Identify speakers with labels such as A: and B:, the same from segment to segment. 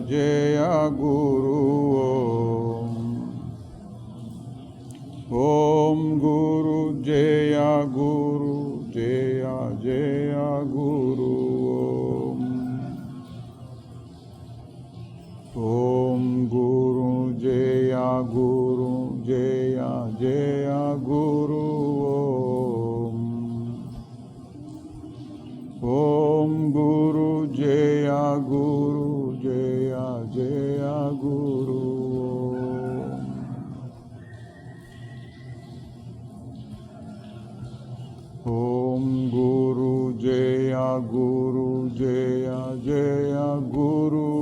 A: జయ గురు ఓం గురు జయ గురు జయ జయ గురు ఓం గురు జయ గురు జయ జయ గురు ఓం గురు జయ గురు జయ జయ గురు ఓం గురు జయ గురు జయ జయ గురు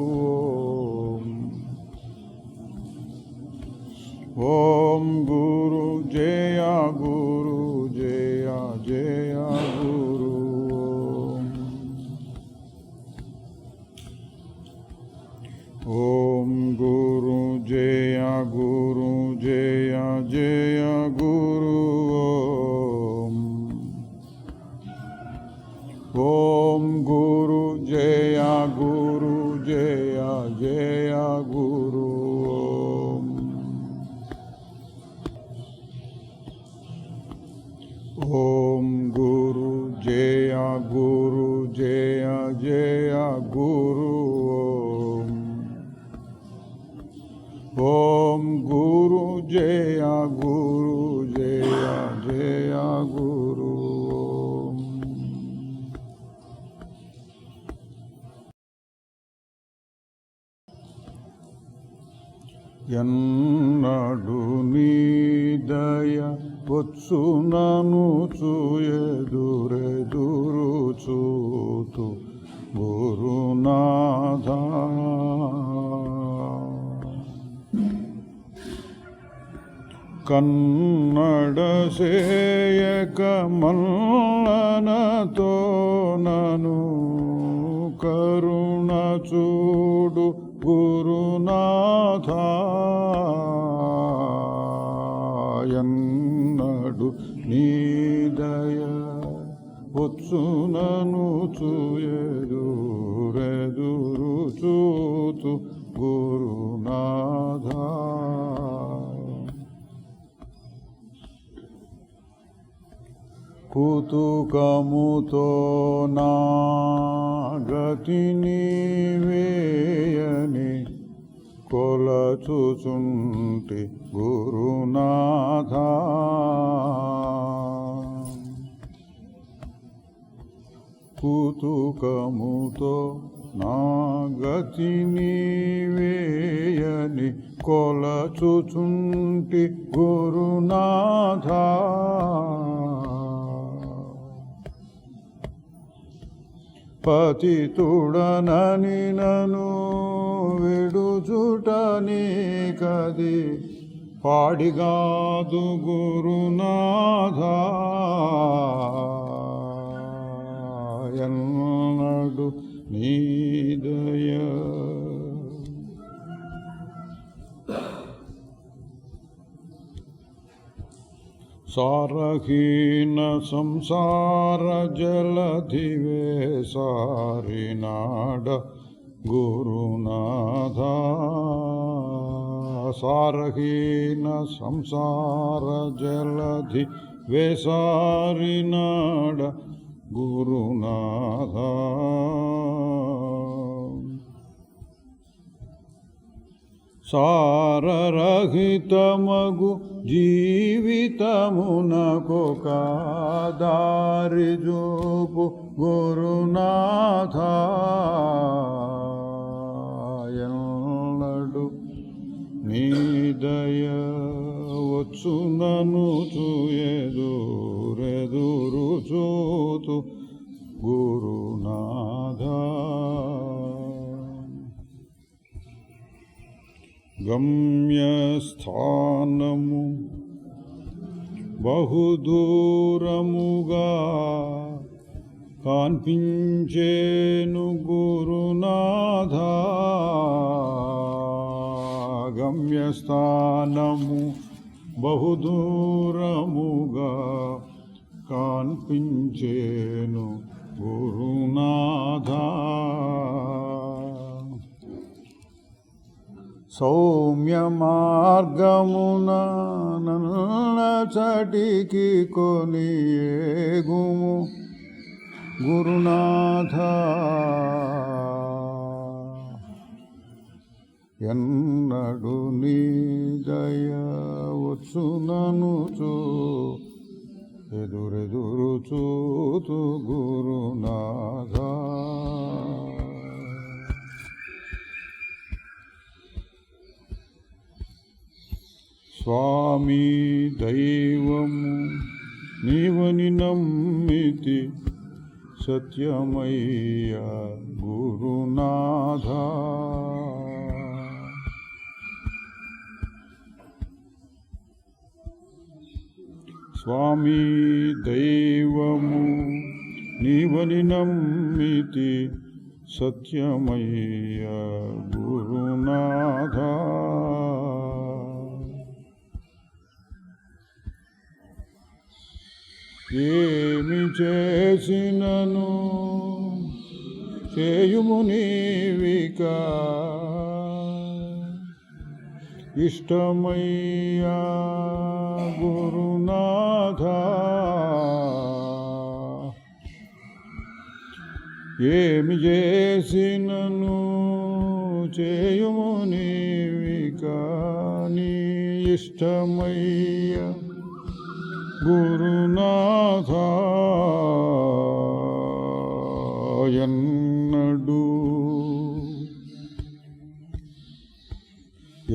A: ఓం గురు జయ గురు జయ జయ గురు ఓం గురు జయ గురు జయ జయ గురు ఓం గురు జయ గురు జయ జయ గురు ఓం గురు జయ గురు జయ జయ గురు ఓం గురు జయ గురు జయ జయ గురు ఎన్నడు నీ దయ వచ్చునను చూయెదురెదురు చూతు గురునాథ కన్నడ సేయక మల్లనతో నను కరుణ చూడు గురునాథ ఎన్నడు నీ దయ వచ్చునను చూయెదురెదురు చూతు గురునాథ కుతుకముతో నా గతిని వేయని కొలచుచుంటి గురునాథ కుతుకముతో నా గతిని వేయని కొలచుచుంటి గురునాథ పతితుడనని నను విడుచుటని కది పాడిగాదు గురునాథ ఎన్నడు నీ దయ సారహీన సంసార జలధివే సారినాడ గురునాథ సారహీన సంసార జలధి వేసారినాడ గురునాథ సారరహితమగు జీవితమునకొక దారి చూపు గురునాథ ఎన్నడు నీ దయ వచ్చునను చూయెదురెదురు చూతు గురునాథ గమ్యస్థానము బహుదూరముగా కనిపించేను గురునాథ గమ్యస్థానము బహుదూరముగా కనిపించేను గురునాథ సౌమ్య మార్గమున నన్నచటికి కొనియేగుము గురునాథ. ఎన్నడు నీ దయ వచ్చుననుచు ఎదురెదురు చూతు గురునాథ. స్వామి దైవము నీవని నమ్మితి సత్యమయ్య గురునాథ. స్వామి దైవము నీవని నమ్మితి సత్యమయ్య గురునాథ. ఏమి చేసినను చేయుము నీవిక ఇష్టమయ్యా గురునాథ. ఏమి చేసినను చేయుము నీవిక నీ ఇష్టమయ్యా గురునాథ.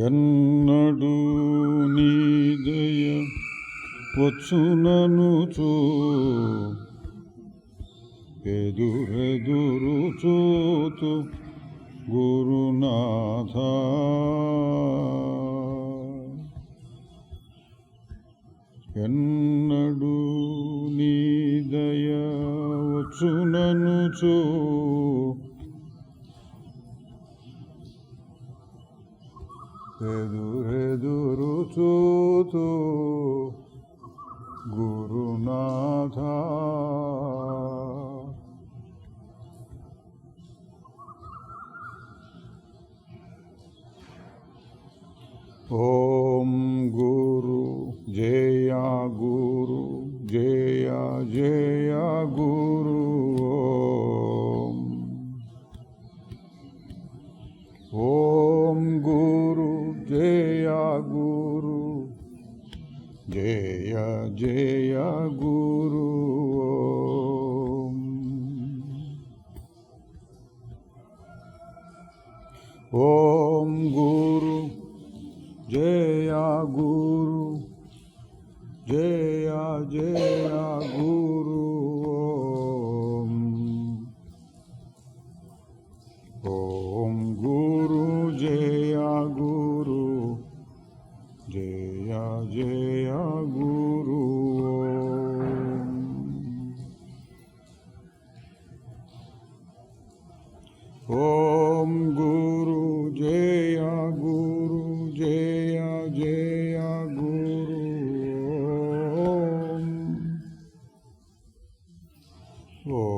A: ఎన్నడు నీ దయ వచ్చుననుచు ఎదురెదురు చూతు గురునాథ. ఎన్నడు నీ దయ వచ్చుననుచు ఎదురెదురు చూతు గురునాథ. ఓం గురు జయ గురు జయ జయ గురు. ఓం గురు జయ గురు జయ జయ గురు. ఓం గురు జయ గురు జయ జయ గురు. ఓం గురు జయ గురు జయ జయ గురు. ఓం గురు జయ గురు జయ జయ గురు.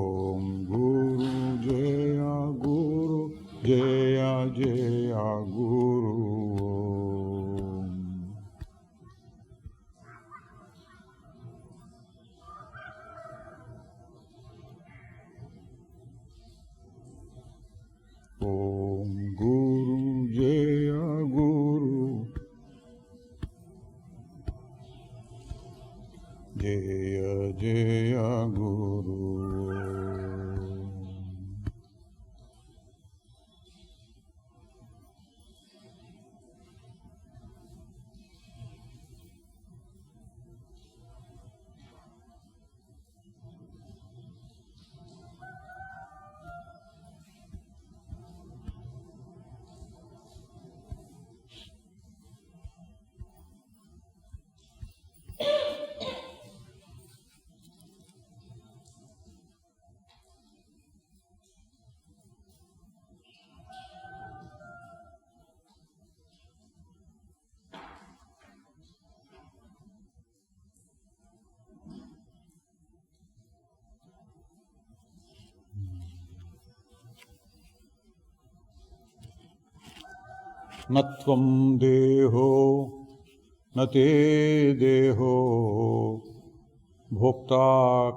A: ఓం గురు జయ గురు జయ జయ గురు. ఓం గురు జయ గురు జయ జయ గురు. నత్వం దేహో నతే దేహో భోక్తా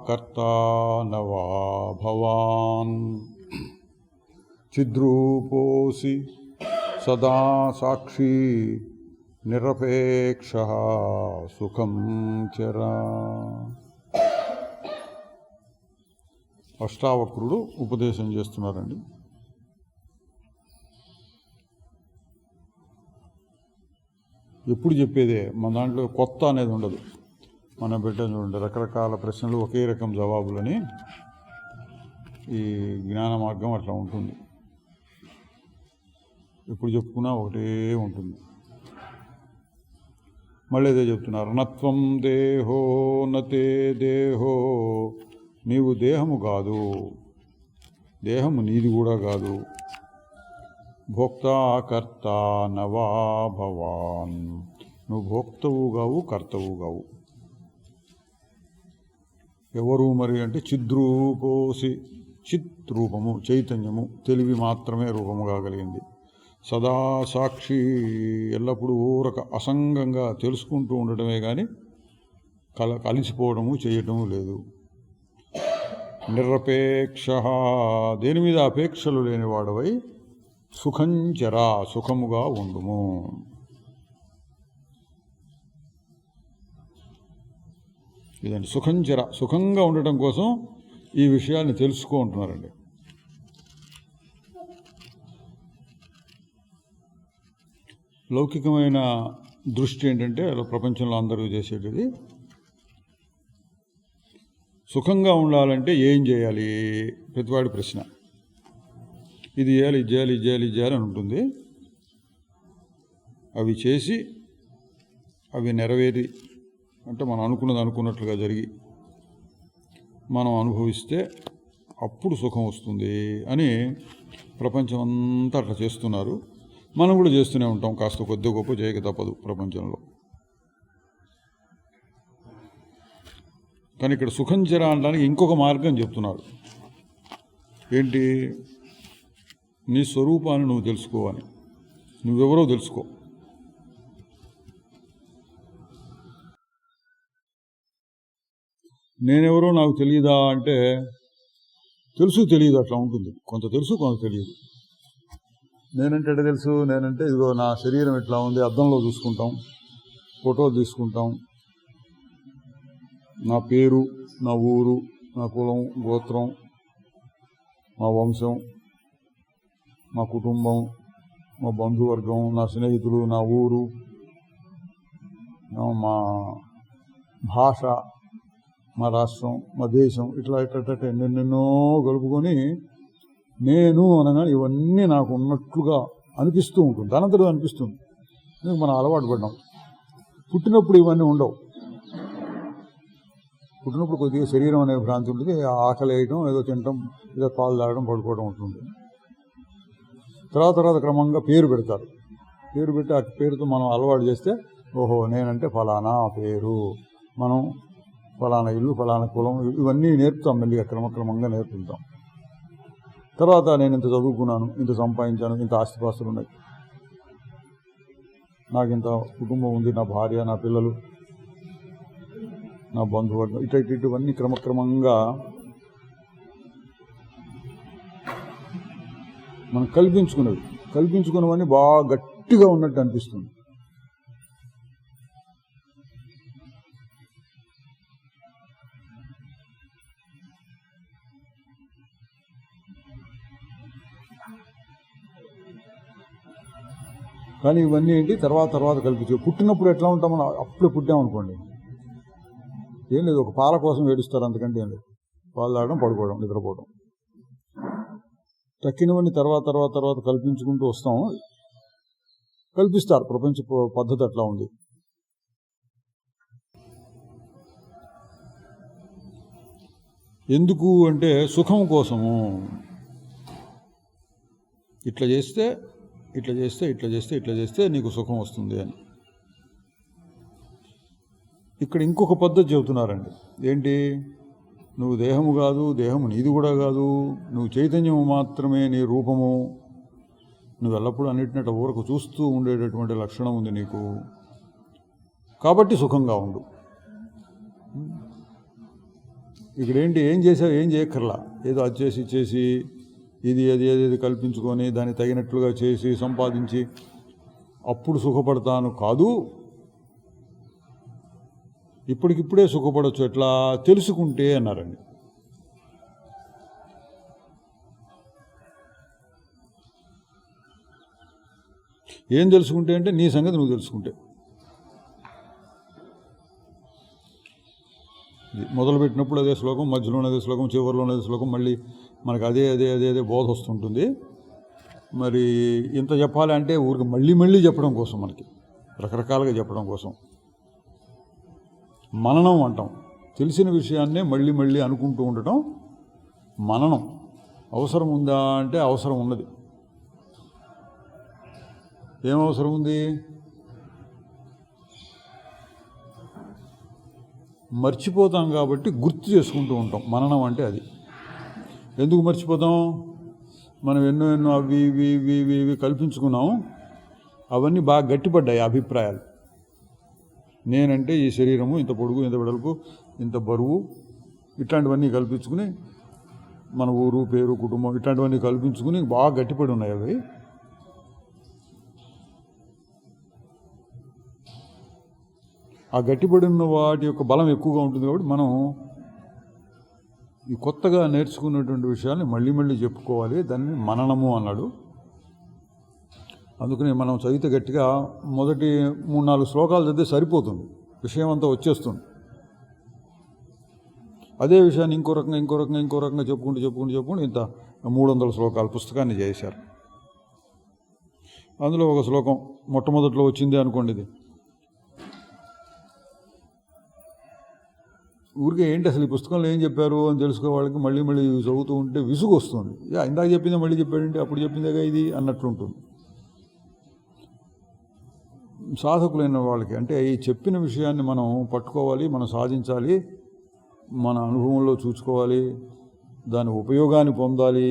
A: కర్తా నవా భవాన్ చిద్రూపోసి సదా సాక్షి నిరపేక్ష సుఖం చరా. అష్టావక్రుడు ఉపదేశం చేస్తున్నారండి. ఎప్పుడు చెప్పేదే, మన దాంట్లో కొత్త అనేది ఉండదు. మనం పెట్టాం చూడండి, రకరకాల ప్రశ్నలు ఒకే రకం జవాబులని. ఈ జ్ఞాన మార్గం అట్లా ఉంటుంది, ఎప్పుడు చెప్పుకున్నా ఒకటే ఉంటుంది. మళ్ళీ ఇదే చెప్తున్నారు, నత్వం దేహో నతే దేహో, నీవు దేహము కాదు, దేహము నీది కూడా కాదు. భోక్తా కర్త నవా భవాన్, నువ్వు భోక్తవు కావు, కర్తవు కావు. ఎవరు మరి అంటే చిద్రూపోసి, చిత్ రూపము, చైతన్యము, తెలివి మాత్రమే రూపము కాగలిగింది. సదా సాక్షి, ఎల్లప్పుడూ ఊరక అసంగంగా తెలుసుకుంటూ ఉండటమే కానీ కలిసిపోవడము చేయటము లేదు. నిరపేక్ష, దేని మీద అపేక్షలు లేనివాడవై సుఖంచరా, సుఖముగా ఉండుము. ఇదండి సుఖంచర, సుఖంగా ఉండటం కోసం ఈ విషయాన్ని తెలుసుకుంటున్నారండి. లౌకికమైన దృష్టి ఏంటంటే ప్రపంచంలో అందరూ చేసేటిది, సుఖంగా ఉండాలంటే ఏం చేయాలి, ప్రతివాడి ప్రశ్న. ఇది చేయాలి, ఇది చేయాలి, ఇది చేయాలి, ఇది చేయాలి అని ఉంటుంది. అవి చేసి అవి నెరవేరి, అంటే మనం అనుకున్నది అనుకున్నట్లుగా జరిగి మనం అనుభవిస్తే అప్పుడు సుఖం వస్తుంది అని ప్రపంచం అంతా అట్లా చేస్తున్నారు. మనం కూడా చేస్తూనే ఉంటాం, కాస్త కొద్ది గొప్ప చేయక తప్పదు ప్రపంచంలో. కానీ ఇక్కడ సుఖం చెర అనడానికి ఇంకొక మార్గం చెప్తున్నారు. ఏంటి? నీ స్వరూపాన్ని నువ్వు తెలుసుకోవాలి, నువ్వెవరో తెలుసుకో. నేనెవరో నాకు తెలియదా అంటే తెలుసు తెలియదు, అట్లా ఉంటుంది. కొంత తెలుసు, కొంత తెలియదు. నేనంటే ఎట్లా తెలుసు? నేనంటే ఇదిగో నా శరీరం ఎట్లా ఉంది, అద్దంలో చూసుకుంటాం, ఫోటోలు తీసుకుంటాం. నా పేరు, నా ఊరు, నా కులం, గోత్రం, మా వంశం, మా కుటుంబం, మా బంధువర్గం, నా స్నేహితులు, నా ఊరు, మా భాష, మా రాష్ట్రం, మా దేశం, ఇట్లా ఇట్లా ఎన్నెన్నో కలుపుకొని నేను అనగానే ఇవన్నీ నాకు ఉన్నట్లుగా అనిపిస్తూ ఉంటుంది, దానంతరం అనిపిస్తుంది. మనం అలవాటు పడ్డాం. పుట్టినప్పుడు ఇవన్నీ ఉండవు. పుట్టినప్పుడు కొద్దిగా శరీరం అనే భ్రాంతి ఉంటుంది, ఆకలి వేయటం, ఏదో తినటం, ఏదో పాలు తాగడం, పడుకోవడం ఉంటుంది. తర్వాత క్రమంగా పేరు పెడతారు. పేరు పెట్టి ఆ పేరుతో మనం అలవాటు చేస్తే, ఓహో నేనంటే ఫలానా పేరు, మనం ఫలానా ఇల్లు, ఫలానా కులం, ఇవన్నీ నేర్పుతాం. మెల్లిగా క్రమక్రమంగా నేర్పుతాం. తర్వాత నేను ఇంత చదువుకున్నాను, ఇంత సంపాదించాను, ఇంత ఆస్తిపాస్తులు ఉన్నాయి, నాకు ఇంత కుటుంబం ఉంది, నా భార్య, నా పిల్లలు, నా బంధువర్గం, ఇటువన్నీ క్రమక్రమంగా మనం కల్పించుకున్నవన్నీ బాగా గట్టిగా ఉన్నట్టు అనిపిస్తుంది. కానీ ఇవన్నీ ఏంటి తర్వాత కల్పించు. పుట్టినప్పుడు ఎట్లా ఉంటాం మనం, అప్పుడే పుట్టామనుకోండి, ఏం లేదు, ఒక పాల కోసం ఏడుస్తారు, అంతకంటే ఏం లేదు. పాలు తాగడం, పడుకోవడం, నిద్రపోవడం. తక్కినవన్నీ తర్వాత కల్పించుకుంటూ వస్తాం. కల్పిస్తారు, ప్రపంచ పద్ధతి అట్లా ఉంది. ఎందుకు అంటే సుఖం కోసము. ఇట్లా చేస్తే నీకు సుఖం వస్తుంది అని. ఇక్కడ ఇంకొక పద్ధతి చెబుతున్నారండి. ఏంటి? నువ్వు దేహము కాదు, దేహము నీది కూడా కాదు, నువ్వు చైతన్యము మాత్రమే నీ రూపము, నువ్వు ఎల్లప్పుడూ అన్నిటినట్టు ఊరకు చూస్తూ ఉండేటటువంటి లక్షణం ఉంది నీకు, కాబట్టి సుఖంగా ఉండు. ఇక్కడేంటి, ఏం చేసావు, ఏం చేయక్కర్లా, ఏదో అది చేసి ఇది కల్పించుకొని దాన్ని తగినట్లుగా చేసి సంపాదించి అప్పుడు సుఖపడతాను కాదు. ఇప్పటికిప్పుడే సుఖపడవచ్చు, ఎట్లా తెలుసుకుంటే అన్నారండి. ఏం తెలుసుకుంటే అంటే నీ సంగతి నువ్వు తెలుసుకుంటే. మొదలుపెట్టినప్పుడు అదే శ్లోకం, మధ్యలోనే అదే శ్లోకం, చివరిలోనే అదే శ్లోకం, మళ్ళీ మనకు అదే బోధ వస్తుంటుంది. మరి ఇంత చెప్పాలి అంటే ఊరికి మళ్ళీ చెప్పడం కోసం, మనకి రకరకాలుగా చెప్పడం కోసం మననం అంటాం. తెలిసిన విషయాన్నే మళ్ళీ అనుకుంటూ ఉండటం మననం. అవసరం ఉందా అంటే అవసరం ఉన్నది. ఏం అవసరం ఉంది? మర్చిపోతాం కాబట్టి గుర్తు చేసుకుంటూ ఉంటాం. మననం అంటే అది. ఎందుకు మర్చిపోతాం? మనం ఎన్నో అవి కల్పించుకున్నాం. అవన్నీ బాగా గట్టిపడ్డాయి అభిప్రాయాలు. నేనంటే ఈ శరీరము, ఇంత పొడుగు, ఇంత వెడల్పు, ఇంత బరువు, ఇట్లాంటివన్నీ కల్పించుకుని, మన ఊరు, పేరు, కుటుంబం, ఇట్లాంటివన్నీ కల్పించుకుని బాగా గట్టిపడి ఉన్నాయి అవి. ఆ గట్టిపడిన వాటి యొక్క బలం ఎక్కువగా ఉంటుంది కాబట్టి మనం ఈ కొత్తగా నేర్చుకున్నటువంటి విషయాన్ని మళ్ళీ చెప్పుకోవాలి. దాన్ని మననము అన్నాడు. అందుకని మనం చదివితే గట్టిగా మొదటి 3-4 శ్లోకాలు చదివితే సరిపోతుంది, విషయం అంతా వచ్చేస్తుంది. అదే విషయాన్ని ఇంకో రకంగా చెప్పుకుంటూ ఇంత 300 శ్లోకాల పుస్తకాన్ని చేశారు. అందులో ఒక శ్లోకం మొట్టమొదట్లో వచ్చింది అనుకోండి. ఇది ఊరికే ఏంటి అసలు ఈ పుస్తకంలో ఏం చెప్పారు అని తెలుసుకో వాళ్ళకి మళ్ళీ చదువుతూ ఉంటే విసుగు వస్తుంది. ఇందాక చెప్పిందే మళ్ళీ చెప్పాడంటే అప్పుడు చెప్పిందేగా ఇది అన్నట్లు ఉంటుంది. సాధకులైన వాళ్ళకి అంటే ఈ చెప్పిన విషయాన్ని మనం పట్టుకోవాలి, మనం సాధించాలి, మన అనుభవంలో చూసుకోవాలి, దాని ఉపయోగాన్ని పొందాలి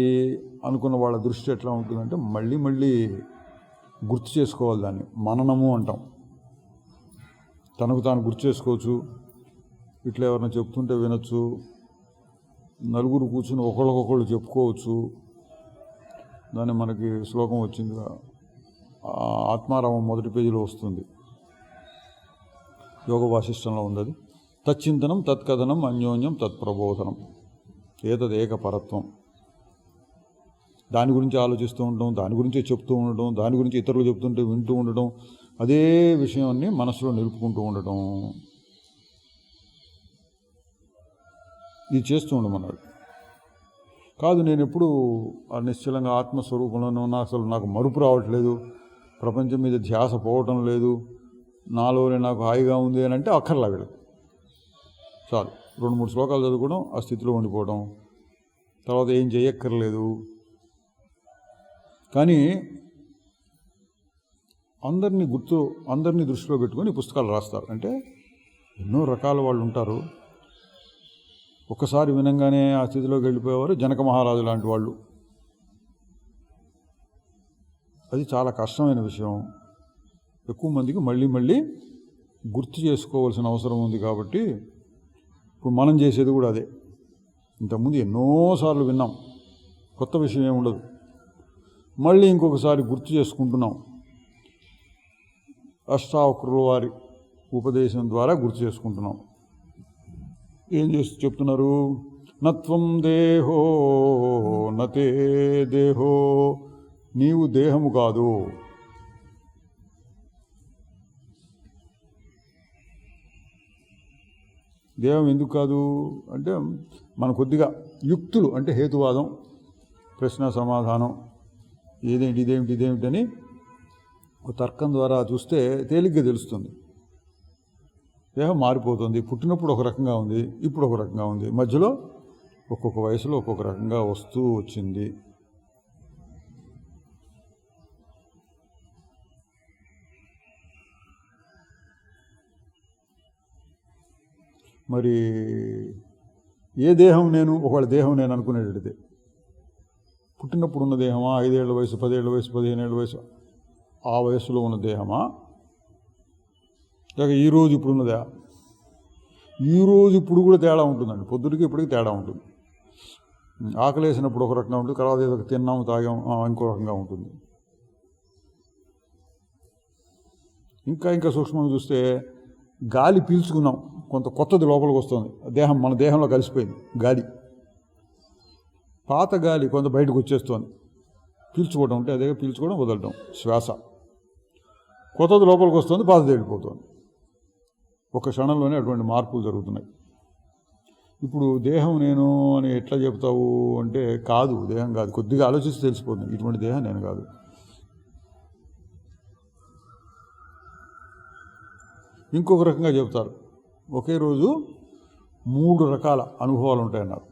A: అనుకున్న వాళ్ళ దృష్టి ఎట్లా ఉంటుందంటే మళ్ళీ గుర్తు చేసుకోవాలి. దాన్ని మననము అంటాం. తనకు తాను గుర్తు చేసుకోవచ్చు, ఇట్లా ఎవరైనా చెప్తుంటే వినొచ్చు, నలుగురు కూర్చుని ఒకళ్ళకొకళ్ళు చెప్పుకోవచ్చు. దాన్ని మనకి శ్లోకం వచ్చింది, ఆత్మారామం మొదటి పేజీలో వస్తుంది, యోగ వాసిష్టంలో ఉంది. అది తచ్చింతనం తత్కథనం అన్యోన్యం తత్ప్రబోధనం ఏతదేక పరత్వం. దాని గురించి ఆలోచిస్తూ ఉండటం, దాని గురించే చెప్తూ ఉండటం, దాని గురించి ఇతరులు చెప్తుంటే వింటూ ఉండటం, అదే విషయాన్ని మనసులో నిలుపుకుంటూ ఉండటం, ఇది చేస్తూ ఉండమన్నాడు. కాదు నేను ఎప్పుడు నిశ్చలంగా ఆత్మస్వరూపంలోనే ఉన్నా, అసలు నాకు మరుపు రావట్లేదు, ప్రపంచం మీద ధ్యాస పోవటం లేదు, నాలోనే నాకు హాయిగా ఉంది అని అంటే అక్కర్లా వీడు. చాలు 2-3 శ్లోకాలు చదువుకోవడం, ఆ స్థితిలో ఉండిపోవడం, తర్వాత ఏం చేయక్కర్లేదు. కానీ అందరినీ దృష్టిలో పెట్టుకొని పుస్తకాలు రాస్తారు. అంటే ఎన్నో రకాల వాళ్ళు ఉంటారు. ఒక్కసారి వినంగానే ఆ స్థితిలోకి వెళ్ళిపోయేవారు జనక మహారాజు లాంటి వాళ్ళు. అది చాలా కష్టమైన విషయం. ఎక్కువ మందికి మళ్ళీ గుర్తు చేసుకోవాల్సిన అవసరం ఉంది. కాబట్టి ఇప్పుడు మనం చేసేది కూడా అదే. ఇంతకుముందు ఎన్నోసార్లు విన్నాం, కొత్త విషయం ఏమి ఉండదు. మళ్ళీ ఇంకొకసారి గుర్తు చేసుకుంటున్నాం. అష్టావక్రుల వారి ఉపదేశం ద్వారా గుర్తు చేసుకుంటున్నాం. ఏం చేస్తూ చెప్తున్నారు? నత్వం దేహో నతే దేహో, నీవు దేహము కాదు. దేహం ఎందుకు కాదు అంటే మన కొద్దిగా యుక్తులు అంటే హేతువాదం, ప్రశ్న సమాధానం, ఇదేమిటని ఒక తర్కం ద్వారా చూస్తే తేలిగ్గా తెలుస్తుంది. దేహం మారిపోతుంది. పుట్టినప్పుడు ఒక రకంగా ఉంది, ఇప్పుడు ఒక రకంగా ఉంది, మధ్యలో ఒక్కొక్క వయసులో ఒక్కొక్క రకంగా వస్తూ వచ్చింది. మరి ఏ దేహం నేను, ఒకవేళ దేహం నేను అనుకునేటట్టే పుట్టినప్పుడు ఉన్న దేహమా, 5 ఏళ్ల వయసు, 10 ఏళ్ల వయసు, 15 ఏళ్ల వయసు, ఆ వయసులో ఉన్న దేహమా, లేక ఈరోజు ఇప్పుడున్నదా? ఈరోజు ఇప్పుడు కూడా తేడా ఉంటుందండి. పొద్దుటికి ఇప్పటికి తేడా ఉంటుంది. ఆకలేసినప్పుడు ఒక రకంగా ఉంటుంది, తర్వాత ఏదో తిన్నాం తాగాం ఇంకో రకంగా ఉంటుంది. ఇంకా సూక్ష్మంగా చూస్తే గాలి పీల్చుకున్నాం, కొంత కొత్తది లోపలికి వస్తుంది, దేహం మన దేహంలో కలిసిపోయింది గాలి. పాత గాలి కొంత బయటకు వచ్చేస్తుంది, పీల్చుకోవడం అంటే అదే పీల్చుకోవడం వదలటం శ్వాస. కొత్తది లోపలికి వస్తుంది, పాతది వెళ్ళిపోతుంది. ఒక క్షణంలోనే అటువంటి మార్పులు జరుగుతున్నాయి. ఇప్పుడు దేహం నేను అని ఎట్లా చెప్తావు అంటే కాదు, దేహం కాదు. కొద్దిగా ఆలోచిస్తే తెలిసిపోతుంది, ఇటువంటి దేహం నేను కాదు. ఇంకొక రకంగా చెప్తారు, ఒకే రోజు 3 రకాల అనుభవాలు ఉంటాయన్నారు.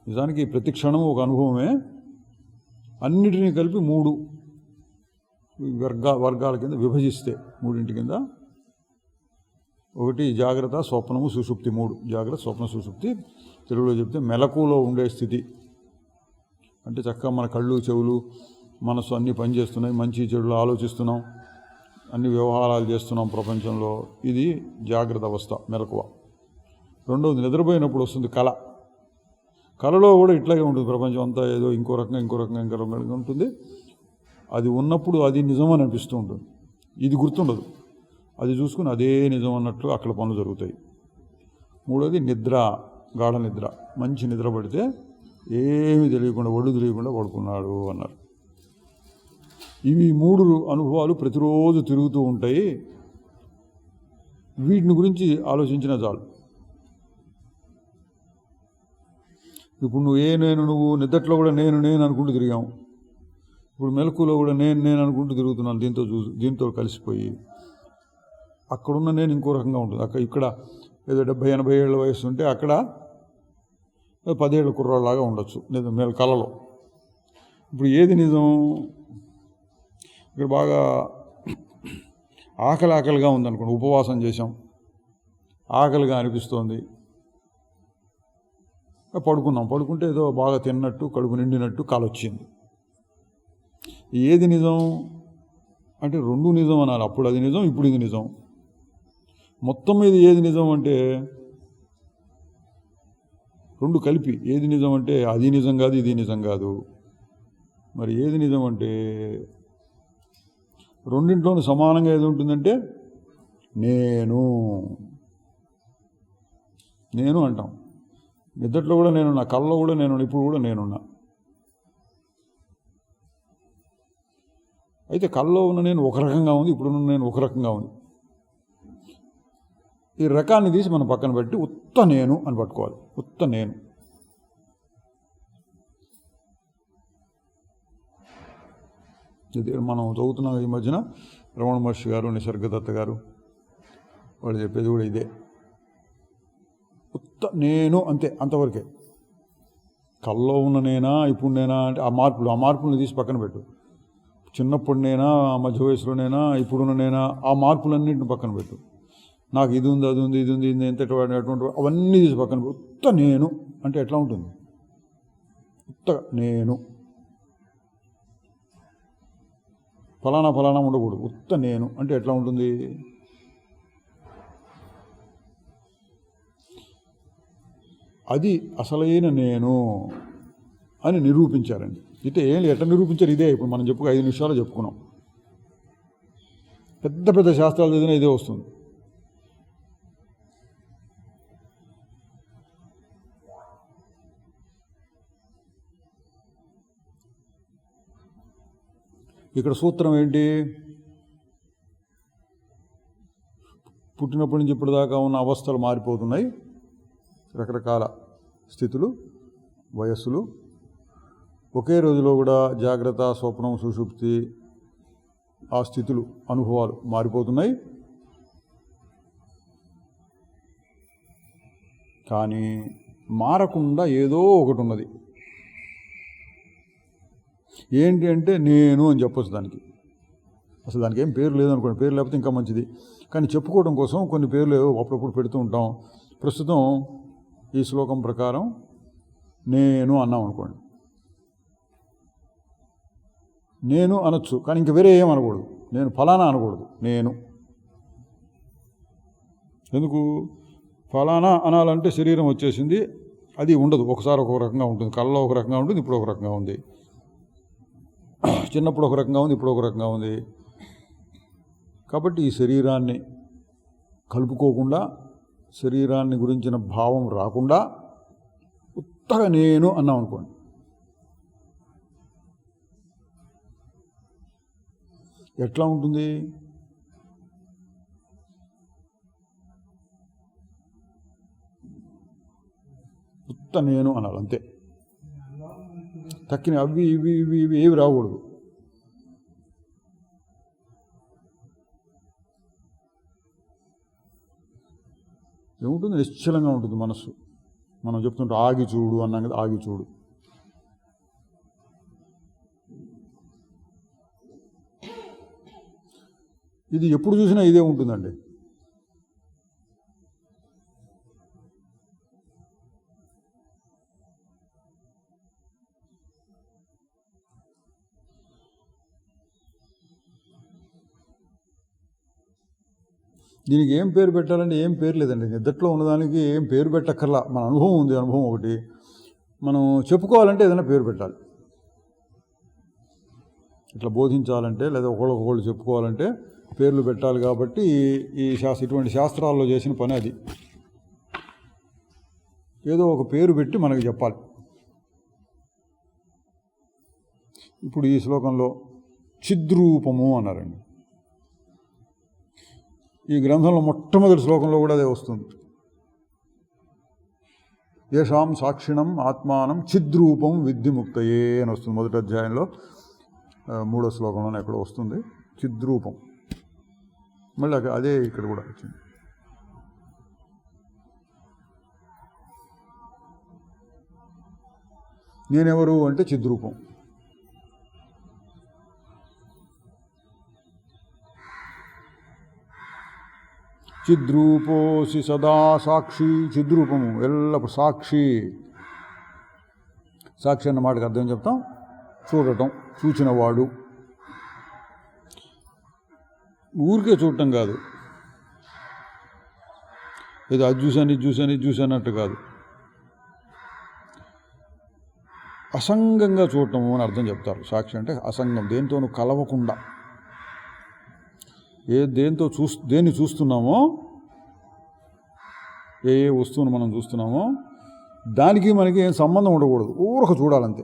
A: నిజానికి ప్రతి క్షణం ఒక అనుభవమే. అన్నిటినీ కలిపి 3 వర్గాల కింద విభజిస్తే 3 కింద. ఒకటి జాగ్రత్త, స్వప్నము, సుషుప్తి. 3 జాగ్రత్త, స్వప్న, సుషుప్తి. తెలుగులో చెప్తే మెలకువలో ఉండే స్థితి అంటే చక్కగా మన కళ్ళు, చెవులు, మనసు అన్నీ పనిచేస్తున్నాయి, మంచి చెడులు ఆలోచిస్తున్నాం, అన్ని వ్యవహారాలు చేస్తున్నాం ప్రపంచంలో. ఇది జాగ్రత్త అవస్థ, మెలకువ. రెండవది నిద్రపోయినప్పుడు వస్తుంది కళ. కళలో కూడా ఇట్లాగే ఉంటుంది, ప్రపంచం అంతా ఏదో ఇంకో రకంగా ఉంటుంది. అది ఉన్నప్పుడు అది నిజమని అనిపిస్తూ ఉంటుంది, ఇది గుర్తుండదు. అది చూసుకుని అదే నిజం అన్నట్లు అక్కడ పనులు జరుగుతాయి. మూడోది నిద్ర, గాఢ నిద్ర. మంచి నిద్ర పడితే ఏమీ తెలియకుండా, ఒళ్ళు తెలియకుండా పడుకున్నాడు అన్నారు. ఇవి 3 అనుభవాలు ప్రతిరోజు తిరుగుతూ ఉంటాయి. వీటిని గురించి ఆలోచించినా చాలు. ఇప్పుడు నువ్వు నిద్దట్లో కూడా నేను అనుకుంటూ తిరిగాము. ఇప్పుడు మెలకులో కూడా నేను అనుకుంటూ తిరుగుతున్నాను, దీంతో కలిసిపోయి. అక్కడున్న నేను ఇంకో రకంగా ఉంటుంది. ఇక్కడ ఏదో 70-80 ఏళ్ళ వయసు ఉంటే అక్కడ 10 ఏళ్ళ కుర్రాళ్ళలాగా ఉండొచ్చు కళలో. ఇప్పుడు ఏది నిజం? ఇక్కడ బాగా ఆకలిగా ఉందనుకోండి, ఉపవాసం చేసాం, ఆకలిగా అనిపిస్తోంది, పడుకుంటే ఏదో బాగా తిన్నట్టు, కడుపు నిండినట్టు కాలొచ్చింది. ఏది నిజం అంటే 2 నిజం అనాలి. అప్పుడు అది నిజం, ఇప్పుడు ఇది నిజం. మొత్తం మీద ఏది నిజం అంటే 2 కలిపి ఏది నిజం అంటే అది నిజం కాదు, ఇది నిజం కాదు. మరి ఏది నిజం అంటే రెండింట్లోనూ సమానంగా ఏది ఉంటుందంటే నేను అంటాం. నిద్దట్లో కూడా నేనున్నా, కళ్ళలో కూడా నేనున్నా, ఇప్పుడు కూడా నేనున్నా. అయితే కళ్ళలో ఉన్న నేను ఒక రకంగా ఉంది, ఇప్పుడున్న నేను ఒక రకంగా ఉంది. ఈ రకాన్ని తీసి మనం పక్కన పెట్టి ఉత్త నేను అని పట్టుకోవాలి. ఉత్త నేను. ఇది మనం చదువుతున్నాం ఈ మధ్యన. రమణ మహర్షి గారు, నిసర్గదత్త గారు వాళ్ళు చెప్పేది కూడా ఇదే. ఉత్త నేను అంతే, అంతవరకే. కల్లో ఉన్న నేనా, ఇప్పుడు నేనా అంటే ఆ మార్పులను తీసి పక్కన పెట్టు. చిన్నప్పుడు నేనా, మధ్య వయసులో నేనా, ఇప్పుడున్న నేనా, ఆ మార్పులన్నింటిని పక్కన పెట్టు. నాకు ఇది ఉంది, అది ఉంది, ఇది ఉంది, ఇది ఎంత అటువంటి అవన్నీ తీసి పక్కన పెట్టు. ఉత్త నేను అంటే ఎట్లా ఉంటుంది? ఉత్త నేను, ఫలానా ఉండకూడదు. ఉత్త నేను అంటే ఎట్లా ఉంటుంది? అది అసలైన నేను అని నిరూపించారండి. అయితే ఎట్లా నిరూపించారు? ఇదే ఇప్పుడు మనం 5 నిమిషాలు చెప్పుకున్నాం. పెద్ద శాస్త్రాలు చదివినా ఇదే వస్తుంది. ఇక్కడ సూత్రం ఏంటి? పుట్టినప్పటి నుంచి ఇప్పటిదాకా ఉన్న అవస్థలు మారిపోతున్నాయి, రకరకాల స్థితులు, వయస్సులు. ఒకే రోజులో కూడా జాగ్రత్త, స్వప్నం, సుషుప్తి ఆ స్థితులు, అనుభవాలు మారిపోతున్నాయి. కానీ మారకుండా ఏదో ఒకటి ఉన్నది. ఏంటి అంటే నేను అని చెప్పొచ్చు దానికి. అసలు దానికి ఏం పేరు లేదనుకోండి, పేరు లేకపోతే ఇంకా మంచిది. కానీ చెప్పుకోవడం కోసం కొన్ని పేర్లు అప్పుడప్పుడు పెడుతూ ఉంటాం. ప్రస్తుతం ఈ శ్లోకం ప్రకారం నేను అన్నాం అనుకోండి. నేను అనొచ్చు, కానీ ఇంక వేరే ఏం అనకూడదు. నేను ఫలానా అనకూడదు. నేను ఎందుకు ఫలానా అనాలంటే శరీరం వచ్చేసింది, అది ఉండదు. ఒకసారి ఒక రకంగా ఉంటుంది, కళ్ళలో ఒక రకంగా ఉంటుంది, ఇప్పుడు ఒక రకంగా ఉంది. చిన్నప్పుడు ఒక రకంగా ఉంది, ఇప్పుడు ఒక రకంగా ఉంది. కాబట్టి ఈ శరీరాన్ని కలుపుకోకుండా, శరీరాన్ని గురించిన భావం రాకుండా ఉత్తగా నేను అన్నాం అనుకోండి, ఎట్లా ఉంటుంది? ఉత్త నేను అనాలి అంతే. తక్కిన అవి ఇవి ఇవి ఇవి ఏవి రాకూడదు. ఏముంటుంది? నిశ్చలంగా ఉంటుంది మనస్సు. మనం చెప్తుంటే ఆగి చూడు అన్నాం కదా, ఆగి చూడు. ఇది ఎప్పుడు చూసినా ఇదే ఉంటుందండి. దీనికి ఏం పేరు పెట్టాలంటే ఏం పేరు లేదండి. నిద్దట్లో ఉన్నదానికి ఏం పేరు పెట్టక్కర్లా. మన అనుభవం ఉంది, అనుభవం ఒకటి. మనం చెప్పుకోవాలంటే ఏదైనా పేరు పెట్టాలి. ఇట్లా బోధించాలంటే లేదా ఒకళ్ళు చెప్పుకోవాలంటే పేర్లు పెట్టాలి. కాబట్టి ఇటువంటి శాస్త్రాల్లో చేసిన పని అది. ఏదో ఒక పేరు పెట్టి మనకి చెప్పాలి. ఇప్పుడు ఈ శ్లోకంలో చిద్రూపము అన్నారండి. ఈ గ్రంథంలో మొట్టమొదటి శ్లోకంలో కూడా అదే వస్తుంది. ఏషాం సాక్షిణం ఆత్మానం చిద్రూపం విద్ధిముక్తయే అని వస్తుంది. మొదటి అధ్యాయంలో 3వ శ్లోకంలోనే ఎక్కడో వస్తుంది చిద్రూపం. మళ్ళీ అదే ఇక్కడ కూడా వచ్చింది. నేనెవరు అంటే చిద్రూపం. చిద్రూపోసి సదా సాక్షి. చిద్రూపము ఎల్లప్పుడు సాక్షి. సాక్షి అన్న మాటకు అర్థం చెప్తాం, చూడటం, చూచినవాడు. ఊరికే చూడటం కాదు, ఏదో అది చూసానట్టు కాదు. అసంగంగా చూడటము అని అర్థం చెప్తారు. సాక్షి అంటే అసంగం, దేనితోనూ కలవకుండా. దేన్ని చూస్తున్నామో, ఏ వస్తువును మనం చూస్తున్నామో దానికి మనకి ఏం సంబంధం ఉండకూడదు. ఊరక చూడాలంతే.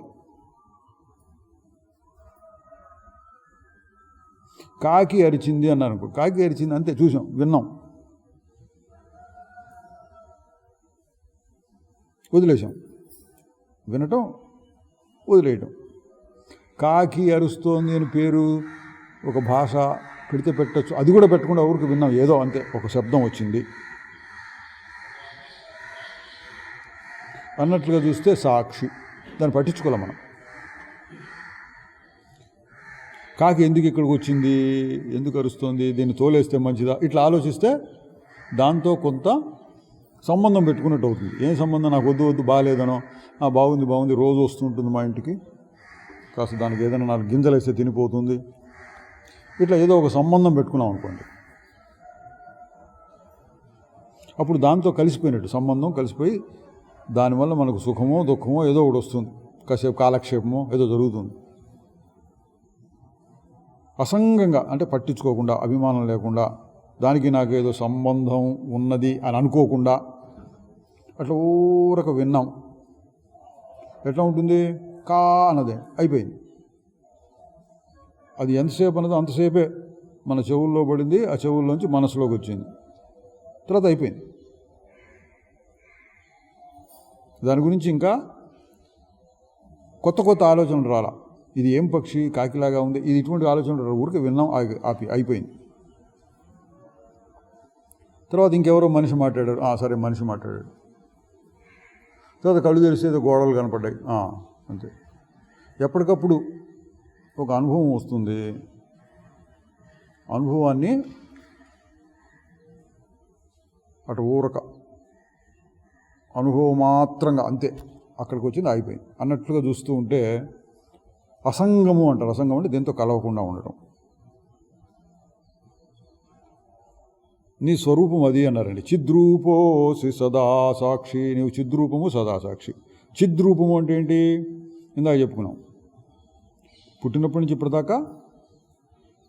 A: కాకి అరిచింది అన్నారు అనుకో, కాకి అరిచింది అంతే, చూసాం, విన్నాం, వదిలేసాం. వినటం, వదిలేయటం. కాకి అరుస్తోంది అని పేరు ఒక భాష పెడితే పెట్టచ్చు. అది కూడా పెట్టకుండా ఊరికి విన్నాం, ఏదో అంతే, ఒక శబ్దం వచ్చింది అన్నట్లుగా చూస్తే సాక్షి. దాన్ని పట్టించుకోలేం మనం. కాకి ఎందుకు ఇక్కడికి వచ్చింది, ఎందుకు అరుస్తోంది, దీన్ని తోలేస్తే మంచిదా, ఇట్లా ఆలోచిస్తే దాంతో కొంత సంబంధం పెట్టుకున్నట్టు అవుతుంది. ఏం సంబంధం? నాకు వద్దు బాగాలేదనో, బాగుంది రోజు వస్తుంటుంది మా ఇంటికి, కాస్త దానికి ఏదైనా 4 గింజలు వేస్తే తినిపోతుంది, ఇట్లా ఏదో ఒక సంబంధం పెట్టుకున్నాం అనుకోండి. అప్పుడు దాంతో కలిసిపోయినట్టు, సంబంధం కలిసిపోయి దానివల్ల మనకు సుఖమో దుఃఖమో ఏదో ఒకటి వస్తుంది, కాసేపు కాలక్షేపమో ఏదో జరుగుతుంది. అసంగంగా అంటే పట్టించుకోకుండా, అభిమానం లేకుండా, దానికి నాకు ఏదో సంబంధం ఉన్నది అని అనుకోకుండా అట్లా ఊరక విన్నాం. ఎట్లా ఉంటుంది? కా అన్నదే అయిపోయింది. అది ఎంతసేపు అన్నదో అంతసేపే మన చెవుల్లో పడింది, ఆ చెవుల్లోంచి మనసులోకి వచ్చింది, తర్వాత అయిపోయింది. దాని గురించి ఇంకా కొత్త ఆలోచనలు రాలా. ఇది ఏం పక్షి, కాకిలాగా ఉంది, ఇది ఇటువంటి ఆలోచనలు ఊరికే విన్నాం, అయిపోయింది. తర్వాత ఇంకెవరో మనిషి మాట్లాడారు, సరే మనిషి మాట్లాడాడు. తర్వాత కళ్ళు తెరిస్తే ఏదో గోడలు కనపడ్డాయి, అంతే. ఎప్పటికప్పుడు ఒక అనుభవం వస్తుంది. అనుభవాన్ని అటు ఊరక అనుభవం మాత్రంగా అంతే, అక్కడికి వచ్చింది అయిపోయింది అన్నట్లుగా చూస్తూ ఉంటే అసంగము అంటారు. అసంగం అంటే దీంతో కలవకుండా ఉండటం. నీ స్వరూపం అది అన్నారండి. చిద్రూపోసి సదా సాక్షి, నీవు చిద్రూపము సదా సాక్షి. చిద్రూపము అంటే ఏంటి? ఇందాక చెప్పుకున్నాం. పుట్టినప్పటి నుంచి ఇప్పటిదాకా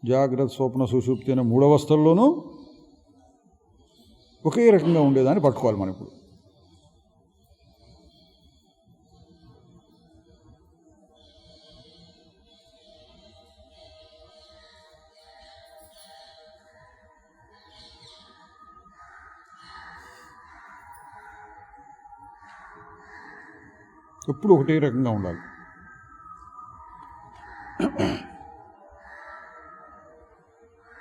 A: జాగ్రత్త, స్వప్న, సుషుప్తి అనే 3 అవస్థల్లోనూ ఒకే రకంగా ఉండేదాన్ని పట్టుకోవాలి మనం. ఇప్పుడు ఎప్పుడు ఒకటే రకంగా ఉండాలి.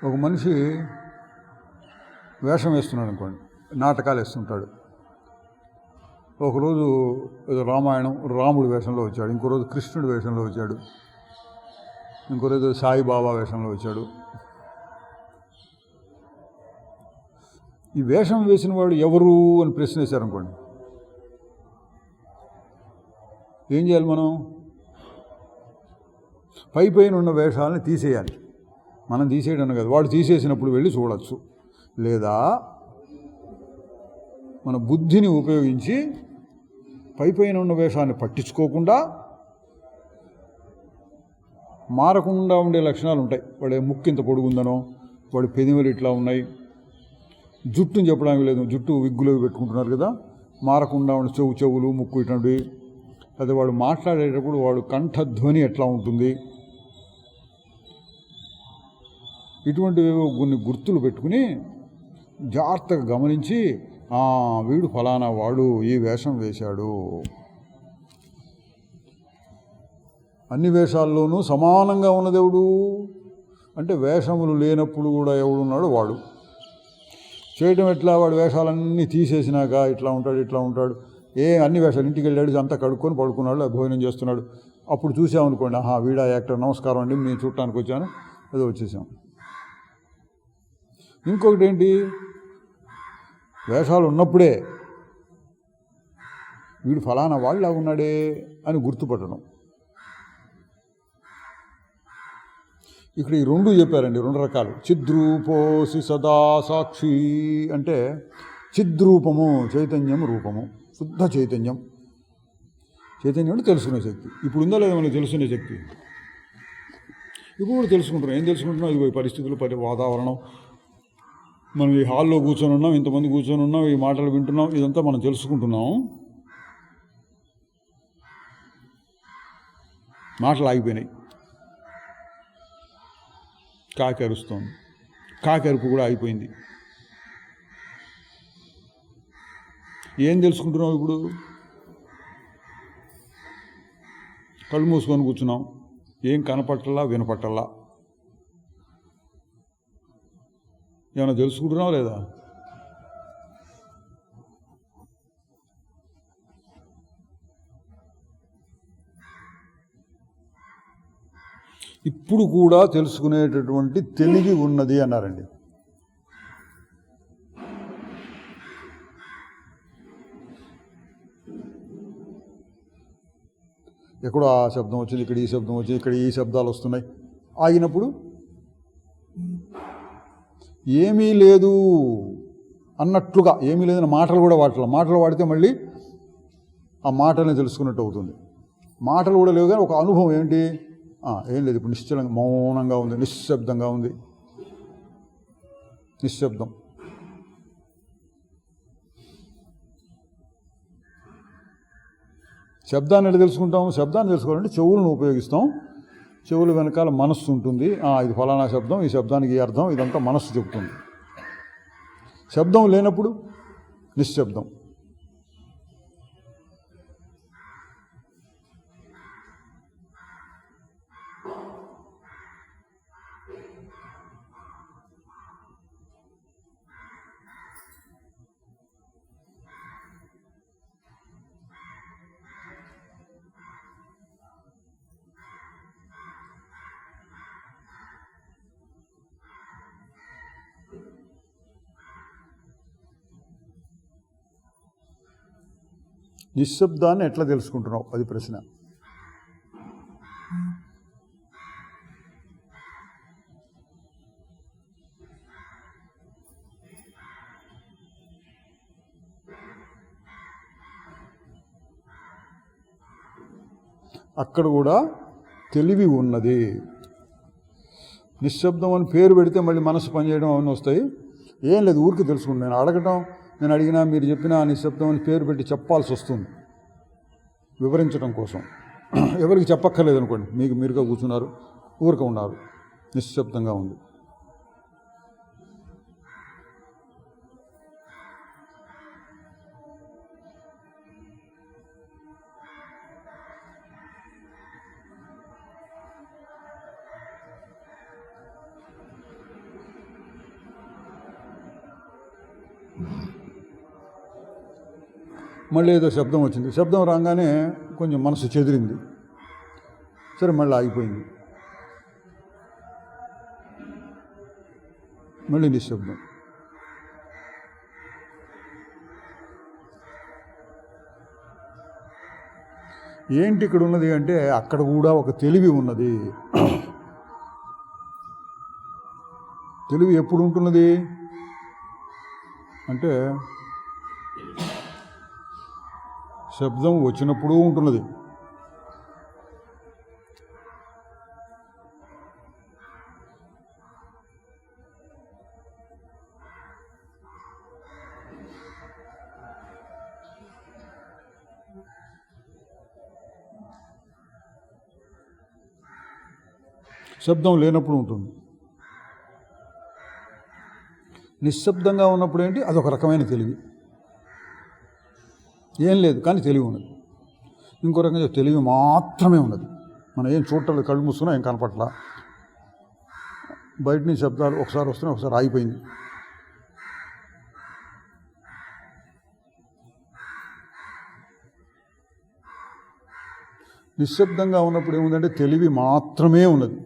A: ఒక మనిషి వేషం వేస్తున్నాడు అనుకోండి, నాటకాలు వేస్తుంటాడు. ఒకరోజు ఏదో రామాయణం రాముడి వేషంలో వచ్చాడు, ఇంకో రోజు కృష్ణుడి వేషంలో వచ్చాడు, ఇంకో రోజు సాయిబాబా వేషంలో వచ్చాడు. ఈ వేషం వేసిన వాడు ఎవరు అని ప్రశ్న వేశారనుకోండి, ఏం చేయాలి మనం? పైన ఉన్న వేషాలని తీసేయాలి. మనం తీసేయడం కదా, వాడు తీసేసినప్పుడు వెళ్ళి చూడవచ్చు. లేదా మన బుద్ధిని ఉపయోగించి పైన ఉన్న వేషాన్ని పట్టించుకోకుండా మారకుండా ఉండే లక్షణాలు ఉంటాయి. వాడి ముక్కు ఇంత పొడుగుందనో, వాడి పెదిమలు ఇట్లా ఉన్నాయి, జుట్టుని చెప్పడానికి లేదు, జుట్టు విగ్గులు పెట్టుకుంటున్నారు కదా, మారకుండా ఉండే చెవులు ముక్కు ఇటువంటివి. అదే వాడు మాట్లాడేటప్పుడు వాడు కంఠధ్వని ఎట్లా ఉంటుంది, ఇటువంటివి కొన్ని గుర్తులు పెట్టుకుని జాగ్రత్తగా గమనించి, వీడు ఫలానా వాడు ఈ వేషం వేశాడు. అన్ని వేషాల్లోనూ సమానంగా ఉన్నదెవడు అంటే వేషములు లేనప్పుడు కూడా ఎవడున్నాడు వాడు. చేయడం ఎట్లా? వాడు వేషాలన్నీ తీసేసినాక ఇట్లా ఉంటాడు, ఇట్లా ఉంటాడు. అన్ని వేషాలు, ఇంటికి వెళ్ళాడు, అంతా కడుక్కొని పడుకున్నాడు, భోజనం చేస్తున్నాడు. అప్పుడు చూసామనుకోండి, వీడా యాక్టర్, నమస్కారం అండి, నేను చూడటానికి వచ్చాను, ఏదో వచ్చేసాం. ఇంకొకటి ఏంటి? వేషాలు ఉన్నప్పుడే వీడు ఫలానా వాళ్ళ ఉన్నాడే అని గుర్తుపట్టడం. ఇక్కడ ఈ 2 చెప్పారండి, 2 రకాలు. చిద్రూపోసి సదా సాక్షి అంటే చిద్రూపము, చైతన్యం, రూపము, శుద్ధ చైతన్యం. చైతన్యం అంటే తెలుసుకునే శక్తి. ఇప్పుడు ఉందా లేదా మనకు తెలుసుకునే శక్తి? ఇప్పుడు కూడా తెలుసుకుంటున్నాం. ఏం తెలుసుకుంటున్నాం? ఇది పరిస్థితులు, వాతావరణం, మనం ఈ హాల్లో కూర్చొని ఉన్నాం, ఇంతమంది కూర్చొని ఉన్నాం, ఈ మాటలు వింటున్నాం, ఇదంతా మనం తెలుసుకుంటున్నాం. మాటలు ఆగిపోయినాయి, కాకి అరుస్తోంది, కాకి అరుపు కూడా ఆగిపోయింది. ఏం తెలుసుకుంటున్నాం? ఇప్పుడు కళ్ళు మూసుకొని కూర్చున్నాం, ఏం కనపట్టల్లా, వినపట్టల్లా. ఏమైనా తెలుసుకుంటున్నావా లేదా? ఇప్పుడు కూడా తెలుసుకునేటటువంటి తెలివి ఉన్నది అన్నారండి. ఎక్కడో ఆ శబ్దం వచ్చింది, ఇక్కడ ఈ శబ్దం వచ్చింది, ఇక్కడ ఈ శబ్దాలు వస్తున్నాయి. ఆగినప్పుడు ఏమీ లేదు అన్నట్లుగా, ఏమీ లేదని మాటలు కూడా మాటలు వాడితే మళ్ళీ ఆ మాటల్ని తెలుసుకున్నట్టు అవుతుంది. మాటలు కూడా లేవు కానీ ఒక అనుభవం ఏంటి? ఏం లేదు, ఇప్పుడు నిశ్చలంగా మౌనంగా ఉంది, నిశ్శబ్దంగా ఉంది, నిశ్శబ్దం. శబ్దాన్ని ఎట్లా తెలుసుకుంటాం? శబ్దాన్ని తెలుసుకోవాలంటే చెవులను ఉపయోగిస్తాం. చెవుల వెనకాల మనస్సు ఉంటుంది. ఇది ఫలానా శబ్దం, ఈ శబ్దానికి ఈ అర్థం, ఇదంతా మనస్సు చెబుతుంది. శబ్దం లేనప్పుడు నిశ్శబ్దం. నిశ్శబ్దాన్ని ఎట్లా తెలుసుకుంటున్నావు? అది ప్రశ్న. అక్కడ కూడా తెలివి ఉన్నది. నిశ్శబ్దం అని పేరు పెడితే మళ్ళీ మనసు పనిచేయడం అవన్నీ వస్తాయి. ఏం లేదు, ఊరికి తెలుసుకుంటాను. నేను అడిగినా మీరు చెప్పినా నిశ్శబ్దం అని పేరు పెట్టి చెప్పాల్సి వస్తుంది వివరించడం కోసం. ఎవరికి చెప్పక్కర్లేదు అనుకోండి, మీకు మీరుగా కూర్చున్నారు, ఊరిక ఉన్నారు, నిశ్శబ్దంగా ఉంది. మళ్ళీ ఏదో శబ్దం వచ్చింది. శబ్దం రాగానే కొంచెం మనసు చెదిరింది. సరే, మళ్ళీ ఆగిపోయింది. మళ్ళీ నిశ్శబ్దం. ఏంటి ఇక్కడ ఉన్నది అంటే అక్కడ కూడా ఒక తెలివి ఉన్నది. తెలివి ఎప్పుడు ఉంటున్నది అంటే శబ్దం వచ్చినప్పుడు ఉంటున్నది. శబ్దం లేనప్పుడు ఉంటుంది. నిశ్శబ్దంగా ఉన్నప్పుడు ఏంటి, అదొక రకమైన తెలివి. ఏం లేదు కానీ తెలివి ఉన్నది. ఇంకో రకంగా తెలివి మాత్రమే ఉన్నది. మనం ఏం చూడటం, కళ్ళు మూసుకున్నా ఏం కనపట్లా. బయట నుంచి శబ్దాలు ఒకసారి వస్తున్నాయి, ఒకసారి ఆగిపోయింది. నిశ్శబ్దంగా ఉన్నప్పుడు ఏముందంటే తెలివి మాత్రమే ఉన్నది.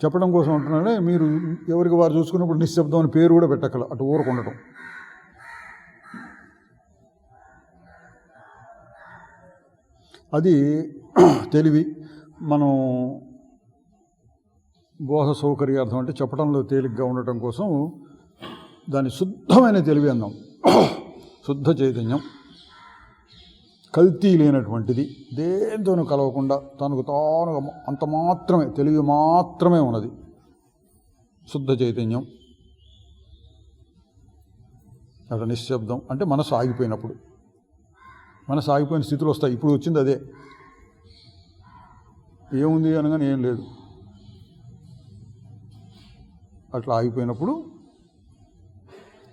A: చెప్పడం కోసం అంటున్నానే, మీరు ఎవరికి వారు చూసుకున్నప్పుడు నిశ్శబ్దం అని పేరు కూడా పెట్టక్కల, అటు ఊరకుండటం. అది తెలివి. మనం బోధ సౌకర్యార్థం అంటే చెప్పడంలో తేలిగ్గా ఉండటం కోసం దాన్ని శుద్ధమైన తెలివి అన్నాం. శుద్ధ చైతన్యం, కల్తీ లేనటువంటిది, దేంతోనూ కలవకుండా తనకు తాను అంత మాత్రమే తెలివి మాత్రమే ఉన్నది శుద్ధ చైతన్యం. అక్కడ నిశ్శబ్దం అంటే మనసు ఆగిపోయినప్పుడు, మనసు ఆగిపోయిన స్థితులు వస్తాయి. ఇప్పుడు వచ్చింది అదే. ఏముంది అనగానే ఏం లేదు, అట్లా ఆగిపోయినప్పుడు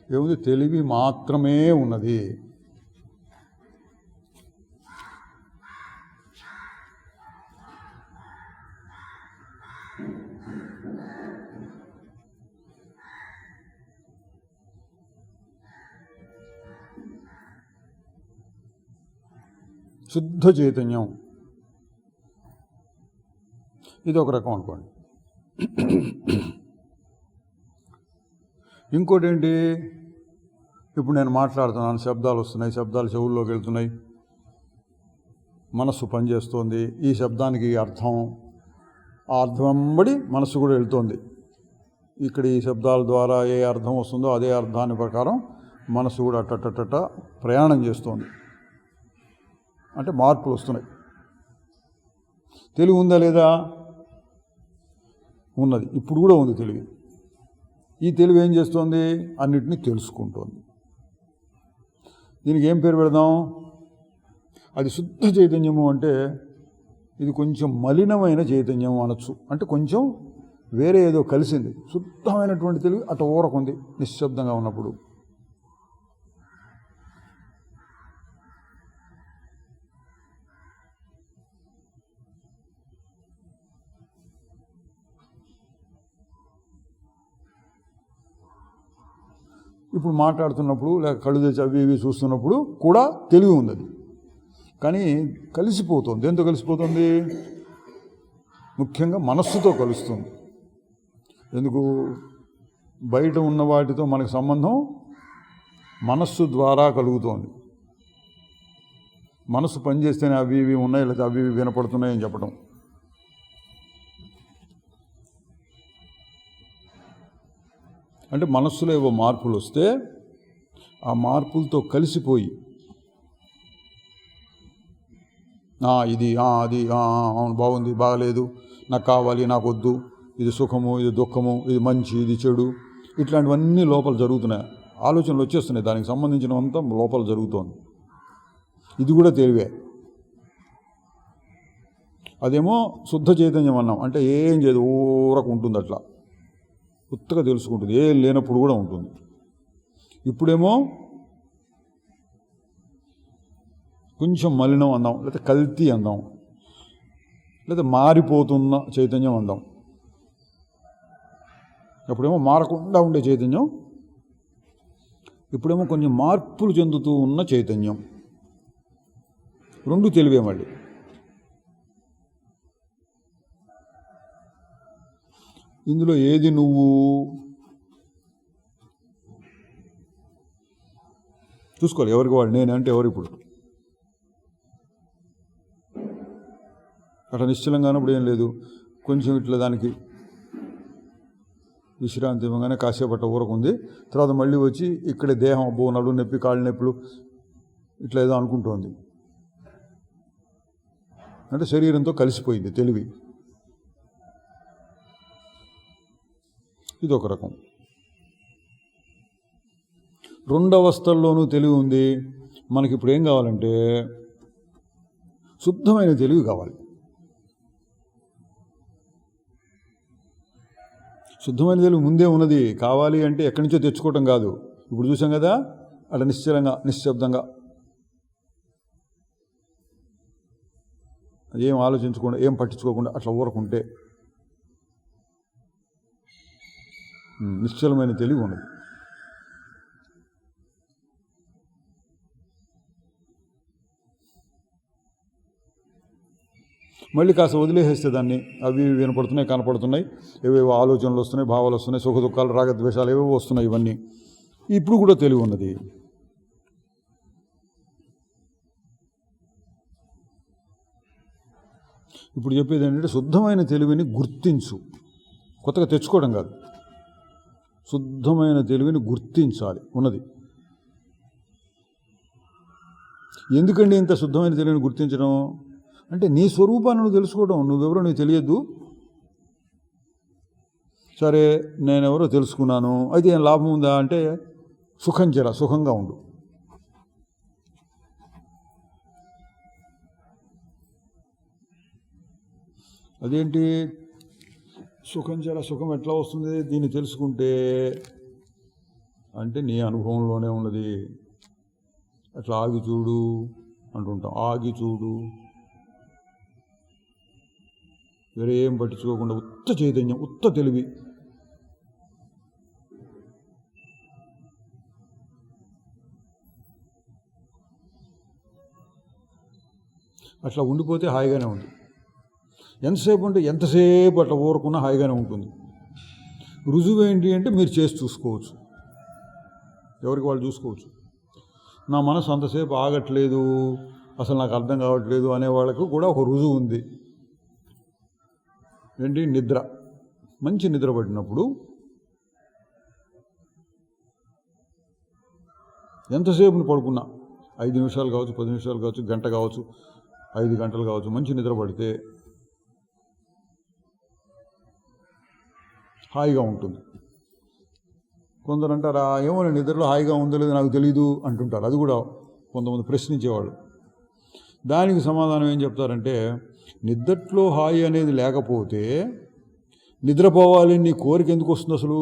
A: ఏముంది, తెలివి మాత్రమే ఉన్నది. శుద్ధ చైతన్యం, ఇది ఒక రకం అనుకోండి. ఇంకోటి ఏంటి, ఇప్పుడు నేను మాట్లాడుతున్నాను, శబ్దాలు వస్తున్నాయి, శబ్దాలు చెవుల్లోకి వెళ్తున్నాయి, మనస్సు పనిచేస్తోంది. ఈ శబ్దానికి అర్థం, ఆ అర్థం వెంబడి మనస్సు కూడా వెళ్తోంది. ఇక్కడ ఈ శబ్దాల ద్వారా ఏ అర్థం వస్తుందో అదే అర్థాన్ని ప్రకారం మనస్సు కూడా అట్టట్టట ప్రయాణం చేస్తోంది. అంటే మార్పులు వస్తున్నాయి. తెలివి ఉందా లేదా? ఉన్నది. ఇప్పుడు కూడా ఉంది తెలివి. ఈ తెలివి ఏం చేస్తోంది? అన్నిటినీ తెలుసుకుంటోంది. దీనికి ఏం పేరు పెడదాం? అది శుద్ధ చైతన్యము అంటే ఇది కొంచెం మలినమైన చైతన్యం అనొచ్చు. అంటే కొంచెం వేరే ఏదో కలిసింది. శుద్ధమైనటువంటి తెలివి అటు ఊరకుంది నిశ్శబ్దంగా ఉన్నప్పుడు. ఇప్పుడు మాట్లాడుతున్నప్పుడు లేక కళ్ళు తెచ్చి అవి ఇవి చూస్తున్నప్పుడు కూడా తెలివి ఉంది. కానీ కలిసిపోతుంది. ఎంతో కలిసిపోతుంది? ముఖ్యంగా మనస్సుతో కలుస్తుంది. ఎందుకు? బయట ఉన్న వాటితో మనకు సంబంధం మనస్సు ద్వారా కలుగుతోంది. మనస్సు పనిచేస్తేనే అవి ఇవి ఉన్నాయి, లేదా అవి ఇవి వినపడుతున్నాయని చెప్పడం. అంటే మనస్సులో ఏవో మార్పులు వస్తే ఆ మార్పులతో కలిసిపోయి ఇది అది అవును బాగుంది బాగలేదు నాకు కావాలి నాకు వద్దు ఇది సుఖము ఇది దుఃఖము ఇది మంచి ఇది చెడు ఇట్లాంటివన్నీ లోపల జరుగుతున్నాయి, ఆలోచనలు వచ్చేస్తున్నాయి, దానికి సంబంధించినంతా లోపల జరుగుతోంది. ఇది కూడా తెలివే. అదేమో శుద్ధ చైతన్యం అన్నాం, అంటే ఏం చేయదు, ఊరకు ఉంటుంది, అట్లా ఉత్తగా తెలుసుకుంటుంది, ఏం లేనప్పుడు కూడా ఉంటుంది. ఇప్పుడేమో కొంచెం మలినం అందాం, లేకపోతే కల్తీ అందాం, లేదా మారిపోతున్న చైతన్యం అందాం. అప్పుడేమో మారకుండా ఉండే చైతన్యం, ఇప్పుడేమో కొంచెం మార్పులు చెందుతూ ఉన్న చైతన్యం. రెండు తెలివే. మళ్ళీ ఇందులో ఏది నువ్వు చూసుకోవాలి. ఎవరికి వాడు, నేనంటే ఎవరు? ఇప్పుడు అట్లా నిశ్చలంగా ఉన్నప్పుడు ఏం లేదు, కొంచెం ఇట్లా దానికి విశ్రాంతి ఇవ్వగానే కాసేపు అట్ట ఊరకుంది, తర్వాత మళ్ళీ వచ్చి ఇక్కడే దేహం అబ్బో నడుము నొప్పి కాళ్ళు నొప్పులు ఇట్లా ఏదో అనుకుంటోంది. అంటే శరీరంతో కలిసిపోయింది తెలివి. ఇదొక రకం. రెండు అవస్థల్లోనూ తెలివి ఉంది. మనకి ఇప్పుడు ఏం కావాలంటే శుద్ధమైన తెలివి కావాలి. శుద్ధమైన తెలివి ముందే ఉన్నది, కావాలి అంటే ఎక్కడి నుంచో తెచ్చుకోవటం కాదు. ఇప్పుడు చూసాం కదా, అట్లా నిశ్చలంగా నిశ్శబ్దంగా ఏం ఆలోచించకుండా ఏం పట్టించుకోకుండా అట్లా ఊరకుంటే నిశ్చలమైన తెలివి ఉన్నది. మళ్ళీ కాస్త వదిలేసేస్తే దాన్ని, అవి వినపడుతున్నాయి కనపడుతున్నాయి, ఏవేవో ఆలోచనలు వస్తున్నాయి, భావాలు వస్తున్నాయి, సుఖ దుఃఖాలు రాగద్వేషాలు ఏవేవో వస్తున్నాయి. ఇవన్నీ ఇప్పుడు కూడా తెలివి ఉన్నది. ఇప్పుడు చెప్పేది ఏంటంటే శుద్ధమైన తెలివిని గుర్తించు, కొత్తగా తెచ్చుకోవడం కాదు, శుద్ధమైన తెలివిని గుర్తించాలి ఉన్నది. ఎందుకండి ఇంత శుద్ధమైన తెలివిని గుర్తించడం అంటే నీ స్వరూపాన్ని నువ్వు తెలుసుకోవడం. నువ్వెవరో నీకు తెలియద్దు. సరే నేనెవరో తెలుసుకున్నాను, అయితే ఏం లాభం ఉందా అంటే సుఖంగా ఉండు. అదేంటి సుఖం ఎట్లా వస్తుంది దీన్ని తెలుసుకుంటే అంటే నీ అనుభవంలోనే ఉన్నది. అట్లా ఆగి చూడు అంటుంటాం, ఆగి చూడు, వేరే ఏం పట్టించుకోకుండా ఉత్త చైతన్యం, ఉత్త తెలివి. అట్లా ఉండిపోతే హాయిగానే ఉంది. ఎంతసేపు అంటే ఎంతసేపు అట్లా ఊరుకున్నా హాయిగానే ఉంటుంది. రుజువు ఏంటి అంటే మీరు చేసి చూసుకోవచ్చు, ఎవరికి వాళ్ళు చూసుకోవచ్చు. నా మనసు అంతసేపు ఆగట్లేదు, అసలు నాకు అర్థం కావట్లేదు అనే వాళ్ళకు కూడా ఒక రుజువు ఉంది. ఏంటి? నిద్ర. మంచి నిద్ర పట్టినప్పుడు ఎంతసేపుని పడుకున్నా, 5 నిమిషాలు కావచ్చు, 10 నిమిషాలు కావచ్చు, గంట కావచ్చు, 5 గంటలు కావచ్చు, మంచి నిద్ర పడితే హాయిగా ఉంటుంది. కొందరు అంటారా, ఏమో నిద్రలో హాయిగా ఉందో లేదో నాకు తెలీదు అంటుంటారు. అది కూడా కొంతమంది ప్రశ్నించేవాళ్ళు. దానికి సమాధానం ఏం చెప్తారంటే, నిద్రలో హాయి అనేది లేకపోతే నిద్రపోవాలి నీ కోరిక ఎందుకు వస్తుంది? అసలు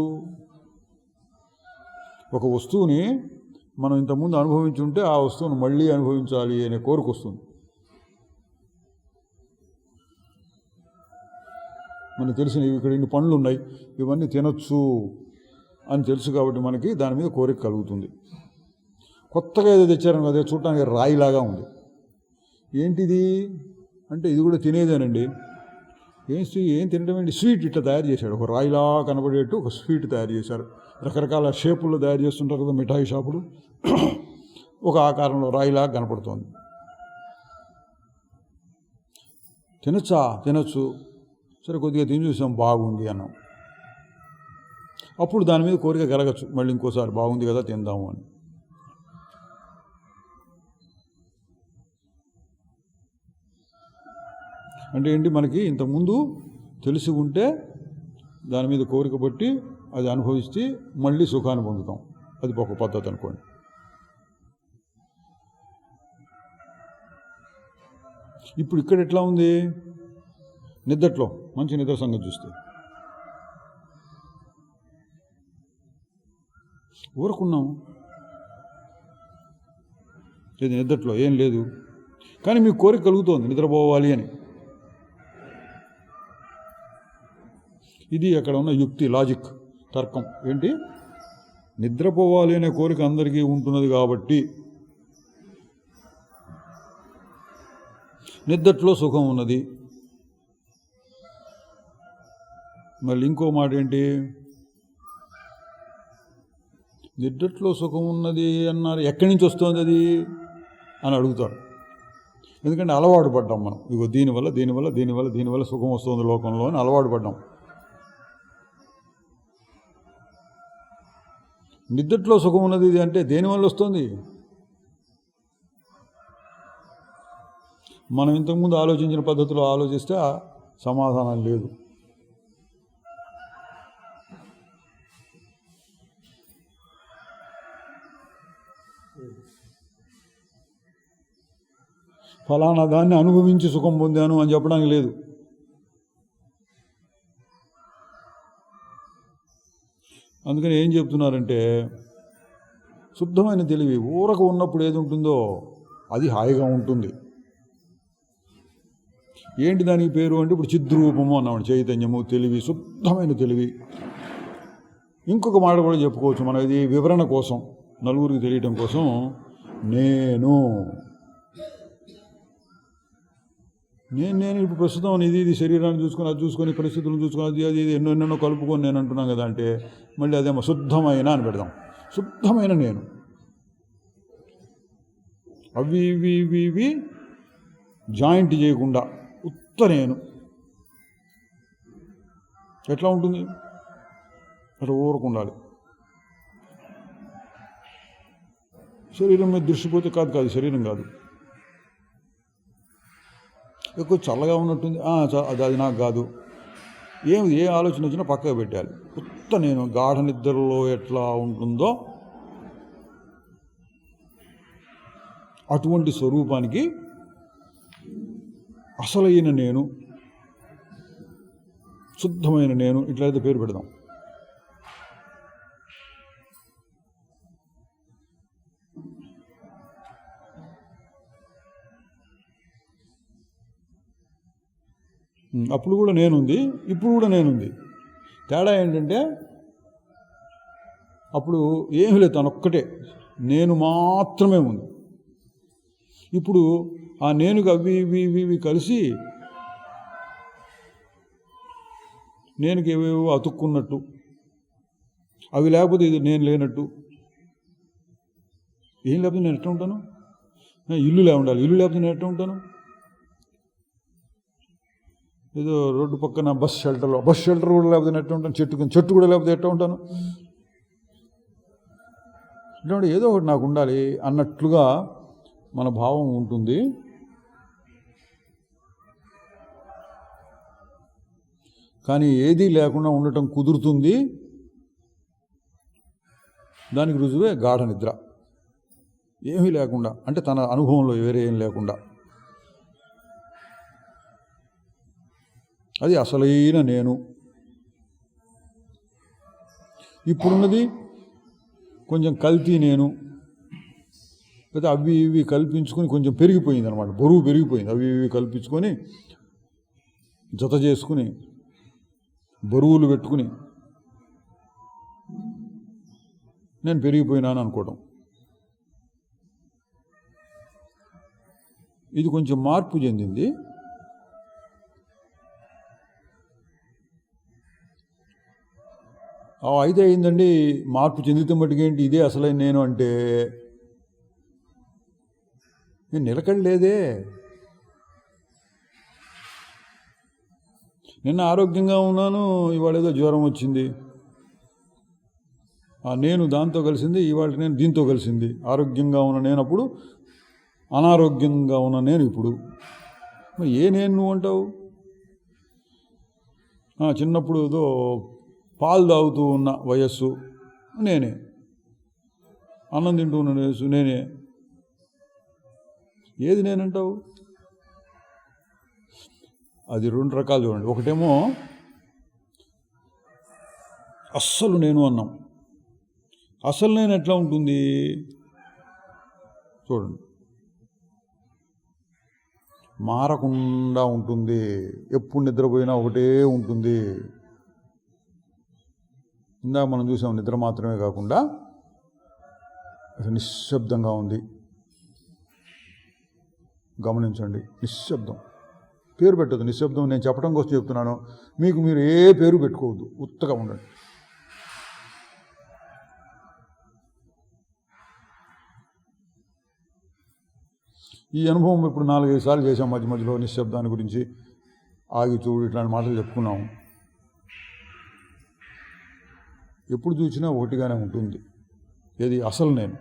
A: ఒక వస్తువుని మనం ఇంతకుముందు అనుభవించి ఉంటే ఆ వస్తువును మళ్ళీ అనుభవించాలి అనే కోరిక వస్తుంది. మనకు తెలిసిన ఇక్కడ ఇన్ని పండ్లు ఉన్నాయి, ఇవన్నీ తినొచ్చు అని తెలుసు కాబట్టి మనకి దాని మీద కోరిక కలుగుతుంది. కొత్తగా ఏదో తెచ్చారని అదే చూడటానికి రాయిలాగా ఉంది. ఏంటిది అంటే ఇది కూడా తినేదేనండి. ఏం తినడం ఏంటి? స్వీట్ ఇట్లా తయారు చేశాడు, ఒక రాయిలా కనబడేట్టు ఒక స్వీట్ తయారు చేశారు. రకరకాల షేపుల్లో తయారు చేస్తుంటారు కదా మిఠాయి షాపులు, ఒక ఆకారంలో రాయిలా కనపడుతోంది. తినొచ్చు. సరే కొద్దిగా తిని చూసాం, బాగుంది అన్నాం. అప్పుడు దాని మీద కోరిక కలగచ్చు, మళ్ళీ ఇంకోసారి బాగుంది కదా తిందాము అని. అంటే ఏంటి, మనకి ఇంతకుముందు తెలిసి ఉంటే దాని మీద కోరిక బట్టి అది అనుభవిస్తే మళ్ళీ సుఖాన్ని పొందుతాం. అది ఒక పద్ధతి అనుకోండి. ఇప్పుడు ఇక్కడ ఎట్లా ఉంది, నిద్రలో మంచి నిద్ర సంగతి చూస్తే ఊరుకున్నాం, ఇది నిద్రలో ఏం లేదు, కానీ మీకు కోరిక కలుగుతోంది నిద్రపోవాలి అని. ఇది అక్కడ ఉన్న యుక్తి, లాజిక్, తర్కం. ఏంటి, నిద్రపోవాలి అనే కోరిక అందరికీ ఉంటున్నది కాబట్టి నిద్రలో సుఖం ఉన్నది. మళ్ళీ ఇంకో మాట ఏంటి, నిద్రలో సుఖం ఉన్నది అన్నారు, ఎక్కడి నుంచి వస్తుంది అది అని అడుగుతారు. ఎందుకంటే అలవాటు పడ్డాం మనం, ఇగో దీనివల్ల దీనివల్ల దీనివల్ల దీనివల్ల సుఖం వస్తుంది లోకంలో అని అలవాటు పడ్డాం. నిద్రలో సుఖం ఉన్నది ఇది అంటే దేనివల్ల వస్తుంది? మనం ఇంతకుముందు ఆలోచించిన పద్ధతిలో ఆలోచిస్తే సమాధానం లేదు. ఫలానా దాన్ని అనుభవించి సుఖం పొందాను అని చెప్పడానికి లేదు. అందుకని ఏం చెప్తున్నారంటే, శుద్ధమైన తెలివి ఊరకు ఉన్నప్పుడు ఏది ఉంటుందో అది హాయిగా ఉంటుంది. ఏంటి దానికి పేరు అంటే, ఇప్పుడు చిద్రూపము అన్నాడు, చైతన్యము, తెలివి, శుద్ధమైన తెలివి. ఇంకొక మాట కూడా చెప్పుకోవచ్చు మనం, ఇది వివరణ కోసం, నలుగురికి తెలియటం కోసం. నేను ఇప్పుడు ప్రస్తుతం ఇది శరీరాన్ని చూసుకొని, అది చూసుకొని, పరిస్థితులను చూసుకొని, అది ఎన్నెన్నో కలుపుకొని నేను అంటున్నాను కదా అంటే, మళ్ళీ అదేమో శుద్ధమైన అని పెడదాం. శుద్ధమైన నేను, అవి ఇవి ఇవి ఇవి జాయింట్ చేయకుండా ఉత్త నేను ఎట్లా ఉంటుంది? అట్లా ఊరుకుండాలి. శరీరం మీద దృష్టి పోతే కాదు శరీరం కాదు. ఎక్కువ చల్లగా ఉన్నట్టుంది, అది నాకు కాదు. ఏ ఆలోచన వచ్చినా పక్కకు పెట్టాలి. కొత్త నేను గాఢ నిద్రలో ఎట్లా ఉంటుందో అటువంటి స్వరూపానికి అసలైన నేను, శుద్ధమైన నేను, ఇట్లయితే పేరు పెడదాం. అప్పుడు కూడా నేనుంది, ఇప్పుడు కూడా నేనుంది. తేడా ఏంటంటే, అప్పుడు ఏమీ లేదు, తనొక్కటే నేను మాత్రమే ఉంది. ఇప్పుడు ఆ నేనుకి అవి ఇవి ఇవి కలిసి నేనుకి ఏవేవో అతుక్కున్నట్టు, అవి లేకపోతే ఇది నేను లేనట్టు. ఏం లేకపోతే నేను ఎట్లా ఉంటాను? ఇల్లు ఉండాలి, ఇల్లు లేకపోతే నేను ఎట్లా ఉంటాను? ఏదో రోడ్డు పక్కన బస్ షెల్టర్ కూడా లేకపోతే ఎట్లా ఉంటాను? చెట్టు కూడా లేకపోతే ఎట్లా ఉంటాను? ఇటువంటి ఏదో ఒకటి నాకు ఉండాలి అన్నట్లుగా మన భావం ఉంటుంది. కానీ ఏదీ లేకుండా ఉండటం కుదురుతుంది. దానికి రుజువే గాఢ నిద్ర. ఏమీ లేకుండా అంటే తన అనుభవంలో వేరే ఏం లేకుండా, అది అసలైన నేను. ఇప్పుడున్నది కొంచెం కల్తీ నేను, లేదా అవి ఇవి కల్పించుకొని కొంచెం పెరిగిపోయింది అనమాట, బరువు పెరిగిపోయింది. అవి ఇవి కల్పించుకొని జత చేసుకుని బరువులు పెట్టుకుని నేను పెరిగిపోయినాను అనుకోవడం. ఇది కొంచెం మార్పు చెందింది. అయితే అయిందండి, మార్పు చెందితే మటుకేంటి ఇదే అసలైన నేను అంటే నేను నిలకడలేదే. నిన్న ఆరోగ్యంగా ఉన్నాను, ఇవాళ ఏదో జ్వరం వచ్చింది. ఆ నేను దాంతో కలిసింది, ఇవాళ నేను దీంతో కలిసింది. ఆరోగ్యంగా ఉన్న నేను అప్పుడు, అనారోగ్యంగా ఉన్న నేను ఇప్పుడు. మరి ఏ నేను నువ్వు అంటావు? చిన్నప్పుడు ఏదో పాలు తాగుతూ ఉన్న వయస్సు నేనే, అన్నం తింటూ ఉన్న వయస్సు నేనే. ఏది నేనంటావు? అది రెండు రకాలు చూడండి. ఒకటేమో అస్సలు నేను అన్నాం. అసలు నేను ఎట్లా ఉంటుంది చూడండి. మారకుండా ఉంటుంది, ఎప్పుడు నిద్రపోయినా ఒకటే ఉంటుంది. ఇందాక మనం చూసాం, నిద్ర మాత్రమే కాకుండా నిశ్శబ్దంగా ఉంది. గమనించండి, నిశ్శబ్దం. పేరు పెట్టద్దు, నిశ్శబ్దం నేను చెప్పడం కోసం చెప్తున్నాను. మీకు మీరు ఏ పేరు పెట్టుకోవద్దు, ఉత్తగా ఉండండి. ఈ అనుభవం ఇప్పుడు 4-5 సార్లు చేసాం. మధ్య మధ్యలో నిశ్శబ్దాన్ని గురించి, ఆగి చూడు, ఇట్లాంటి మాటలు చెప్పుకున్నాము. ఎప్పుడు చూసినా ఒకటిగానే ఉంటుంది. ఏది అసలు నేను?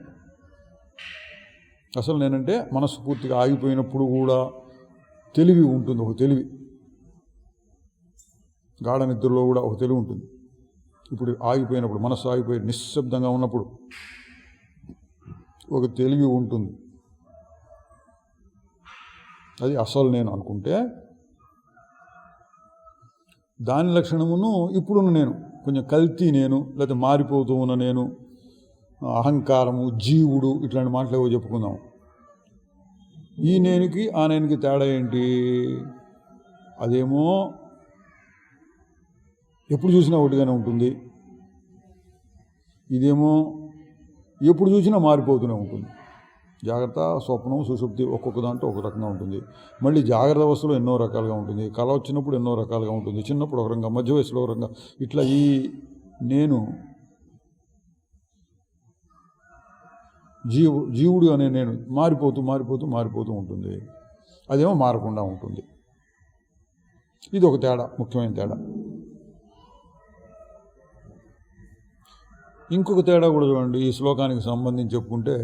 A: అసలు నేనంటే మనస్సు పూర్తిగా ఆగిపోయినప్పుడు కూడా తెలివి ఉంటుంది, ఒక తెలివి. గాఢ నిద్రలో కూడా ఒక తెలివి ఉంటుంది. ఇప్పుడు ఆగిపోయినప్పుడు, మనస్సు ఆగిపోయి నిశ్శబ్దంగా ఉన్నప్పుడు ఒక తెలివి ఉంటుంది. అది అసలు నేను అనుకుంటే, దాని లక్షణమును ఇప్పుడున్న నేను, కొంచెం కల్తీ నేను, లేకపోతే మారిపోతూ ఉన్న నేను, అహంకారము, జీవుడు, ఇట్లాంటి మాటలు ఏవో చెప్పుకుందాం. ఈ నేనుకి ఆ నేనుకి తేడా ఏంటి? అదేమో ఎప్పుడు చూసినా ఒకటిగానే ఉంటుంది. ఇదేమో ఎప్పుడు చూసినా మారిపోతూనే ఉంటుంది. జాగ్రత్త, స్వప్నం, సుషుప్తి ఒక్కొక్క దాంట్లో ఒక రకంగా ఉంటుంది. మళ్ళీ జాగ్రత్త అవస్థలో ఎన్నో రకాలుగా ఉంటుంది. కళ వచ్చినప్పుడు ఎన్నో రకాలుగా ఉంటుంది. చిన్నప్పుడు ఒక రకంగా, మధ్య వయసులో ఒక రకంగా, ఇట్లా ఈ నేను జీవుడు అనే నేను మారిపోతూ ఉంటుంది. అదేమో మారకుండా ఉంటుంది. ఇది ఒక తేడా, ముఖ్యమైన తేడా. ఇంకొక తేడా కూడా చూడండి, ఈ శ్లోకానికి సంబంధించి చెప్పుకుంటే,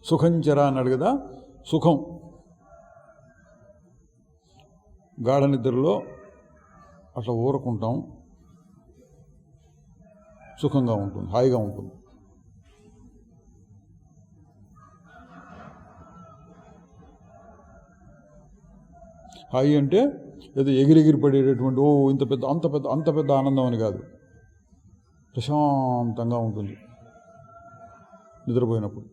A: సుఖంచర అన్నాడు కదా. సుఖం గాఢ నిద్రలో అట్లా ఊరుకుంటాం, సుఖంగా ఉంటుంది, హాయిగా ఉంటుంది. హాయి అంటే ఏదో ఎగిరెగిరి పడేటటువంటి అంత పెద్ద ఆనందం అని కాదు. ప్రశాంతంగా ఉంటుంది నిద్రపోయినప్పుడు.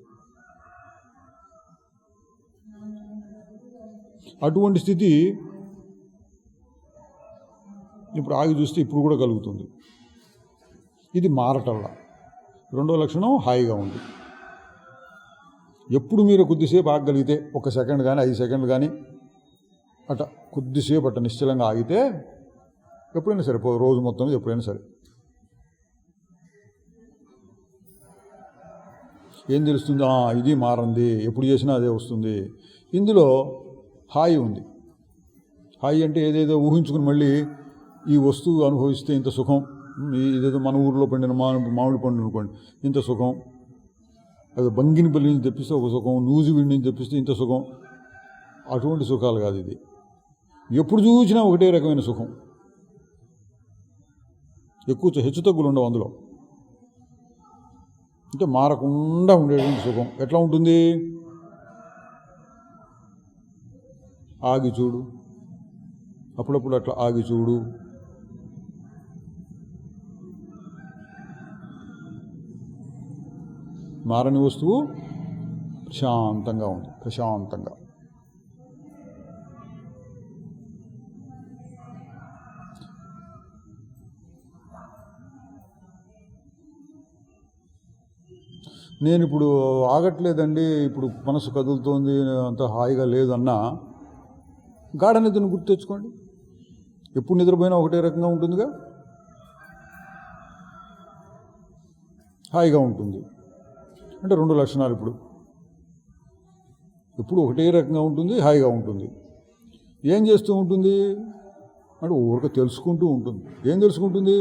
A: అటువంటి స్థితి ఇప్పుడు ఆగి చూస్తే ఇప్పుడు కూడా కలుగుతుంది. ఇది మారటల్లా. రెండో లక్షణం హాయిగా ఉంది. ఎప్పుడు మీరు కొద్దిసేపు ఆగగలిగితే, 1 సెకండ్ కానీ 5 సెకండ్లు కానీ అట్లా కొద్దిసేపు అట్ట నిశ్చలంగా ఆగితే, ఎప్పుడైనా సరిపోదు, రోజు మొత్తం మీద ఎప్పుడైనా సరే. ఏం తెలుస్తుంది? ఇది మారంది, ఎప్పుడు చేసినా అదే వస్తుంది. ఇందులో హాయి ఉంది. హాయి అంటే ఏదేదో ఊహించుకుని మళ్ళీ ఈ వస్తువు అనుభవిస్తే ఇంత సుఖం, ఇదేదో మన ఊరిలో పండిన మామిడి పండు అనుకోండి, ఇంత సుఖం. అది బంగినపల్లి నుంచి తెప్పిస్తే ఒక సుఖం, నూజివీడి నుంచి తెప్పిస్తే ఇంత సుఖం. అటువంటి సుఖాలు కాదు ఇది. ఎప్పుడు చూసినా ఒకటే రకమైన సుఖం. ఎక్కువ హెచ్చు తగ్గులు ఉండవు అందులో. అంటే మారకుండా ఉండేటువంటి సుఖం. ఎట్లా ఉంటుంది? ఆగి చూడు, అప్పుడప్పుడు అట్లా ఆగి చూడు. మారని వస్తువు ప్రశాంతంగా ఉంది, ప్రశాంతంగా. నేను ఇప్పుడు ఆగట్లేదండి, ఇప్పుడు మనసు కదులుతోంది, అంత హాయిగా లేదన్నా గాఢ నిద్రను గుర్తు తెచ్చుకోండి. ఎప్పుడు నిద్రపోయినా ఒకటే రకంగా ఉంటుందిగా, హాయిగా ఉంటుంది. అంటే 2 లక్షణాలు. ఇప్పుడు ఎప్పుడు ఒకటే రకంగా ఉంటుంది, హాయిగా ఉంటుంది. ఏం చేస్తూ ఉంటుంది అంటే ఊరిక తెలుసుకుంటూ ఉంటుంది. ఏం తెలుసుకుంటుంది?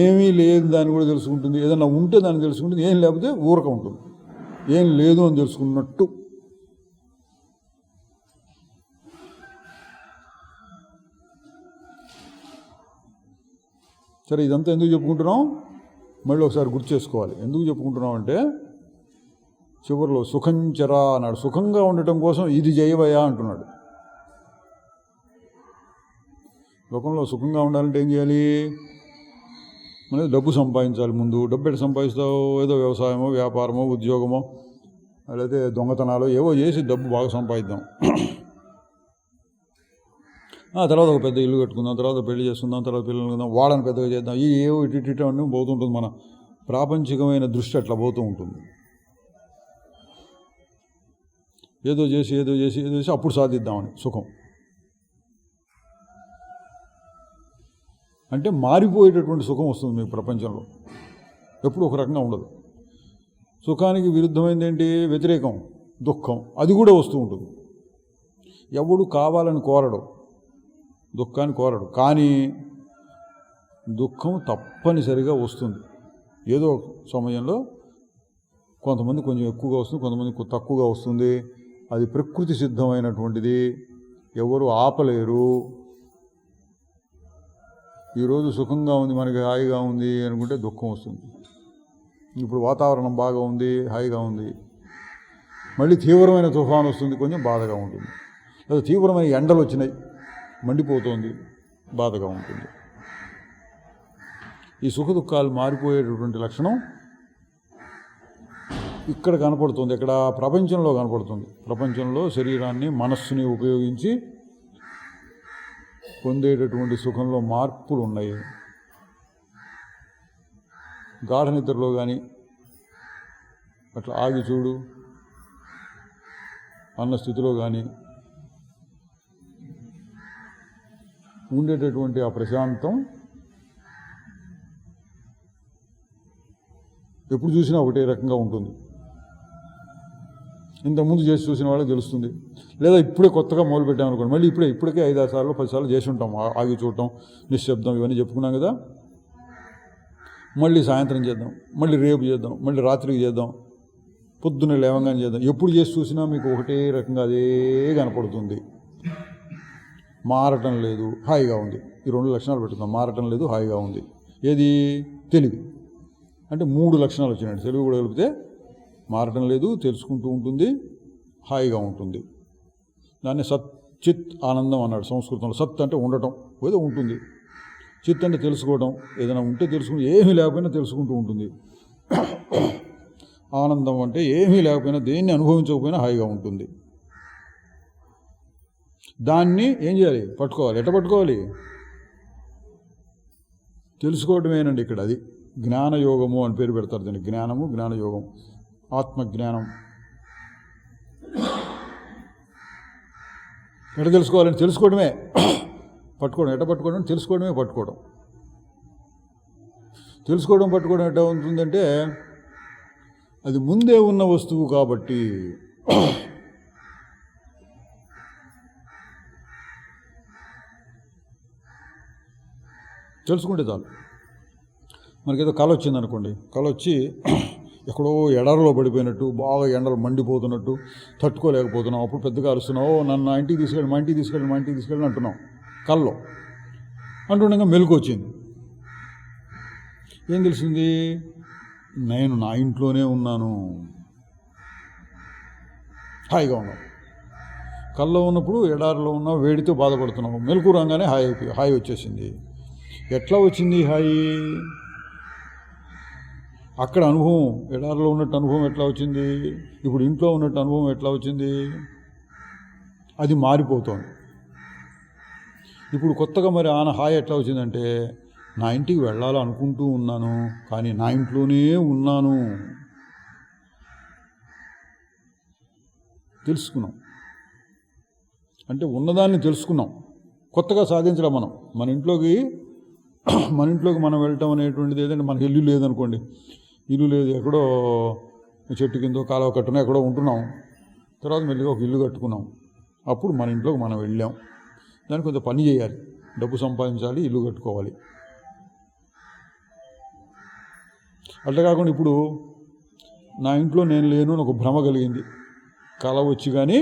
A: ఏమీ లేదు దాన్ని కూడా తెలుసుకుంటుంది, ఏదైనా ఉంటే దాన్ని తెలుసుకుంటుంది, ఏం లేకపోతే ఊరక ఉంటుంది, ఏం లేదు అని తెలుసుకున్నట్టు. సరే, ఇదంతా ఎందుకు చెప్పుకుంటున్నాం మళ్ళీ ఒకసారి గుర్తు చేసుకోవాలి. ఎందుకు చెప్పుకుంటున్నాం అంటే చివరిలో సుఖంచరా అన్నాడు. సుఖంగా ఉండటం కోసం ఇది చేయవయా అంటున్నాడు. లోకంలో సుఖంగా ఉండాలంటే ఏం చేయాలి? మనం డబ్బు సంపాదించాలి. ముందు డబ్బు ఎట్లా సంపాదిస్తావు? ఏదో వ్యవసాయమో, వ్యాపారమో, ఉద్యోగమో, లేకపోతే దొంగతనాలు ఏవో చేసి డబ్బు బాగా సంపాదిద్దాం. తర్వాత ఒక పెద్ద ఇల్లు కట్టుకుందాం, తర్వాత పెళ్లి చేసుకుందాం, తర్వాత పిల్లలు కొందాం, వాళ్ళని పెద్దగా చేద్దాం. ఏవో ఇటు అన్నీ పోతుంటుంది. మన ప్రాపంచికమైన దృష్టి అట్లా పోతూ ఉంటుంది. ఏదో చేసి అప్పుడు సాధిద్దామని సుఖం. అంటే మారిపోయేటటువంటి సుఖం వస్తుంది మీకు ప్రపంచంలో, ఎప్పుడు ఒక రకంగా ఉండదు. సుఖానికి విరుద్ధమైంది ఏంటి? వ్యతిరేకం, దుఃఖం. అది కూడా వస్తూ ఉంటుంది. ఎవడు కావాలని కోరడు, దుఃఖాన్ని కోరడు, కానీ దుఃఖం తప్పనిసరిగా వస్తుంది. ఏదో సమయంలో కొంతమంది కొంచెం ఎక్కువగా వస్తుంది, కొంతమంది తక్కువగా వస్తుంది. అది ప్రకృతి సిద్ధమైనటువంటిది, ఎవరు ఆపలేరు. ఈరోజు సుఖంగా ఉంది, మనకి హాయిగా ఉంది అనుకుంటే దుఃఖం వస్తుంది. ఇప్పుడు వాతావరణం బాగా ఉంది, హాయిగా ఉంది, మళ్ళీ తీవ్రమైన తుఫాను వస్తుంది, కొంచెం బాధగా ఉంటుంది. లేదా తీవ్రమైన ఎండలు వచ్చినాయి, మండిపోతుంది, బాధగా ఉంటుంది. ఈ సుఖ దుఃఖాలు మారిపోయేటటువంటి లక్షణం ఇక్కడ కనపడుతుంది. ఇక్కడ ప్రపంచంలో కనపడుతుంది. ప్రపంచంలో శరీరాన్ని, మనస్సుని ఉపయోగించి పొందేటటువంటి సుఖంలో మార్పులు ఉన్నాయి. గాఢ నిద్రలో కానీ అట్లా ఆగి చూడు అన్న స్థితిలో కానీ ఉండేటటువంటి ఆ ప్రశాంతం ఎప్పుడు చూసినా ఒకటే రకంగా ఉంటుంది. ఇంతకుముందు చేసి చూసిన వాళ్ళకి తెలుస్తుంది. లేదా ఇప్పుడే కొత్తగా మొదలు పెట్టామనుకోండి, మళ్ళీ ఇప్పటికే 5-6 సార్లు 10 సార్లు చేసి ఉంటాం. ఆగి చూడటం, నిశ్శబ్దం, ఇవన్నీ చెప్పుకున్నాం కదా. మళ్ళీ సాయంత్రం చేద్దాం, మళ్ళీ రేపు చేద్దాం, మళ్ళీ రాత్రికి చేద్దాం, పొద్దున్నే లేవంగానే చేద్దాం. ఎప్పుడు చేసి చూసినా మీకు ఒకటే రకంగా అదే కనపడుతుంది. మారటం లేదు, హాయిగా ఉంది. ఈ 2 లక్షణాలు పెట్టుకుందాం. మారటం లేదు, హాయిగా ఉంది. ఏది? తెలివి. అంటే 3 లక్షణాలు వచ్చినాయి. తెలివి కూడా కలిపితే మారటం లేదు, తెలుసుకుంటూ ఉంటుంది, హాయిగా ఉంటుంది. దాన్ని సత్ చిత్ ఆనందం అన్నాడు సంస్కృతంలో. సత్ అంటే ఉండటం, ఏదో ఉంటుంది. చిత్ అంటే తెలుసుకోవడం, ఏదైనా ఉంటే తెలుసుకుంటూ, ఏమీ లేకపోయినా తెలుసుకుంటూ ఉంటుంది. ఆనందం అంటే ఏమీ లేకపోయినా, దేన్ని అనుభవించకపోయినా హాయిగా ఉంటుంది. దాన్ని ఏం చేయాలి? పట్టుకోవాలి. ఎట్ట పట్టుకోవాలి? తెలుసుకోవడమేనండి ఇక్కడ. అది జ్ఞానయోగము అని పేరు పెడతారు దీన్ని. జ్ఞానము, జ్ఞానయోగం, ఆత్మజ్ఞానం. ఎట తెలుసుకోవాలని? తెలుసుకోవడమే పట్టుకోవడం. ఎట పట్టుకోవడం? తెలుసుకోవడమే పట్టుకోవడం. తెలుసుకోవడం పట్టుకోవడం ఎట్లా ఉంటుందంటే, అది ముందే ఉన్న వస్తువు కాబట్టి తెలుసుకుంటే చాలు. మనకేదో కళ వచ్చిందనుకోండి, కళ వచ్చి ఎక్కడో ఎడారిలో పడిపోయినట్టు, బాగా ఎండలు మండిపోతున్నట్టు, తట్టుకోలేకపోతున్నాం. అప్పుడు పెద్దగా అరుస్తున్నావు, నన్ను మా ఇంటికి తీసుకెళ్ళి అంటున్నాం. కళ్ళలో అంటుండగా మెలకు వచ్చింది. ఏం తెలిసింది? నేను నా ఇంట్లోనే ఉన్నాను, హాయిగా ఉన్నావు. కళ్ళలో ఉన్నప్పుడు ఎడారిలో ఉన్నావు, వేడితో బాధపడుతున్నావు. మెలకు రాగానే హాయి వచ్చేసింది. ఎట్లా వచ్చింది హాయి? అక్కడ అనుభవం, ఎడారిలో ఉన్నట్టు అనుభవం ఎట్లా వచ్చింది? ఇప్పుడు ఇంట్లో ఉన్నట్టు అనుభవం ఎట్లా వచ్చింది? అది మారిపోతుంది. ఇప్పుడు కొత్తగా మరి హాయి ఎట్లా వచ్చిందంటే, నా ఇంటికి వెళ్ళాలనుకుంటూ ఉన్నాను, కానీ నా ఇంట్లోనే ఉన్నాను. తెలుసుకున్నాం అంటే ఉన్నదాన్ని తెలుసుకున్నాం. కొత్తగా సాధించడం మనం. మన ఇంట్లోకి మనం వెళ్ళటం అనేటువంటిది ఏదంటే, మనకి ఇల్లు లేదనుకోండి, ఇల్లు లేదు, ఎక్కడో చెట్టు కిందో కాలువ కట్టునో ఎక్కడో ఉంటున్నాం. తర్వాత మెల్లిగా ఒక ఇల్లు కట్టుకున్నాం. అప్పుడు మన ఇంట్లోకి మనం వెళ్ళాం. దానికి కొంచెం పని చేయాలి, డబ్బు సంపాదించాలి, ఇల్లు కట్టుకోవాలి. అట్లా కాకుండా ఇప్పుడు నా ఇంట్లో నేను లేను అని ఒక భ్రమ కలిగింది, కళ వచ్చి, కానీ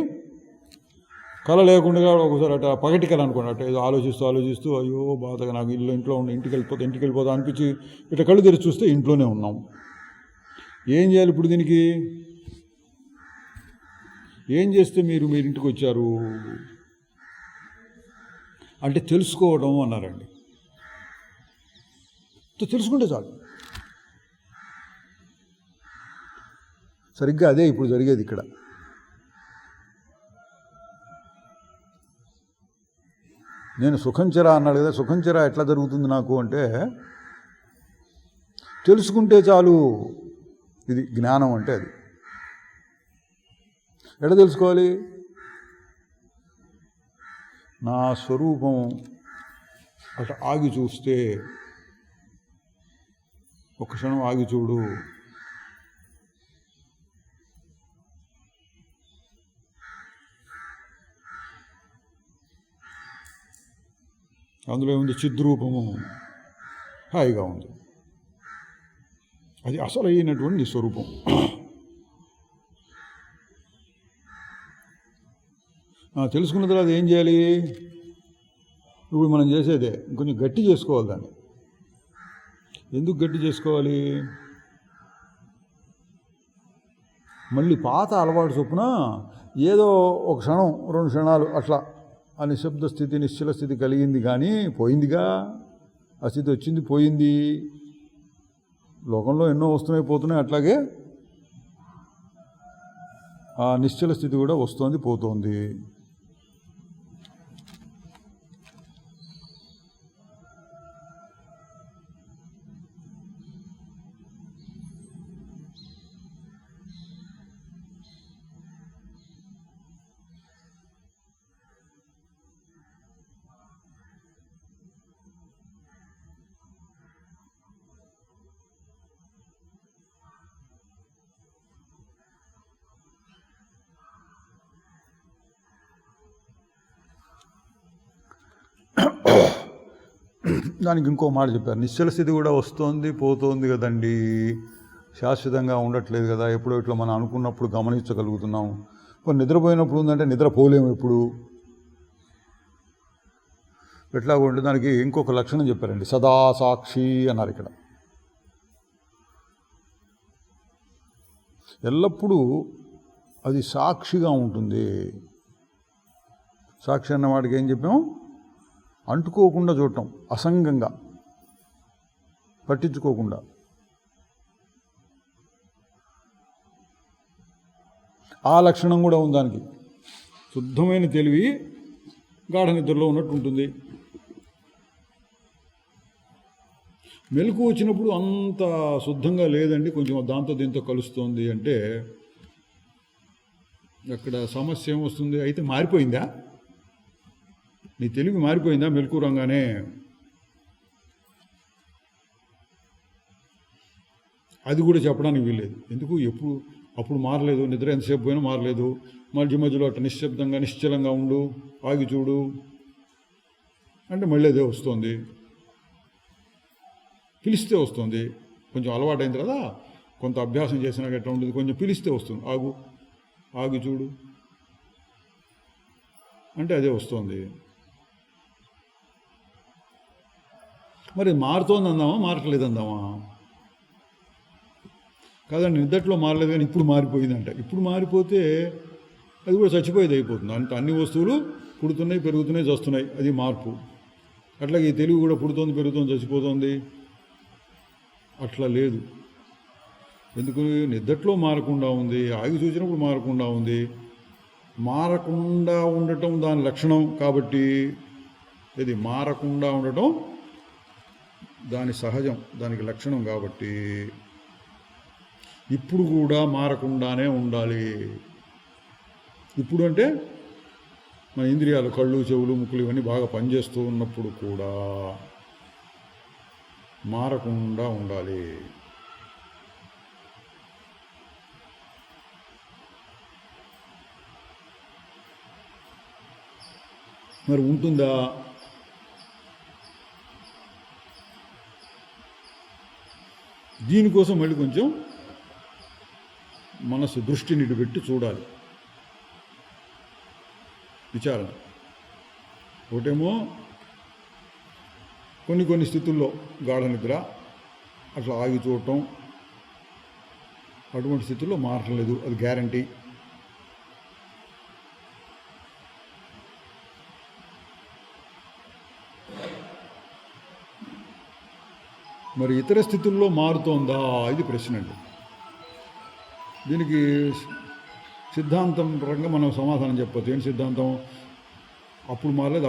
A: కళ లేకుండా ఒకసారి అట్లా పగటి కళ అనుకోండి, అట్లా ఏదో ఆలోచిస్తూ అయ్యో బాధగా నాకు ఇంట్లో ఉండి ఇంటికి వెళ్ళిపోతా అనిపించి ఇట్లా కళ్ళు తెరిచి చూస్తే ఇంట్లోనే ఉన్నాం. ఏం చేయాలి ఇప్పుడు దీనికి? ఏం చేస్తే మీరు ఇంటికి వచ్చారు అంటే తెలుసుకోవడం అన్నారండి. తెలుసుకుంటే చాలు. సరిగ్గా అదే ఇప్పుడు జరిగేది ఇక్కడ. నేను సుఖంచరా అన్నాడు కదా, సుఖంచరా ఎట్లా జరుగుతుంది నాకు అంటే తెలుసుకుంటే చాలు. ఇది జ్ఞానం అంటే. అది ఎట్లా తెలుసుకోవాలి? నా స్వరూపం అట్లా ఆగి చూస్తే, ఒక క్షణం ఆగి చూడు, అందులో ఉంది చిద్రూపము, హాయిగా ఉంది. అది అసలు అయినటువంటి నీ స్వరూపం. తెలుసుకున్న తర్వాత ఏం చేయాలి? ఇప్పుడు మనం చేసేదే కొంచెం గట్టి చేసుకోవాలి దాన్ని. ఎందుకు గట్టి చేసుకోవాలి? మళ్ళీ పాత అలవాటు చొప్పున ఏదో ఒక క్షణం 2 క్షణాలు అట్లా ఆ నిశ్శబ్ద స్థితి, నిశ్చల స్థితి కలిగింది, కానీ పోయిందిగా. ఆ స్థితి వచ్చింది, పోయింది. లోకంలో ఎన్నో వస్తున్నాయి, పోతున్నాయి. అట్లాగే ఆ నిశ్చల స్థితి కూడా వస్తోంది, పోతోంది. దానికి ఇంకో మాట చెప్పారు, నిశ్చల స్థితి కూడా వస్తోంది, పోతోంది కదండి, శాశ్వతంగా ఉండట్లేదు కదా. ఎప్పుడో ఇట్లా మనం అనుకున్నప్పుడు గమనించగలుగుతున్నాం. నిద్రపోయినప్పుడు ఉందంటే నిద్రపోలేము ఎప్పుడు. ఎట్లాగో ఉంటే దానికి ఇంకొక లక్షణం చెప్పారండి, సదా సాక్షి అన్నారు ఇక్కడ. ఎల్లప్పుడూ అది సాక్షిగా ఉంటుంది. సాక్షి అన్న వాటికి ఏం చెప్పాం? అంటుకోకుండా చూడటం, అసంగంగా, పట్టించుకోకుండా. ఆ లక్షణం కూడా ఉంది దానికి. శుద్ధమైన తెలివి గాఢ నిద్రలో ఉన్నట్టు ఉంటుంది. మెలకు వచ్చినప్పుడు అంత శుద్ధంగా లేదండి, కొంచెం దాంతో దీంతో కలుస్తోంది అంటే అక్కడ సమస్య ఏమొస్తుంది? అయితే మారిపోయిందా? నీ తెలివి మారిపోయిందా మెలకు రంగానే? అది కూడా చెప్పడానికి వీల్లేదు. ఎందుకు? అప్పుడు మారలేదు, నిద్ర ఎంతసేపు పోయినా మారలేదు. మధ్యలో అట్లా నిశ్శబ్దంగా నిశ్చలంగా ఉండు, ఆగి చూడు అంటే మళ్ళీ అదే వస్తుంది. పిలిస్తే వస్తుంది. కొంచెం అలవాటైంది కదా, కొంత అభ్యాసం చేసినాక ఎట్లా ఉంటుంది, కొంచెం పిలిస్తే వస్తుంది. ఆగి చూడు అంటే అదే వస్తుంది. మరి మారుతోంది అందామా, మారట్లేదు అందామా? కాదండి, నిద్దట్లో మారలేదు కానీ ఇప్పుడు మారిపోయిందంట. ఇప్పుడు మారిపోతే అది కూడా చచ్చిపోయేది అయిపోతుంది. అన్ని వస్తువులు పుడుతున్నాయి, పెరుగుతున్నాయి, చస్తున్నాయి. అది మార్పు. అట్లాగే ఈ తెలివి కూడా పుడుతోంది, పెరుగుతోంది, చచ్చిపోతుంది. అట్లా లేదు. ఎందుకు? నిద్దట్లో మారకుండా ఉంది, ఆగి చూసినప్పుడు మారకుండా ఉంది. మారకుండా ఉండటం దాని లక్షణం కాబట్టి, ఇది మారకుండా ఉండటం దాని సహజం, దానికి లక్షణం కాబట్టి ఇప్పుడు కూడా మారకుండానే ఉండాలి. ఇప్పుడు అంటే మన ఇంద్రియాలు, కళ్ళు, చెవులు, ముక్కులు ఇవన్నీ బాగా పనిచేస్తూ ఉన్నప్పుడు కూడా మారకుండా ఉండాలి. మరి ఉంటుందా? దీనికోసం మళ్ళీ కొంచెం మనసు దృష్టిని పెట్టి చూడాలి, విచారణ. ఒకటేమో కొన్ని స్థితుల్లో గాఢ నిద్ర అట్లా ఆగి చూడటం, అటువంటి స్థితుల్లో మారటం లేదు, అది గ్యారంటీ. మరి ఇతర స్థితుల్లో మారుతోందా, ఇది ప్రశ్న అండి. దీనికి సిద్ధాంతం పరంగా మనం సమాధానం చెప్పచ్చు. ఏంటి సిద్ధాంతం? అప్పుడు మారలేదు,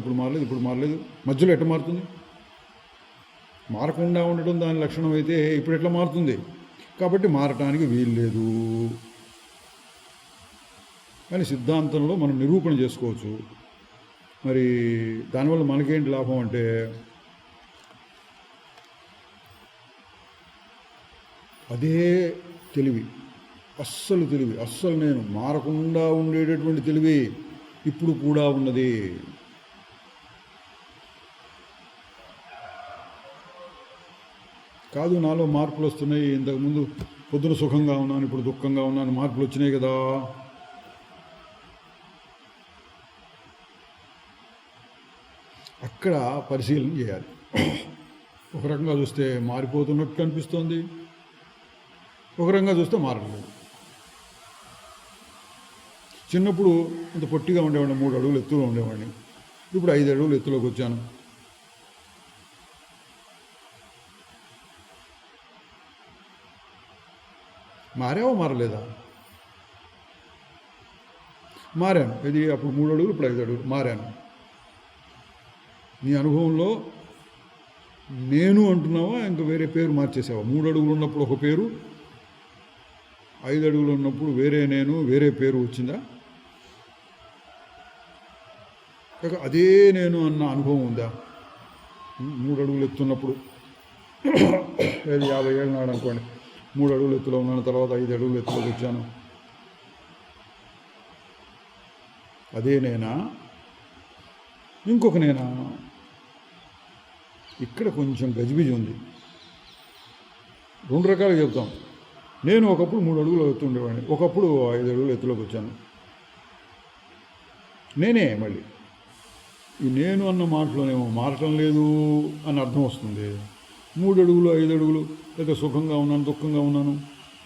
A: ఇప్పుడు మారలేదు, మధ్యలో ఎట్లా మారుతుంది? మారకుండా ఉండటం దాని లక్షణం అయితే ఇప్పుడు ఎట్లా మారుతుంది? కాబట్టి మారటానికి వీలు లేదు అని సిద్ధాంతంలో మనం నిరూపణ చేసుకోవచ్చు. మరి దానివల్ల మనకేంటి లాభం అంటే, అదే తెలివి, అస్సలు తెలివి, అస్సలు నేను మారకుండా ఉండేటటువంటి తెలివి ఇప్పుడు కూడా ఉన్నది. కాదు నాలో మార్పులు వస్తున్నాయి, ఇంతకుముందు పొద్దున సుఖంగా ఉన్నాను, ఇప్పుడు దుఃఖంగా ఉన్నాను, మార్పులు వచ్చినాయి కదా. అక్కడ పరిశీలన చేయాలి. ఒక రకంగా చూస్తే మారిపోతున్నట్టు అనిపిస్తోంది, ఒక రకంగా చూస్తే మారలేదు. చిన్నప్పుడు ఇంత పొట్టిగా ఉండేవాడిని, 3 అడుగులు ఎత్తులో ఉండేవాడిని, ఇప్పుడు 5 అడుగులు ఎత్తులోకి వచ్చాను. మారావా మారలేదా? మారాను. ఇది అప్పుడు 3 అడుగులు, ఇప్పుడు 5 అడుగులు మారాను. నీ అనుభవంలో నేను అంటున్నావా, ఇంకా వేరే పేరు మార్చేసావా? 3 అడుగులు ఉన్నప్పుడు ఒక పేరు, 5 అడుగులు ఉన్నప్పుడు వేరే నేను, వేరే పేరు వచ్చిందా? అదే నేను అన్న అనుభవం ఉందా? 3 అడుగులు ఎత్తున్నప్పుడు, 50 ఏళ్ళ నాడు అనుకోండి, 3 అడుగులు ఎత్తులో ఉన్నాను, తర్వాత 5 అడుగులు ఎత్తులోకి వచ్చాను. అదే నేనా, ఇంకొక నేనా? ఇక్కడ కొంచెం గజిబిజి ఉంది. 2 రకాలుగా చెప్తాం. నేను ఒకప్పుడు 3 అడుగులు ఎత్తు ఉండేవాడిని, ఒకప్పుడు 5 అడుగులు ఎత్తులోకి వచ్చాను. నేనే మళ్ళీ ఈ నేను అన్న మాటలోనేమో మారటం లేదు అని అర్థం వస్తుంది. 3 అడుగులు, 5 అడుగులు, లేదా సుఖంగా ఉన్నాను, దుఃఖంగా ఉన్నాను,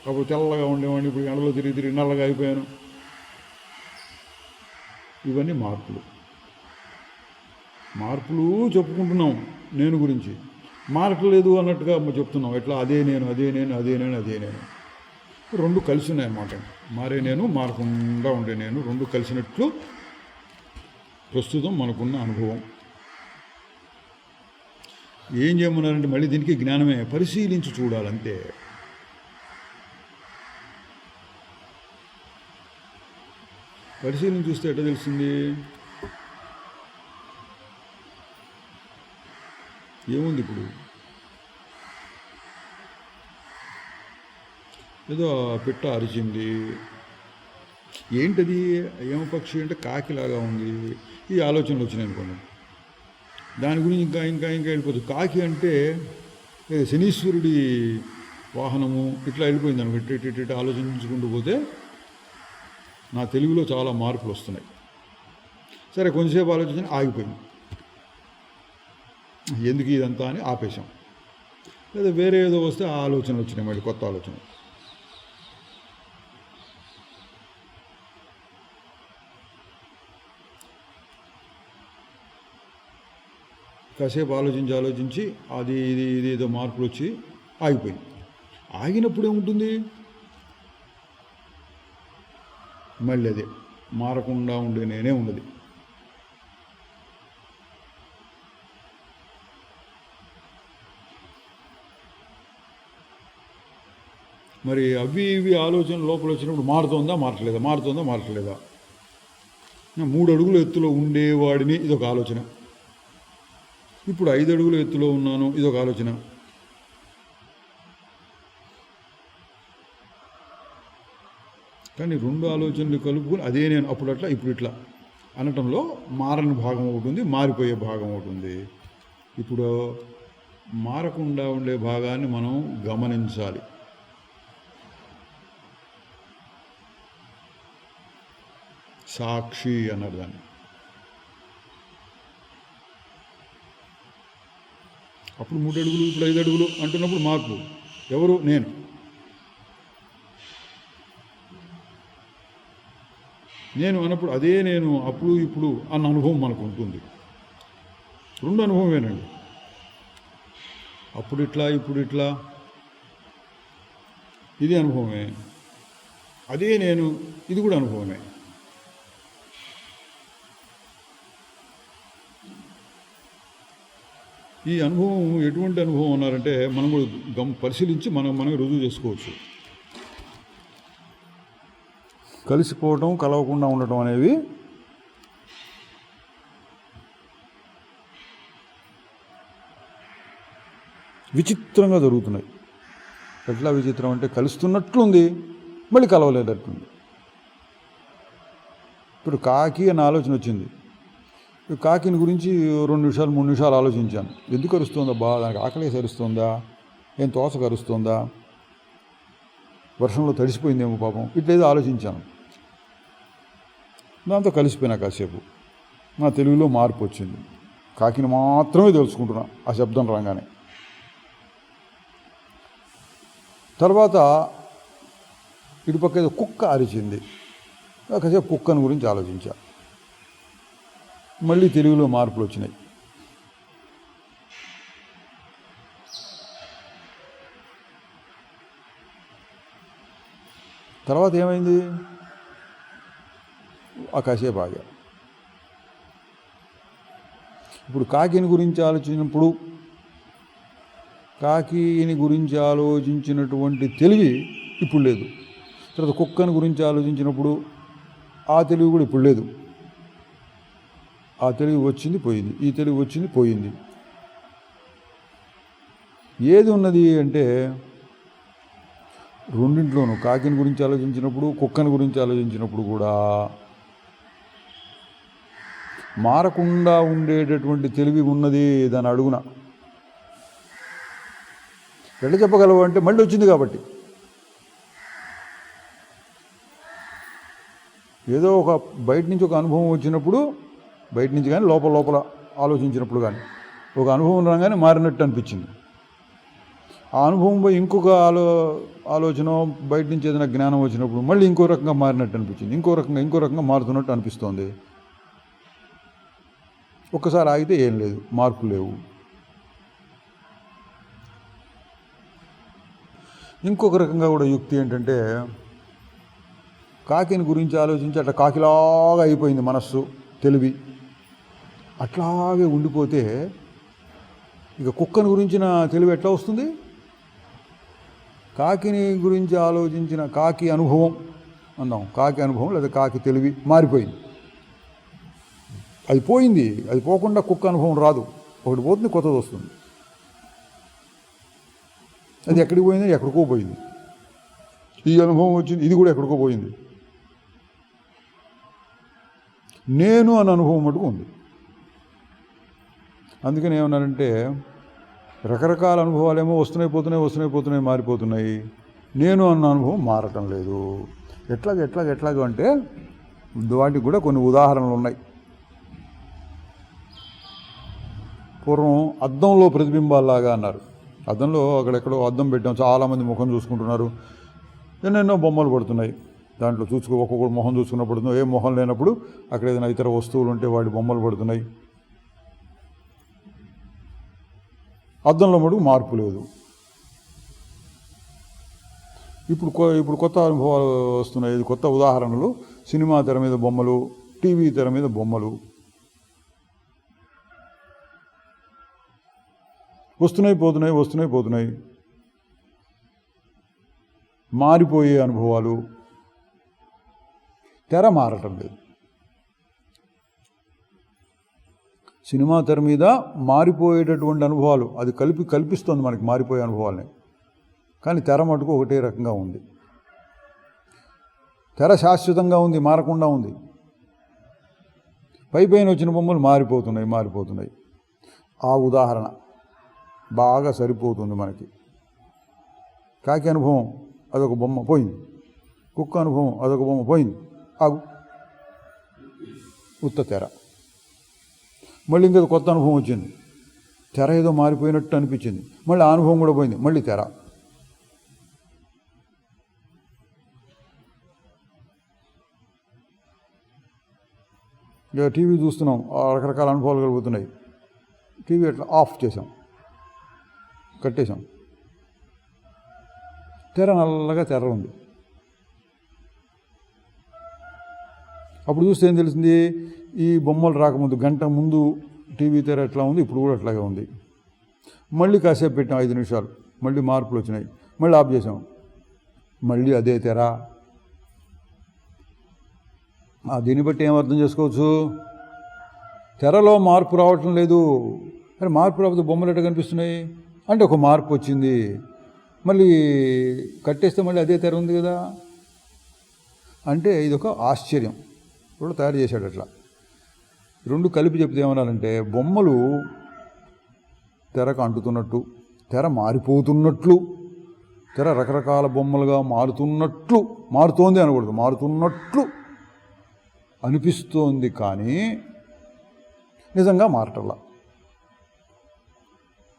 A: అప్పుడు తెల్లగా ఉండేవాడిని, ఇప్పుడు ఎండలో తిరిగి నల్లగా అయిపోయాను. ఇవన్నీ మార్పులు చెప్పుకుంటున్నాం నేను గురించి. మారట్లేదు అన్నట్టుగా చెప్తున్నాం. ఎట్లా? అదే నేను. 2 కలిసి ఉన్నాయన్నమాట. మారే నేను, మారకుండా ఉండే నేను, 2 కలిసినట్లు ప్రస్తుతం మనకున్న అనుభవం. ఏం చేయమన్నారంటే మళ్ళీ దీనికి జ్ఞానమే, పరిశీలించి చూడాలంతే. పరిశీలించి చూస్తే ఎట్లా తెలిసింది? ఏముంది ఇప్పుడు? ఏదో పిట్ట అరిచింది, ఏంటది? ఏమ పక్షి అంటే కాకిలాగా ఉంది. ఈ ఆలోచనలు వచ్చినాయి అనుకోండి, దాని గురించి ఇంకా వెళ్ళిపోతుంది. కాకి అంటే శనీశ్వరుడి వాహనము, ఇట్లా వెళ్ళిపోయింది అనుకో. ఇట్ట ఆలోచించుకుంటూ పోతే నా తెలుగులో చాలా మార్పులు వస్తున్నాయి. సరే, కొంచెంసేపు ఆలోచించి ఆగిపోయింది. ఎందుకు ఇదంతా అని ఆపేశాం. లేదా వేరే ఏదో వస్తే ఆ ఆలోచనలు వచ్చినాయి, మళ్ళీ కొత్త ఆలోచన. కాసేపు ఆలోచించి అది ఇది ఏదో మార్పులు వచ్చి ఆగిపోయింది. ఆగినప్పుడు ఏముంటుంది? మళ్ళీ అదే మారకుండా ఉండే నేనే ఉన్నది. మరి అవి ఇవి ఆలోచన లోపల వచ్చినప్పుడు మారుతోందా మారట్లేదా? 3 అడుగుల ఎత్తులో ఉండేవాడిని, ఇదొక ఆలోచన. ఇప్పుడు 5 అడుగుల ఎత్తులో ఉన్నాను, ఇదొక ఆలోచన. కానీ 2 ఆలోచనలు కలుపుకొని అదే నేను, అప్పుడు అట్లా ఇప్పుడు ఇట్లా అనటంలో మారని భాగం ఒకటి ఉంది, మారిపోయే భాగం ఒకటి ఉంది. ఇప్పుడు మారకుండా ఉండే భాగాన్ని మనం గమనించాలి. సాక్షి అన్నారు దాన్ని. అప్పుడు 3 అడుగులు, ఇప్పుడు 5 అడుగులు అంటున్నప్పుడు మార్పు. ఎవరు? నేను. నేను అన్నప్పుడు అదే నేను అప్పుడు ఇప్పుడు అన్న అనుభవం మనకు ఉంటుంది. 2 అనుభవమేనండి. అప్పుడు ఇట్లా, ఇప్పుడు ఇట్లా, ఇది అనుభవమే. అదే నేను, ఇది కూడా అనుభవమే. ఈ అనుభవం ఎటువంటి అనుభవం అన్నారంటే మనం కూడా పరిశీలించి మనం రుజువు చేసుకోవచ్చు. కలిసిపోవటం, కలవకుండా ఉండటం అనేవి విచిత్రంగా జరుగుతున్నాయి. ఎట్లా విచిత్రం అంటే కలుస్తున్నట్లుంది, మళ్ళీ కలవలేదట్లుంది. ఇప్పుడు కాకి అన్న ఆలోచన వచ్చింది. కాకిని గురించి 2 నిమిషాలు 3 నిమిషాలు ఆలోచించాను. ఎందుకు అరుస్తుందా? దానికి ఆకలేసి అరుస్తుందా? ఏం తోసకు అరుస్తుందా? వర్షంలో తడిసిపోయిందేమో పాపం, ఇట్లేదో ఆలోచించాను. దాంతో కలిసిపోయినా. కాసేపు నా తెలుగులో మార్పు వచ్చింది. కాకిని మాత్రమే తెలుసుకుంటున్నా ఆ శబ్దం రాగానే. తర్వాత ఇటుపక్క ఏదో కుక్క అరిచింది. కాసేపు కుక్కని గురించి ఆలోచించా. మళ్ళీ తెలుగులో మార్పులు వచ్చినాయి. తర్వాత ఏమైంది? కాసేపు ఆగా. ఇప్పుడు కాకిని గురించి ఆలోచించినప్పుడు, కాకిని గురించి ఆలోచించినటువంటి తెలివి ఇప్పుడు లేదు. తర్వాత కుక్కని గురించి ఆలోచించినప్పుడు ఆ తెలివి కూడా ఇప్పుడు లేదు. ఆ తెలివి వచ్చింది పోయింది, ఈ తెలివి వచ్చింది పోయింది. ఏది ఉన్నది అంటే రెండింట్లోనూ కాకిని గురించి ఆలోచించినప్పుడు, కుక్కని గురించి ఆలోచించినప్పుడు కూడా మారకుండా ఉండేటటువంటి తెలివి ఉన్నది దాని అడుగున. ఎట్లా చెప్పగలవు అంటే మళ్ళీ వచ్చింది కాబట్టి. ఏదో ఒక బయట నుంచి ఒక అనుభవం వచ్చినప్పుడు, బయట నుంచి కానీ లోపల ఆలోచించినప్పుడు కానీ ఒక అనుభవం రాగానే మారినట్టు అనిపించింది. ఆ అనుభవం పోయి ఇంకొక ఆలోచన, బయట నుంచి ఏదైనా జ్ఞానం వచ్చినప్పుడు మళ్ళీ ఇంకో రకంగా మారినట్టు అనిపించింది. ఇంకో రకంగా మారుతున్నట్టు అనిపిస్తోంది. ఒక్కసారి ఆగితే ఏం లేదు, మార్పులు లేవు. ఇంకొక రకంగా కూడా యుక్తి ఏంటంటే, కాకిని గురించి ఆలోచించి అట్లా కాకిలాగా అయిపోయింది మనస్సు, తెలివి. అట్లాగే ఉండిపోతే ఇక కుక్కని గురించిన తెలివి ఎట్లా వస్తుంది? కాకిని గురించి ఆలోచించిన కాకి అనుభవం అందాం, కాకి అనుభవం లేదా కాకి తెలివి మారిపోయింది. అది పోయింది. అది పోకుండా కుక్క అనుభవం రాదు. ఒకటి పోతుంది, కొత్తది వస్తుంది. అది ఎక్కడికి పోయింది? ఎక్కడికో పోయింది. ఈ అనుభవం వచ్చింది, ఇది కూడా ఎక్కడికో పోయింది. నేను అన్న అనుభవం మటుకు ఉంది. అందుకని ఏమన్నారంటే, రకరకాల అనుభవాలేమో వస్తున్నాయి పోతున్నాయి మారిపోతున్నాయి. నేను అన్న అనుభవం మారటం లేదు. ఎట్లాగ అంటే వాటికి కూడా కొన్ని ఉదాహరణలు ఉన్నాయి. పూర్వం అద్దంలో ప్రతిబింబాల్లాగా అన్నారు. అద్దంలో అక్కడెక్కడో అద్దం పెట్టాం, చాలామంది ముఖం చూసుకుంటున్నారు. ఎన్నెన్నో బొమ్మలు పడుతున్నాయి. దాంట్లో ఒక్కొక్కరు మొహం చూసుకున్న పడుతుంది. ఏ మొహం లేనప్పుడు అక్కడ ఏదైనా ఇతర వస్తువులు ఉంటే వాటి బొమ్మలు పడుతున్నాయి. అద్దంలో మటుకు మార్పు లేదు. ఇప్పుడు కొత్త అనుభవాలు వస్తున్నాయి. ఇది కొత్త ఉదాహరణలు. సినిమా తెర మీద బొమ్మలు, టీవీ తెర మీద బొమ్మలు వస్తున్నాయి పోతున్నాయి. మారిపోయే అనుభవాలు. తెర మారటం లేదు. సినిమా తెర మీద మారిపోయేటటువంటి అనుభవాలు అది కల్పిస్తుంది మనకి మారిపోయే అనుభవాలని. కానీ తెర మటుకు ఒకటే రకంగా ఉంది. తెర శాశ్వతంగా ఉంది, మారకుండా ఉంది. పైన వచ్చిన బొమ్మలు మారిపోతున్నాయి. ఆ ఉదాహరణ బాగా సరిపోతుంది మనకి. కాకి అనుభవం అదొక బొమ్మ పోయింది, కుక్క అనుభవం అదొక బొమ్మ పోయింది, ఆగు, ఉత్త తెర. మళ్ళీ ఇంకేదో కొత్త అనుభవం వచ్చింది, తెర ఏదో మారిపోయినట్టు అనిపించింది, మళ్ళీ ఆ అనుభవం కూడా పోయింది, మళ్ళీ తెర. ఇక టీవీ చూస్తున్నాం, రకరకాల అనుభవాలు కలుగుతున్నాయి. టీవీ అట్లా ఆఫ్ చేసాం, కట్టేశాం, తెర నల్లగా తెర ఉంది. అప్పుడు చూస్తే ఏం తెలిసింది, ఈ బొమ్మలు రాకముందు గంట ముందు టీవీ తెర ఎట్లా ఉంది, ఇప్పుడు కూడా అట్లాగే ఉంది. మళ్ళీ కాసేపు పెట్టాం 5 నిమిషాలు, మళ్ళీ మార్పులు వచ్చినాయి, మళ్ళీ ఆఫ్ చేసాం, మళ్ళీ అదే తెర. దీన్ని బట్టి ఏం అర్థం చేసుకోవచ్చు, తెరలో మార్పు రావటం లేదు. మరి మార్పు రాకపోతే బొమ్మలు ఎట్లా కనిపిస్తున్నాయి అంటే ఒక మార్పు వచ్చింది, మళ్ళీ కట్టేస్తే మళ్ళీ అదే తెర ఉంది కదా. అంటే ఇది ఒక ఆశ్చర్యం, ఇప్పుడు తయారు చేశాడు అట్లా. రెండు కలిపి చెప్తే ఏమన్నారంటే, బొమ్మలు తెరకు అంటుతున్నట్టు, తెర మారిపోతున్నట్లు, తెర రకరకాల బొమ్మలుగా మారుతున్నట్లు, మారుతోంది అనకూడదు, మారుతున్నట్లు అనిపిస్తోంది, కానీ నిజంగా మారటల్లా.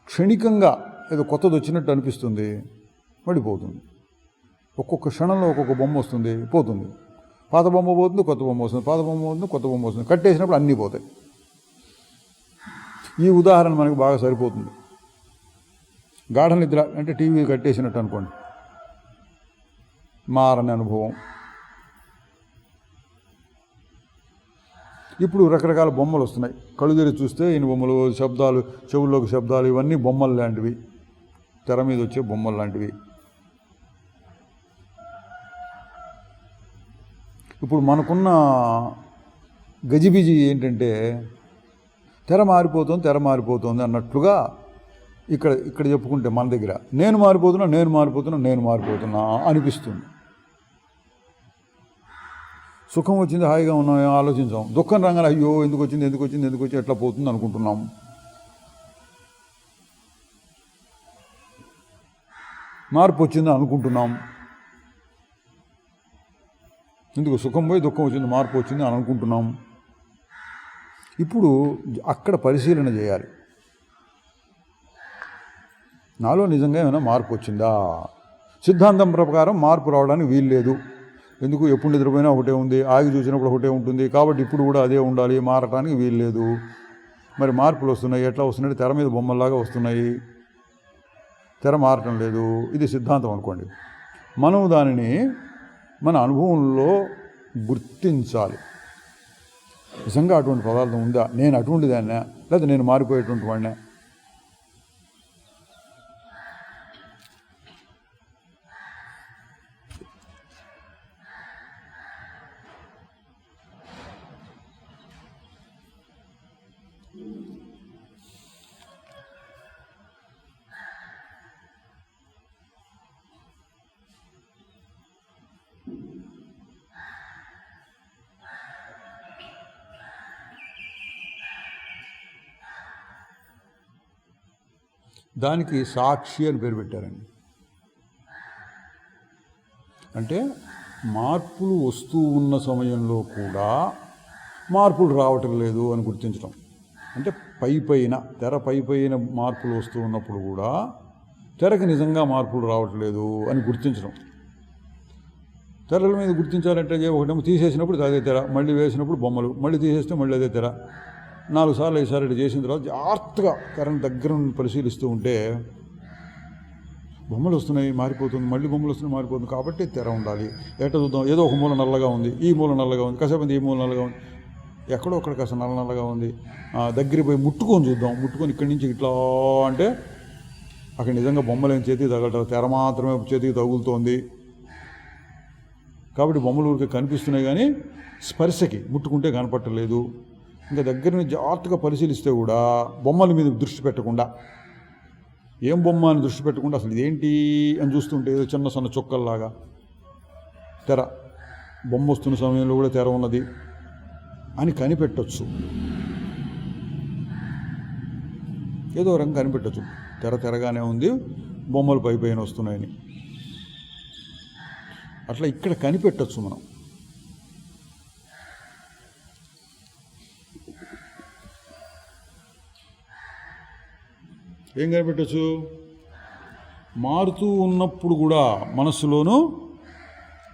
A: క్షణికంగా ఏదో కొత్తది వచ్చినట్టు అనిపిస్తుంది, మళ్ళీ పోతుంది. ఒక్కొక్క క్షణంలో ఒక్కొక్క బొమ్మ వస్తుంది, పోతుంది. పాత బొమ్మ పోతుంది, కొత్త బొమ్మ వస్తుంది, పాత బొమ్మ పోతుంది, కొత్త బొమ్మ వస్తుంది. కట్టేసినప్పుడు అన్నీ పోతాయి. ఈ ఉదాహరణ మనకు బాగా సరిపోతుంది. గాఢ నిద్ర అంటే టీవీ కట్టేసినట్టు అనుకోండి, మారని అనుభవం. ఇప్పుడు రకరకాల బొమ్మలు వస్తున్నాయి, కళ్ళు తెరిచి చూస్తే ఈయన బొమ్మలు, శబ్దాలు, చెవుల్లోకి శబ్దాలు, ఇవన్నీ బొమ్మలు లాంటివి, తెర మీద వచ్చే బొమ్మలు లాంటివి. ఇప్పుడు మనకున్న గజిబిజి ఏంటంటే, తెర మారిపోతుంది అన్నట్లుగా ఇక్కడ చెప్పుకుంటే మన దగ్గర నేను మారిపోతున్నా అనిపిస్తుంది. సుఖం వచ్చింది, హాయిగా ఉన్నాం, ఆలోచించాం. దుఃఖం రంగానే అయ్యో ఎందుకు వచ్చింది ఎట్లా పోతుంది అనుకుంటున్నాం. మార్పు వచ్చింది అనుకుంటున్నాం. ఎందుకు సుఖం పోయి దుఃఖం వచ్చింది, మార్పు వచ్చింది అని అనుకుంటున్నాం. ఇప్పుడు అక్కడ పరిశీలన చేయాలి, నాలో నిజంగా ఏమైనా మార్పు వచ్చిందా. సిద్ధాంతం ప్రకారం మార్పు రావడానికి వీలు లేదు. ఎందుకు, ఎప్పుడు నిద్రపోయినా ఒకటే ఉంది, ఆగి చూసినప్పుడు ఒకటే ఉంటుంది, కాబట్టి ఇప్పుడు కూడా అదే ఉండాలి, మారటానికి వీలు లేదు. మరి మార్పులు వస్తున్నాయి, ఎట్లా వస్తున్నాయి, తెర మీద బొమ్మల్లాగా వస్తున్నాయి, తెర మారటం లేదు. ఇది సిద్ధాంతం అనుకోండి. మనం దానిని మన అనుభవంలో గుర్తించాలి. నిజంగా అటువంటి పదార్థం ఉందా, నేను అటువంటి దాన్నే, లేదా నేను మారిపోయేటువంటి వాడినే. దానికి సాక్షి అని పేరు పెట్టారండి. అంటే మార్పులు వస్తూ ఉన్న సమయంలో కూడా మార్పులు రావటం లేదు అని గుర్తించడం. అంటే తెర పైన మార్పులు వస్తూ ఉన్నప్పుడు కూడా తెరకి నిజంగా మార్పులు రావట్లేదు అని గుర్తించడం. తెరల మీద గుర్తించాలంటే ఒకటేమో తీసేసినప్పుడు అదే తెర, మళ్ళీ వేసినప్పుడు బొమ్మలు, మళ్ళీ తీసేస్తే మళ్ళీ అదే తెర. 4 సార్లు 5 సార్లు ఇట్లా చేసిన తర్వాత జాగ్రత్తగా తెరను దగ్గర పరిశీలిస్తూ ఉంటే బొమ్మలు వస్తున్నాయి, మారిపోతుంది, మళ్ళీ బొమ్మలు వస్తున్నాయి, మారిపోతుంది. కాబట్టి తెర ఉండాలి. చూద్దాం, ఏదో ఒక మూల నల్లగా ఉంది, ఈ మూల నల్లగా ఉంది, కాసేపు ఈ మూల నల్లగా ఉంది, ఎక్కడో అక్కడ కాస్త నల్లగా ఉంది. దగ్గర పోయి ముట్టుకొని చూద్దాం, ముట్టుకొని ఇక్కడి నుంచి ఇట్లా అంటే అక్కడ నిజంగా బొమ్మలేని చేతికి తగలటం, తెర మాత్రమే చేతికి తగులుతోంది. కాబట్టి బొమ్మలు ఊరికి కనిపిస్తున్నాయి కానీ స్పర్శకి ముట్టుకుంటే కనపట్టలేదు. ఇంకా దగ్గర నుంచి జాగ్రత్తగా పరిశీలిస్తే కూడా బొమ్మల మీద దృష్టి పెట్టకుండా, ఏం బొమ్మ అని దృష్టి పెట్టకుండా అసలు ఇదేంటి అని చూస్తుంటే ఏదో చిన్న సన్న చుక్కల్లాగా తెర, బొమ్మ వస్తున్న సమయంలో కూడా తెర ఉన్నది అని కనిపెట్టచ్చు. ఏదో రంగు కనిపెట్టచ్చు. తెరగానే ఉంది, బొమ్మలు పైన వస్తున్నాయని. అట్లా ఇక్కడ కనిపెట్టచ్చు మనం. ఏం కనిపెట్టచ్చు? మారుతూ ఉన్నప్పుడు కూడా మనస్సులోనూ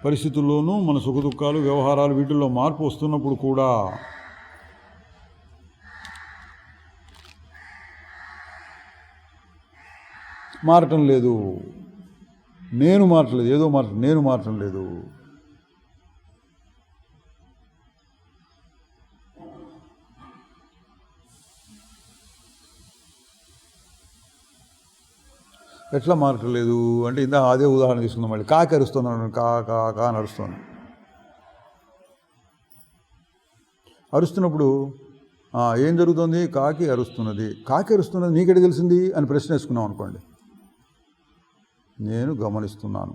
A: పరిస్థితుల్లోనూ మన సుఖదుఖాలు వ్యవహారాలు వీటిల్లో మార్పు వస్తున్నప్పుడు కూడా మారటం లేదు, నేను మారట్లేదు, ఏదో నేను మారటం లేదు. ఎట్లా మారట్లేదు అంటే ఇందా అదే ఉదాహరణ తీసుకుందాం. మళ్ళీ కాకి అరుస్తుంది అన్నాడు, కా అని అరుస్తుంది. అరుస్తున్నప్పుడు ఏం జరుగుతుంది? కాకి అరుస్తున్నది. కాకి అరుస్తున్నది నీకెడ తెలిసింది అని ప్రశ్న వేసుకున్నాం అనుకోండి. నేను గమనిస్తున్నాను.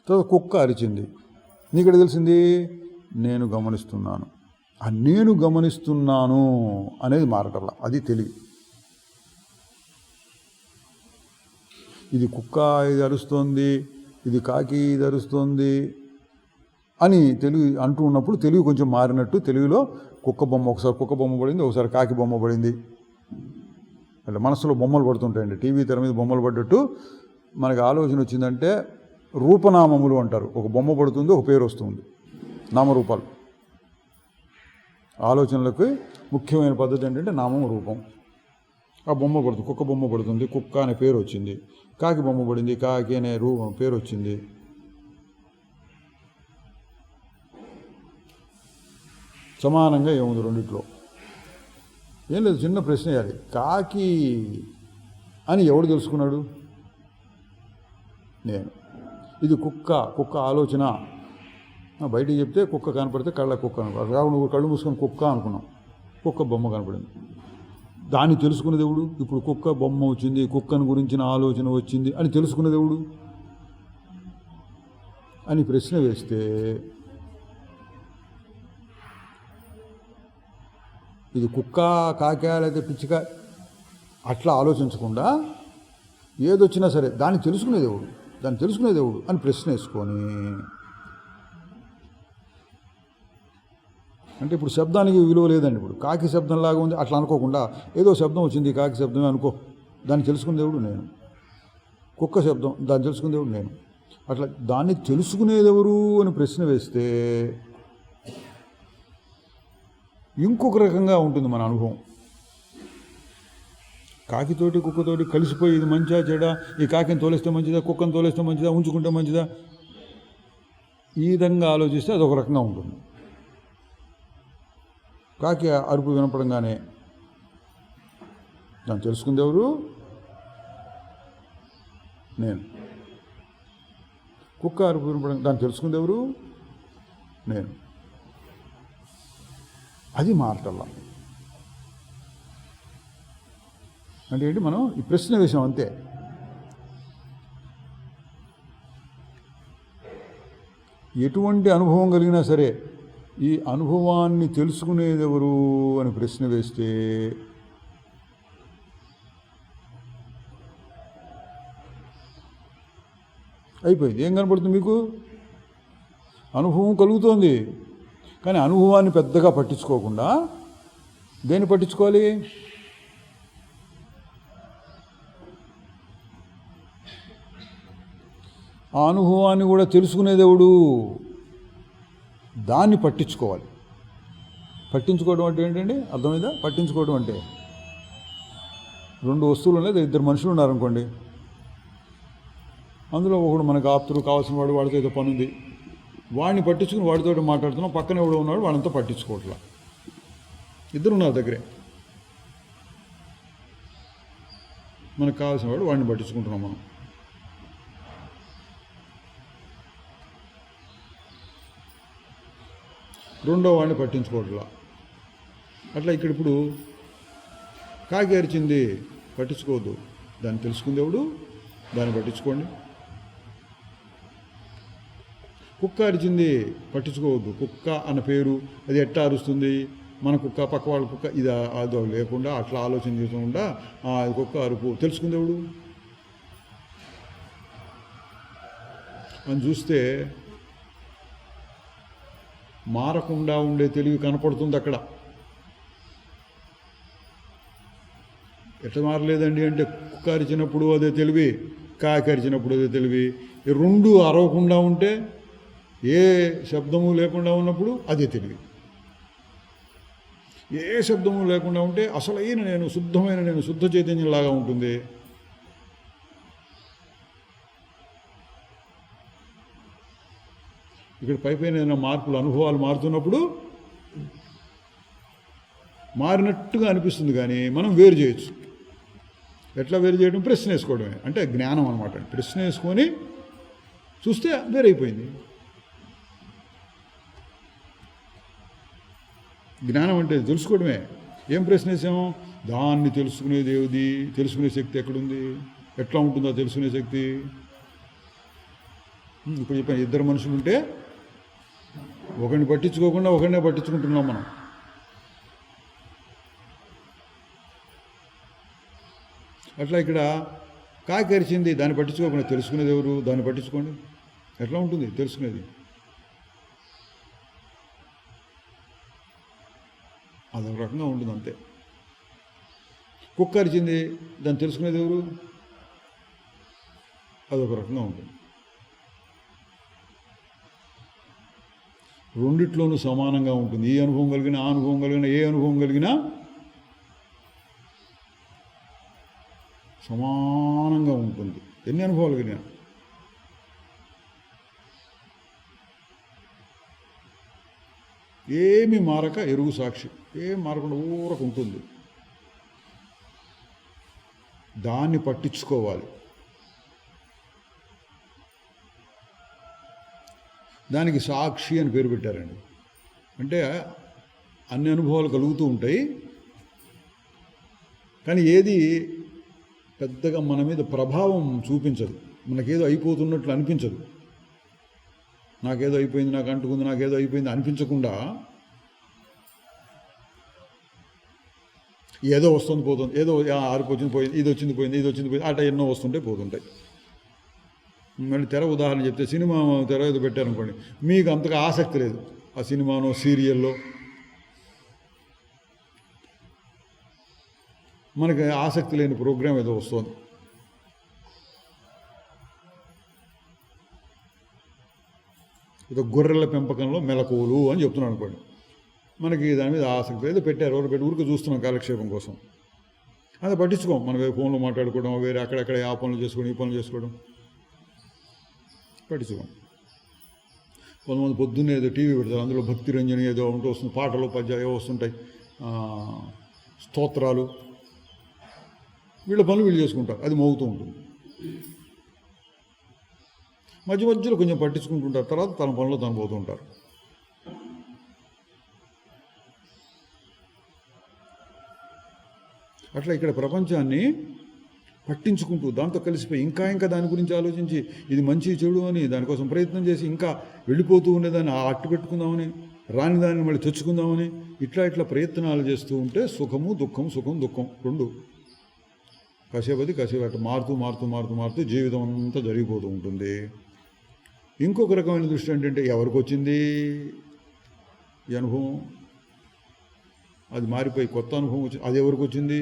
A: తర్వాత కుక్క అరిచింది, నీకెడ తెలిసింది? నేను గమనిస్తున్నాను. ఆ నేను గమనిస్తున్నాను అనేది మారటల్లా, అది తెలివి. ఇది కుక్క ఇది అరుస్తోంది, ఇది కాకి ఇది అరుస్తోంది అని తెలివి అంటూ ఉన్నప్పుడు తెలివి కొంచెం మారినట్టు. తెలివిలో కుక్క బొమ్మ, ఒకసారి కుక్క బొమ్మ పడింది, ఒకసారి కాకి బొమ్మ పడింది. అట్లా మనసులో బొమ్మలు పడుతుంటాయండి. టీవీ తెర మీద బొమ్మలు పడ్డట్టు మనకి ఆలోచన వచ్చిందంటే రూపనామములు అంటారు. ఒక బొమ్మ పడుతుంది, ఒక పేరు వస్తుంది, నామరూపాలు. ఆలోచనలకు ముఖ్యమైన పద్ధతి ఏంటంటే నామం, రూపం. ఆ బొమ్మ పడుతుంది, కుక్క బొమ్మ పడుతుంది, కుక్క అనే పేరు వచ్చింది. కాకి బొమ్మ పడింది, కాకి అనే పేరు వచ్చింది. సమానంగా ఏముంది రెండిట్లో? ఏం లేదు, చిన్న ప్రశ్న వేయాలి. కాకి అని ఎవడు తెలుసుకున్నాడు? నేను. ఇది కుక్క ఆలోచన. బయటికి చెప్తే కుక్క కనపడితే కళ్ళ కుక్క అనుకో, నువ్వు కళ్ళు మూసుకొని కుక్క అనుకున్నావు, కుక్క బొమ్మ కనపడింది. దాన్ని తెలుసుకునే దేవుడు. ఇప్పుడు కుక్క బొమ్మ వచ్చింది, కుక్కను గురించిన ఆలోచన వచ్చింది అని తెలుసుకునే దేవుడు అని ప్రశ్న వేస్తే ఇది కుక్క కాకా లేకపోతే పిచ్చిక అట్లా ఆలోచించకుండా ఏదొచ్చినా సరే దాన్ని తెలుసుకునే దేవుడు అని ప్రశ్న వేసుకొని, అంటే ఇప్పుడు శబ్దానికి విలువ లేదండి. ఇప్పుడు కాకి శబ్దంలాగా ఉంది అట్లా అనుకోకుండా ఏదో శబ్దం వచ్చింది, కాకి శబ్దమే అనుకో, దాన్ని తెలుసుకునే దేవుడు నేను. కుక్క శబ్దం, దాన్ని తెలుసుకునే దేవుడు నేను. అట్లా దాన్ని తెలుసుకునేదెవరు అని ప్రశ్న వేస్తే ఇంకొక రకంగా ఉంటుంది మన అనుభవం. కాకితోటి కుక్కతోటి కలిసిపోయి ఇది మంచిదా చెడా, ఈ కాకిని తోలేస్తే మంచిదా, కుక్కను తోలేస్తే మంచిదా, ఉంచుకుంటే మంచిదా, ఈ విధంగా ఆలోచిస్తే అదొక రకంగా ఉంటుంది. కాకి అరుపు వినపడంగానే దాన్ని తెలుసుకుంది ఎవరు? నేను. కుక్క అరుపు వినపడం దాన్ని తెలుసుకుంది ఎవరు? నేను. అది మారటల్లా. అంటే ఏంటి? మనం ఈ ప్రశ్న వేసాం అంతే. ఎటువంటి అనుభవం కలిగినా సరే ఈ అనుభవాన్ని తెలుసుకునేది ఎవరు అని ప్రశ్న వేస్తే అయిపోయింది. ఏం కనపడుతుంది మీకు? అనుభవం కలుగుతోంది, కానీ అనుభవాన్ని పెద్దగా పట్టించుకోకుండా దేన్ని పట్టించుకోవాలి? ఆ అనుభవాన్ని కూడా తెలుసుకునేదేవుడు, దాన్ని పట్టించుకోవాలి. పట్టించుకోవడం అంటే ఏంటండి? అర్థమైందా? పట్టించుకోవడం అంటే రెండు వస్తువులు ఉన్నాయి, ఇద్దరు మనుషులు ఉన్నారనుకోండి, అందులో ఒకడు మనకు ఆప్తుడు కావాల్సిన వాడు, వాడితో ఏదో పని ఉంది, వాడిని పట్టించుకుని వాడితో మాట్లాడుతున్నాం, పక్కన ఎవడో ఉన్నాడు వాళ్ళంతా పట్టించుకోవట్లా. ఇద్దరు ఉన్నారు దగ్గరే, మనకు కావాల్సిన వాడు, వాడిని పట్టించుకుంటున్నాం మనం. రెండో వాడిని పట్టించుకోవట్లా. అట్లా ఇక్కడ ఇప్పుడు కాకి అరిచింది, పట్టించుకోవద్దు, దాన్ని తెలుసుకుంది ఎవడు, దాన్ని పట్టించుకోండి. కుక్క అరిచింది, పట్టించుకోవద్దు, కుక్క అన్న పేరు అది ఎట్టా అరుస్తుంది, మన కుక్క పక్క వాళ్ళ కుక్క ఇది అదో లేకుండా అట్లా ఆలోచన చేయకుండా అది కుక్క అరుపు తెలుసుకుందేవుడు అని చూస్తే మారకుండా ఉండే తెలివి కనపడుతుంది అక్కడ. ఎట్లా మారలేదండి అంటే కుక్క అరిచినప్పుడు అదే తెలివి, కాకి అరిచినప్పుడు అదే తెలివి. ఈ రెండు అరవకుండా ఉంటే, ఏ శబ్దము లేకుండా ఉన్నప్పుడు అదే తెలివి. ఏ శబ్దము లేకుండా ఉంటే అసలైన నేను, శుద్ధమైన నేను, శుద్ధ చైతన్యంలాగా ఉంటుంది. ఇక్కడ పైన మార్పులు, అనుభవాలు మారుతున్నప్పుడు మారినట్టుగా అనిపిస్తుంది, కానీ మనం వేరు చేయొచ్చు. ఎట్లా వేరు చేయడం? ప్రశ్న వేసుకోవడమే, అంటే జ్ఞానం అనమాట. ప్రశ్న వేసుకొని చూస్తే వేరైపోయింది. జ్ఞానం అంటే తెలుసుకోవడమే. ఏం ప్రశ్న వేసాము? దాన్ని తెలుసుకునేది ఏది? తెలుసుకునే శక్తి ఎక్కడుంది? ఎట్లా ఉంటుందో తెలుసుకునే శక్తి? ఇప్పుడు చెప్పాను, ఇద్దరు మనుషులు ఉంటే ఒకరిని పట్టించుకోకుండా ఒకరినే పట్టించుకుంటున్నాం మనం. అట్లా ఇక్కడ కాకి అరిచింది, దాన్ని పట్టించుకోకుండా తెలుసుకునేది ఎవరు? దాన్ని పట్టించుకోండి. ఎట్లా ఉంటుంది తెలుసుకునేది? అదొక రకంగా ఉంటుంది అంతే. కుక్క అరిచింది, దాన్ని తెలుసుకునేది ఎవరు? అదొక రకంగా ఉంటుంది. రెండిట్లోనూ సమానంగా ఉంటుంది. ఈ అనుభవం కలిగిన, ఆ అనుభవం కలిగిన, ఏ అనుభవం కలిగినా సమానంగా ఉంటుంది. ఎన్ని అనుభవాలు కలిగినా. ఏమి మారక ఎరుగు సాక్షి, ఏం మారకుండా ఊరకు ఉంటుంది. దాన్ని పట్టించుకోవాలి. దానికి సాక్షి అని పేరు పెట్టారండి. అంటే అన్ని అనుభవాలు కలుగుతూ ఉంటాయి, కానీ ఏది పెద్దగా మన మీద ప్రభావం చూపించదు. మనకేదో అయిపోతున్నట్లు అనిపించదు. నాకేదో అయిపోయింది, నాకు అంటుకుంది, నాకేదో అయిపోయింది అనిపించకుండా ఏదో వస్తుంది పోతుంది, ఏదో ఆరిపోతుంది పోయింది, ఇది వచ్చింది పోయింది, ఇది వచ్చింది పోయింది, అట్లా ఎన్నో వస్తుంటాయి పోతుంటాయి. మళ్ళీ తెర ఉదాహరణ చెప్తే, సినిమా తెర ఏదో పెట్టారనుకోండి, మీకు అంతగా ఆసక్తి లేదు ఆ సినిమానో సీరియల్లో. మనకి ఆసక్తి లేని ప్రోగ్రాం ఏదో వస్తుంది. ఏదో గొర్రెల పెంపకంలో మెలకువలు అని చెప్తున్నాను అనుకోండి, మనకి దాని మీద ఆసక్తి ఏదో పెట్టారు, ఎవరు పెట్టి ఊరికి చూస్తున్నాం కాలక్షేపం కోసం. అదే పట్టించుకోం. మనం ఫోన్లో మాట్లాడుకోవడం, వేరే అక్కడెక్కడ ఆ పనులు చేసుకోవడం, ఈ పనులు చేసుకోవడం పట్టించుకోం. కొంతమంది పొద్దున్నే ఏదో టీవీ పెడతారు, అందులో భక్తి రంజని ఏదో ఉంటూ వస్తుంది, పాటలు పద్యాలు ఏవో వస్తుంటాయి, స్తోత్రాలు. వీళ్ళ పనులు వీళ్ళు చేసుకుంటారు, అది మోగుతూ ఉంటుంది. మధ్య మధ్యలో కొంచెం పట్టించుకుంటుంటారు, తర్వాత తన పనులు తను పోతూ ఉంటారు. అట్లా ఇక్కడ ప్రపంచాన్ని పట్టించుకుంటూ దాంతో కలిసిపోయి ఇంకా దాని గురించి ఆలోచించి ఇది మంచి చెడు అని దానికోసం ప్రయత్నం చేసి ఇంకా వెళ్ళిపోతూ ఉండేదాన్ని అట్టు పెట్టుకుందామని, రాని దాన్ని మళ్ళీ తెచ్చుకుందామని ఇట్లా ప్రయత్నాలు చేస్తూ ఉంటే సుఖము దుఃఖం, సుఖం దుఃఖం రెండు కాసేపది కాసేపు అట్లా మారుతూ జీవితం అంతా జరిగిపోతూ ఉంటుంది. ఇంకొక రకమైన దృష్టి ఏంటంటే, ఎవరికి వచ్చింది ఈ అనుభవం, అది మారిపోయి కొత్త అనుభవం వచ్చింది, అది ఎవరికి వచ్చింది?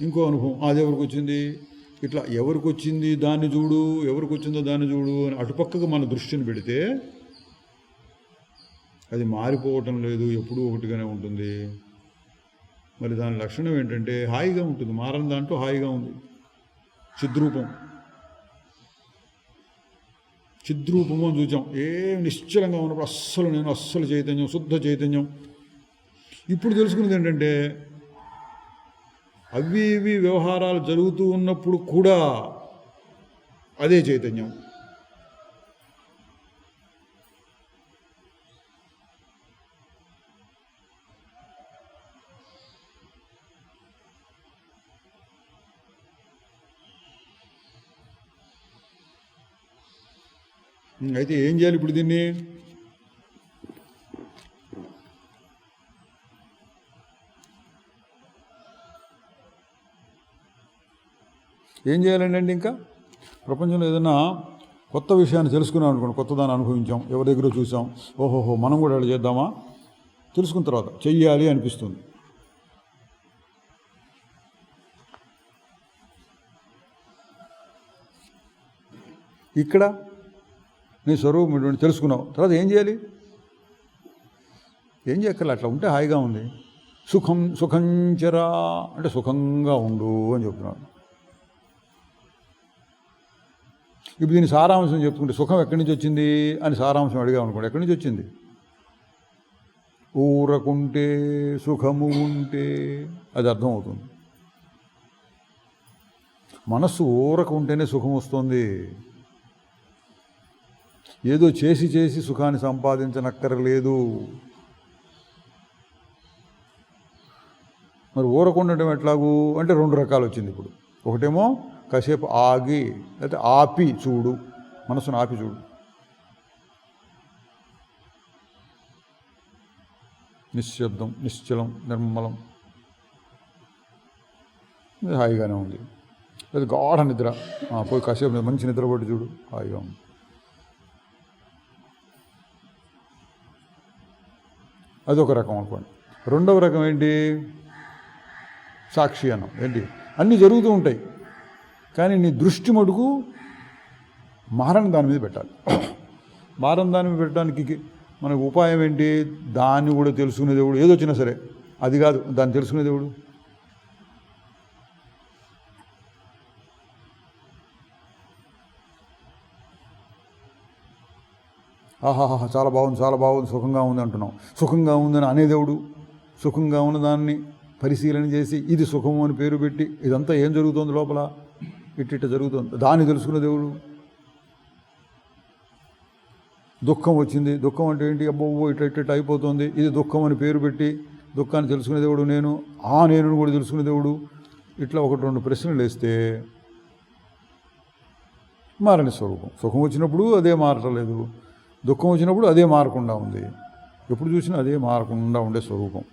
A: ఇంకో అనుభవం, అది ఎవరికి వచ్చింది? ఇట్లా ఎవరికి వచ్చింది దాన్ని చూడు, ఎవరికి వచ్చిందో దాన్ని చూడు అని అటుపక్కకు మన దృష్టిని పెడితే అది మారిపోవటం లేదు, ఎప్పుడూ ఒకటిగానే ఉంటుంది. మరి దాని లక్షణం ఏంటంటే హాయిగా ఉంటుంది, మారని దాంట్లో హాయిగా ఉంది. చిద్రూపము అని చూచాం. ఏం నిశ్చలంగా ఉన్నప్పుడు అస్సలు చైతన్యం, శుద్ధ చైతన్యం. ఇప్పుడు తెలుసుకున్నది ఏంటంటే, అవి ఇవి వ్యవహారాలు జరుగుతూ ఉన్నప్పుడు కూడా అదే చైతన్యం. అయితే ఏం చేయాలి ఇప్పుడు దీన్ని? ఏం చేయాలండి? ఇంకా ప్రపంచంలో ఏదైనా కొత్త విషయాన్ని తెలుసుకున్నాం అనుకోండి, కొత్త దాన్ని అనుభవించాం, ఎవరి దగ్గర చూసాం, ఓహోహో మనం కూడా అలా చేద్దామా, తెలుసుకున్న తర్వాత చెయ్యాలి అనిపిస్తుంది. ఇక్కడ నీ స్వరూపం తెలుసుకున్నావు, తర్వాత ఏం చేయాలి? ఏం చేయక్కర్లే, అట్లా ఉంటే హాయిగా ఉంది. సుఖంచరా అంటే సుఖంగా ఉండు అని చెప్తున్నాడు. ఇప్పుడు దీని సారాంశం చెప్పుకుంటే సుఖం ఎక్కడి నుంచి వచ్చింది అని సారాంశం అడిగాం అనుకోండి, ఎక్కడి నుంచి వచ్చింది? ఊరకుంటే సుఖము ఉంటే అది అర్థం అవుతుంది. మనస్సు ఊరక ఉంటేనే సుఖం వస్తుంది. ఏదో చేసి చేసి సుఖాన్ని సంపాదించనక్కర్లేదు. మరి ఊరకుండటం ఎట్లాగూ అంటే 2 రకాలు వచ్చింది ఇప్పుడు. ఒకటేమో కాసేపు ఆగి, లేకపోతే ఆపి చూడు, మనసును ఆపి చూడు. నిశ్శబ్దం, నిశ్చలం, నిర్మలం, హాయిగానే ఉంది. లేదా గాఢ నిద్ర, పోయి కాసేపు మంచి నిద్రపడి చూడు, హాయిగా ఉంది. అదొక రకం అనుకోండి. రెండవ రకం ఏంటి? సాక్షి అన్నం. ఏంటి? అన్నీ జరుగుతూ ఉంటాయి, కానీ నీ దృష్టి మటుకు మారని దాని మీద పెట్టాలి. మారని దాని మీద పెట్టడానికి మనకు ఉపాయం ఏంటి? దాన్ని కూడా తెలుసుకునే దేవుడు, ఏదొచ్చినా సరే అది కాదు, దాన్ని తెలుసుకునే దేవుడు. ఆహాహా చాలా బాగుంది, చాలా బాగుంది, సుఖంగా ఉంది అంటున్నాం. సుఖంగా ఉందని అనేదేవుడు, సుఖంగా ఉన్న దాన్ని పరిశీలన చేసి ఇది సుఖము అని పేరు పెట్టి ఇదంతా ఏం జరుగుతుంది లోపల, ఇట్టిట్ట జరుగుతుంది, దాన్ని తెలుసుకునే దేవుడు. దుఃఖం వచ్చింది, దుఃఖం అంటే ఏంటి? అబ్బో ఇట్ట అయిపోతుంది, ఇది దుఃఖం అని పేరు పెట్టి దుఃఖాన్ని తెలుసుకునే దేవుడు నేను, ఆ నేను కూడా తెలుసుకునే దేవుడు. ఇట్లా 1-2 ప్రశ్నలు వేస్తే మారని స్వరూపం. సుఖం వచ్చినప్పుడు అదే మారటలేదు, దుఃఖం వచ్చినప్పుడు అదే మారకుండా ఉంది, ఎప్పుడు చూసినా అదే మారకుండా ఉండే స్వరూపం.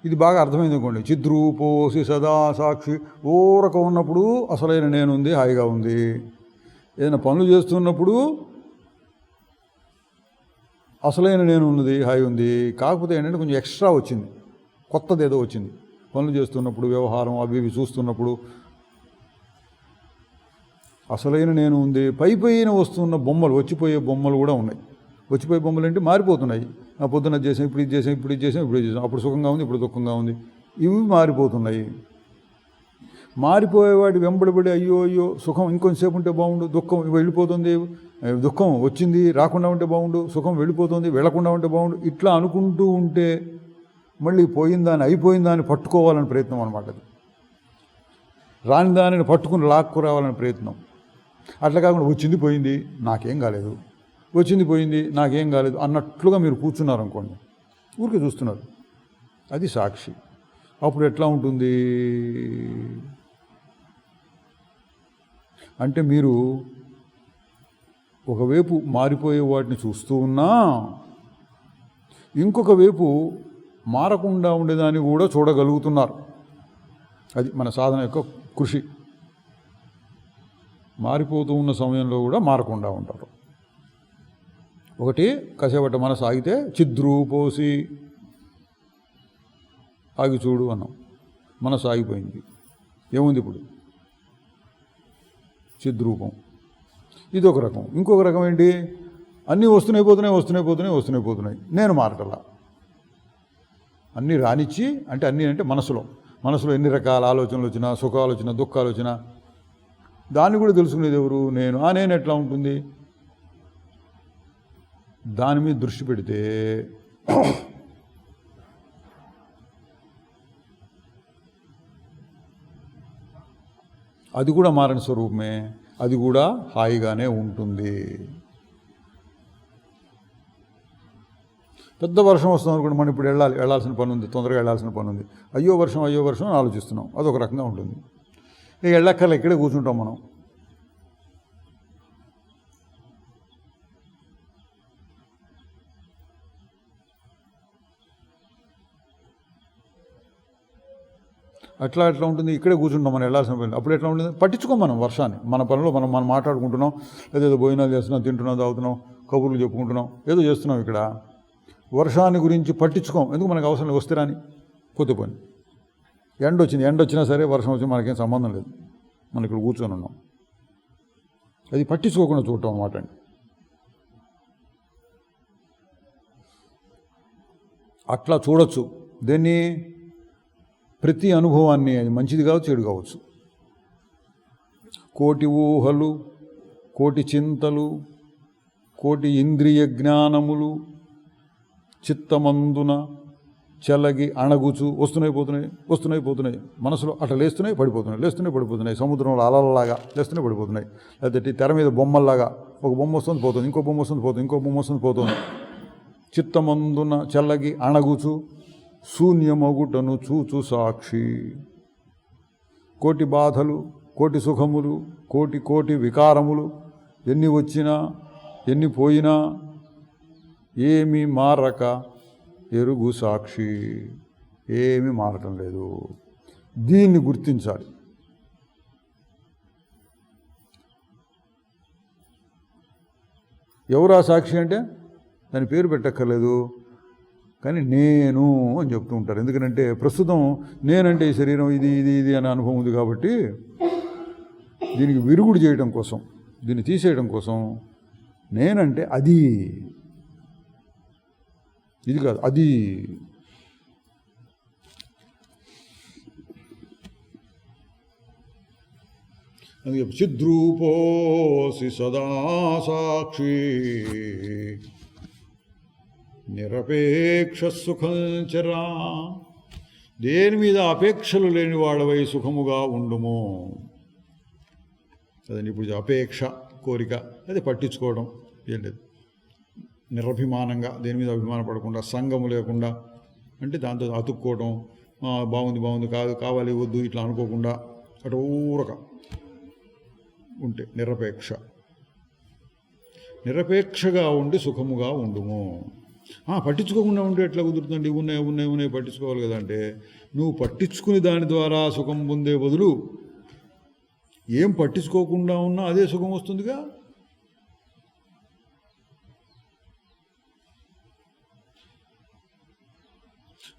A: ఇది బాగా అర్థమైంది అనుకోండి. చిద్రూపోసి సదా సాక్షి, ఊరక ఉన్నప్పుడు అసలైన నేనుంది, హాయిగా ఉంది. ఏదైనా పనులు చేస్తున్నప్పుడు అసలైన నేను ఉన్నది, హాయి ఉంది. కాకపోతే ఏంటంటే కొంచెం ఎక్స్ట్రా వచ్చింది, కొత్తది ఏదో వచ్చింది. పనులు చేస్తున్నప్పుడు, వ్యవహారం అవి ఇవి చూస్తున్నప్పుడు అసలైన నేను ఉంది. పైన వస్తున్న బొమ్మలు, వచ్చిపోయే బొమ్మలు కూడా ఉన్నాయి. వచ్చిపోయే బొమ్మలు అంటే మారిపోతున్నాయి. పొద్దున చేసాం, ఇప్పుడు ఇది చేసాం, ఇప్పుడు ఇది చేసాం, ఇప్పుడు ఇది చేసాం, అప్పుడు సుఖంగా ఉంది, ఇప్పుడు దుఃఖంగా ఉంది, ఇవి మారిపోతున్నాయి. మారిపోయేవాటి వెంబడిపడి అయ్యో అయ్యో సుఖం ఇంకొంచెంసేపు ఉంటే బాగుండు, దుఃఖం వెళ్ళిపోతుంది, దుఃఖం వచ్చింది రాకుండా ఉంటే బాగుండు, సుఖం వెళ్ళిపోతుంది వెళ్లకుండా ఉంటే బాగుండు, ఇట్లా అనుకుంటూ ఉంటే మళ్ళీ పోయిందాన్ని అయిపోయిందాన్ని పట్టుకోవాలని ప్రయత్నం అనమాట. అది రాని దానిని పట్టుకుని లాక్కురావాలని ప్రయత్నం. అట్లా కాకుండా వచ్చింది పోయింది, నాకేం కాలేదు, వచ్చింది పోయింది, నాకేం కాలేదు అన్నట్లుగా మీరు కూర్చున్నారు అనుకోండి, ఊరికే చూస్తున్నారు, అది సాక్షి. అప్పుడు ఎట్లా ఉంటుంది అంటే మీరు ఒకవైపు మారిపోయే వాటిని చూస్తూ ఉన్నా ఇంకొక వైపు మారకుండా ఉండేదాన్ని కూడా చూడగలుగుతున్నారు. అది మన సాధన యొక్క కృషి. మారిపోతూ ఉన్న సమయంలో కూడా మారకుండా ఉంటారు. ఒకటి కసేపట్ట మనసు ఆగితే చిద్రూపోసి ఆగి చూడు అన్నాం, మనసు ఆగిపోయింది, ఏముంది ఇప్పుడు? చిద్రూపం. ఇది ఒక రకం. ఇంకొక రకం ఏంటి? అన్నీ వస్తున్నాయి పోతున్నాయి, నేను మారటలా. అన్నీ రానిచ్చి అంటే అన్నీ అంటే మనసులో ఎన్ని రకాల ఆలోచనలు వచ్చినా, సుఖాలు వచ్చినా, దుఃఖాలు వచ్చినా దాన్ని కూడా తెలుసుకునేది ఎవరు? నేను. ఆ నేను ఎట్లా ఉంటుంది? దాని మీద దృష్టి పెడితే అది కూడా మారని స్వరూపమే, అది కూడా హాయిగానే ఉంటుంది. పెద్ద వర్షం వస్తుంది అనుకోండి, మనం ఇప్పుడు వెళ్ళాల్సిన పని ఉంది, తొందరగా వెళ్ళాల్సిన పని ఉంది, అయ్యో వర్షం అని ఆలోచిస్తున్నాం, అదొక రకంగా ఉంటుంది. ఇక వెళ్ళక్కర్లే, ఇక్కడే కూర్చుంటాం మనం. అట్లా ఉంటుంది, ఇక్కడే కూర్చుంటాం మనం వెళ్ళాల్సిన పని. అప్పుడు ఎట్లా ఉంటుంది, పట్టించుకోం మనం వర్షాన్ని, మన పనిలో మనం మాట్లాడుకుంటున్నాం, ఏదో భోజనాలు చేస్తున్నాం, తింటున్నాం, తాగుతున్నాం, కబుర్లు చెప్పుకుంటున్నాం, ఏదో చేస్తున్నాం. ఇక్కడ వర్షాన్ని గురించి పట్టించుకోం, ఎందుకు మనకు అవసరం వస్తే రాని కొద్ది పని. ఎండ వచ్చినా సరే, వర్షం వచ్చి మనకేం సంబంధం లేదు, మనం ఇక్కడ కూర్చొని ఉన్నాం. అది పట్టించుకోకుండా చూడటం అన్నమాట అండి. అట్లా చూడొచ్చు దీన్ని, ప్రతి అనుభవాన్ని. అది మంచిది కావచ్చు, చెడు కావచ్చు. కోటి ఊహలు, కోటి చింతలు, కోటి ఇంద్రియ జ్ఞానములు చిత్తమందున చెలగి అణగుచు వస్తున్నాయి పోతున్నాయి. మనసులో అట్లా లేస్తున్నాయి పడిపోతున్నాయి. సముద్రంలో అలలలాగా లేస్తున్నాయి పడిపోతున్నాయి. లేకపోతే తెర మీద బొమ్మల్లాగా, ఒక బొమ్మ వస్తుంది పోతుంది, ఇంకో బొమ్మ వస్తుంది పోతుంది, ఇంకో బొమ్మ వస్తుంది పోతుంది. చిత్తమందున చెల్లగి అణగుచు శూన్యమగుటను చూచు సాక్షి. కోటి బాధలు, కోటి సుఖములు, కోటి వికారములు ఎన్ని వచ్చినా ఎన్ని పోయినా ఏమీ మారక ఎరుగు సాక్షి. ఏమీ మారటం లేదు. దీన్ని గుర్తించాలి. ఎవరా సాక్షి అంటే దాని పేరు పెట్టక్కర్లేదు, కానీ నేను అని చెప్తూ ఉంటారు. ఎందుకంటే ప్రస్తుతం నేనంటే ఈ శరీరం ఇది అనే అనుభవం ఉంది కాబట్టి దీనికి విరుగుడు చేయడం కోసం, దీన్ని తీసేయడం కోసం నేనంటే అది, ఇది కాదు అది. అందుకే చిద్రూపోసి సదా సాక్షి నిరపేక్ష సుఖం చరా. దేని మీద అపేక్షలు లేని వాడవై సుఖముగా ఉండుము. అదండి ఇప్పుడు అపేక్ష, కోరిక, అది పట్టించుకోవడం ఏం లేదు. నిరభిమానంగా, దేని మీద అభిమాన పడకుండా, సంగము లేకుండా, అంటే దాంతో అతుక్కోవడం, బాగుంది కావాలి వద్దు ఇట్లా అనుకోకుండా అటు ఊరక ఉంటే నిరపేక్షగా ఉండి సుఖముగా ఉండుము. పట్టించుకోకుండా ఉంటే ఎట్లా కుదురుతుంది? ఉన్నాయి పట్టించుకోవాలి కదా. అంటే నువ్వు పట్టించుకుని దాని ద్వారా సుఖం పొందే బదులు ఏం పట్టించుకోకుండా ఉన్నా అదే సుఖం వస్తుందిగా.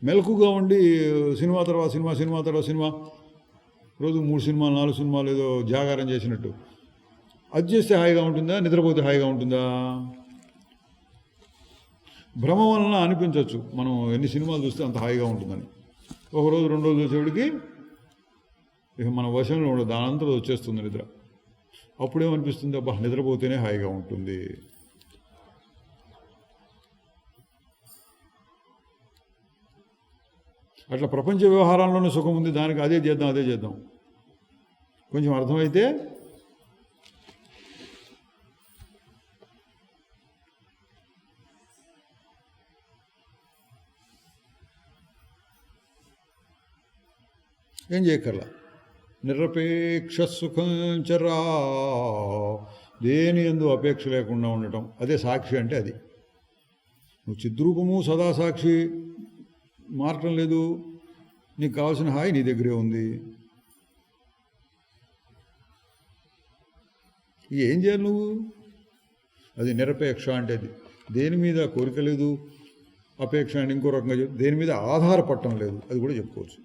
A: మెలకుగా ఉండి సినిమా తర్వాత సినిమా రోజు 3 సినిమాలు 4 సినిమాలు ఏదో జాగారం చేసినట్టు అది చేస్తే హాయిగా ఉంటుందా? నిద్రపోతే హాయిగా ఉంటుందా? భ్రమ వలన అనిపించవచ్చు మనం ఎన్ని సినిమాలు చూస్తే అంత హాయిగా ఉంటుందని. ఒక రోజు 2 రోజులు చూసేవాడికి ఇక మన వశంలో ఉండదు, దానంతా వచ్చేస్తుంది నిద్ర. అప్పుడేమనిపిస్తుంది, అబ్బా నిద్రపోతేనే హాయిగా ఉంటుంది. అట్లా ప్రపంచ వ్యవహారాల్లోనే సుఖం ఉంది, దానికి అదే చేద్దాం కొంచెం అర్థమైతే ఏం చేయక్కర్లా. నిరపేక్ష సుఖం చరా, దేని యందు అపేక్ష లేకుండా ఉండటం, అదే సాక్షి అంటే అది. నువ్వు చిద్రూపము సదా సాక్షి, మారటం లేదు, నీకు కావాల్సిన హాయి నీ దగ్గరే ఉంది. ఏం చేయాలి నువ్వు? అది నిరపేక్ష అంటే అది. దేని మీద కోరిక లేదు. అపేక్ష అంటే ఇంకో రకంగా దేని మీద ఆధారపడటం లేదు, అది కూడా చెప్పుకోవచ్చు.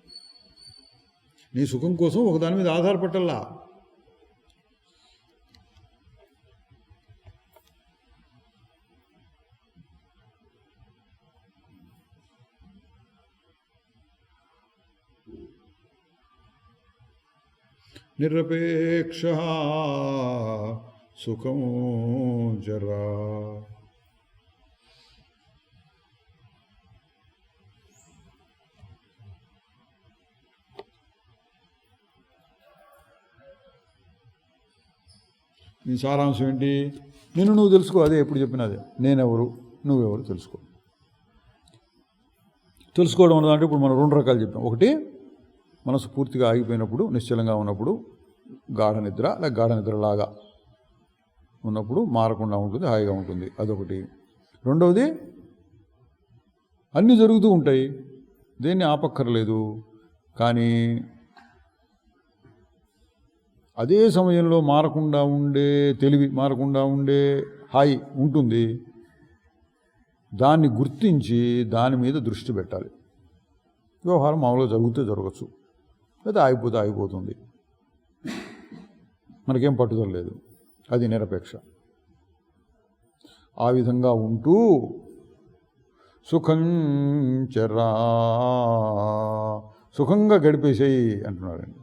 A: నీ సుఖం కోసం ఒకదాని మీద ఆధారపడటల్లా. నిరపేక్ష సుఖం జరా. ఈ సారాంశం ఏంటి? నిన్ను నువ్వు తెలుసుకో. అదే ఎప్పుడు చెప్పినదే, నేనెవరు నువ్వెవరు తెలుసుకో. తెలుసుకోవడం ఉన్నదంటే ఇప్పుడు మనం 2 రకాలు చెప్పాం. ఒకటి మనసు పూర్తిగా ఆగిపోయినప్పుడు, నిశ్చలంగా ఉన్నప్పుడు, గాఢ నిద్ర లేక గాఢ నిద్రలాగా ఉన్నప్పుడు మారకుండా ఉంటుంది, హాయిగా ఉంటుంది, అదొకటి. రెండవది అన్నీ జరుగుతూ ఉంటాయి, దేన్ని ఆపక్కర్లేదు, కానీ అదే సమయంలో మారకుండా ఉండే తెలివి, మారకుండా ఉండే హాయి ఉంటుంది. దాన్ని గుర్తించి దాని మీద దృష్టి పెట్టాలి. వ్యవహారం మామూలుగా జరుగుతూ జరగచ్చు, లేదా ఆగిపోతుంది, మనకేం పట్టుదల లేదు, అది నిరపేక్ష. ఆ విధంగా ఉంటూ సుఖం చరా, సుఖంగా గడిపేసేయి అంటున్నారండి.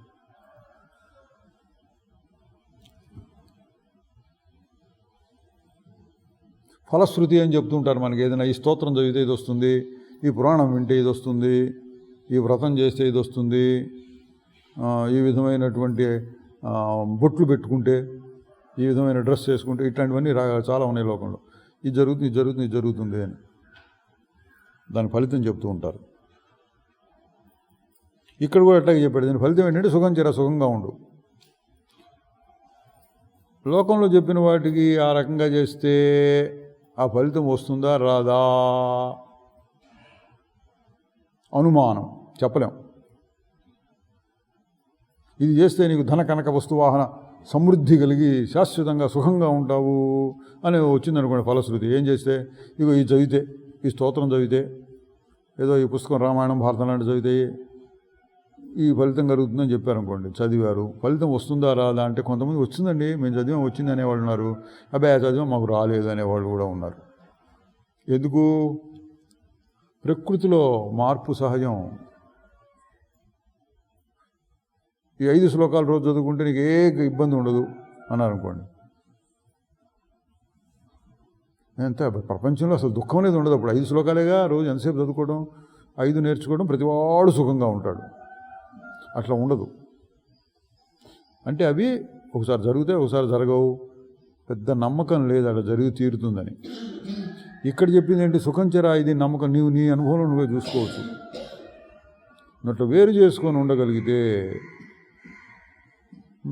A: ఫలశ్రుతి అని చెప్తుంటారు మనకి. ఏదైనా ఈ స్తోత్రం చదివితే ఇది వస్తుంది, ఈ పురాణం వింటే ఇది వస్తుంది, ఈ వ్రతం చేస్తే ఇది వస్తుంది, ఈ విధమైనటువంటి బొట్లు పెట్టుకుంటే, ఈ విధమైన డ్రెస్ వేసుకుంటే, ఇట్లాంటివన్నీ చాలా ఉన్నాయి లోకంలో. ఇది జరుగుతుంది అని దాని ఫలితం చెప్తూ ఉంటారు. ఇక్కడ కూడా అట్లాగే చెప్పాడు. దీని ఫలితం ఏంటంటే సుఖం చెర, సుఖంగా ఉండు. లోకంలో చెప్పిన వాటికి ఆ రకంగా చేస్తే ఆ ఫలితం వస్తుందా రాదా అనుమానం, చెప్పలేం. ఇది చేస్తే నీకు ధన కనక వస్తువాహన సమృద్ధి కలిగి శాశ్వతంగా సుఖంగా ఉంటావు అని వచ్చిందనుకోండి ఫలశ్రుతి. ఏం చేస్తే ఇగో ఈ చదివితే, ఈ స్తోత్రం చదివితే, ఏదో ఈ పుస్తకం రామాయణం భారతం లాంటి చదివితే ఈ ఫలితం కలుగుతుందని చెప్పారనుకోండి, చదివారు, ఫలితం వస్తుందా రాదా అంటే కొంతమంది వచ్చిందండి, మేము చదివాం వచ్చింది అనేవాళ్ళు ఉన్నారు, అబ్బాయి చదివాం మాకు రాలేదు అనేవాళ్ళు కూడా ఉన్నారు. ఎందుకు? ప్రకృతిలో మార్పు సహజం. ఈ 5 శ్లోకాలు రోజు చదువుకుంటే నీకు ఏ ఇబ్బంది ఉండదు అన్నారనుకోండి, ఎంత ప్రపంచంలో అసలు దుఃఖం అనేది ఉండదు. అప్పుడు 5 శ్లోకాలేగా రోజు ఎంతసేపు చదువుకోవడం, 5 నేర్చుకోవడం, ప్రతివాడు సుఖంగా ఉంటాడు. అట్లా ఉండదు. అంటే అవి ఒకసారి జరుగుతాయి, ఒకసారి జరగవు, పెద్ద నమ్మకం లేదు అట్లా జరిగి తీరుతుందని. ఇక్కడ చెప్పింది ఏంటి? సుఖం చెరా, ఇది నమ్మకం, నీవు నీ అనుభవంలో నువ్వే చూసుకోవచ్చు. అట్లా వేరు చేసుకొని ఉండగలిగితే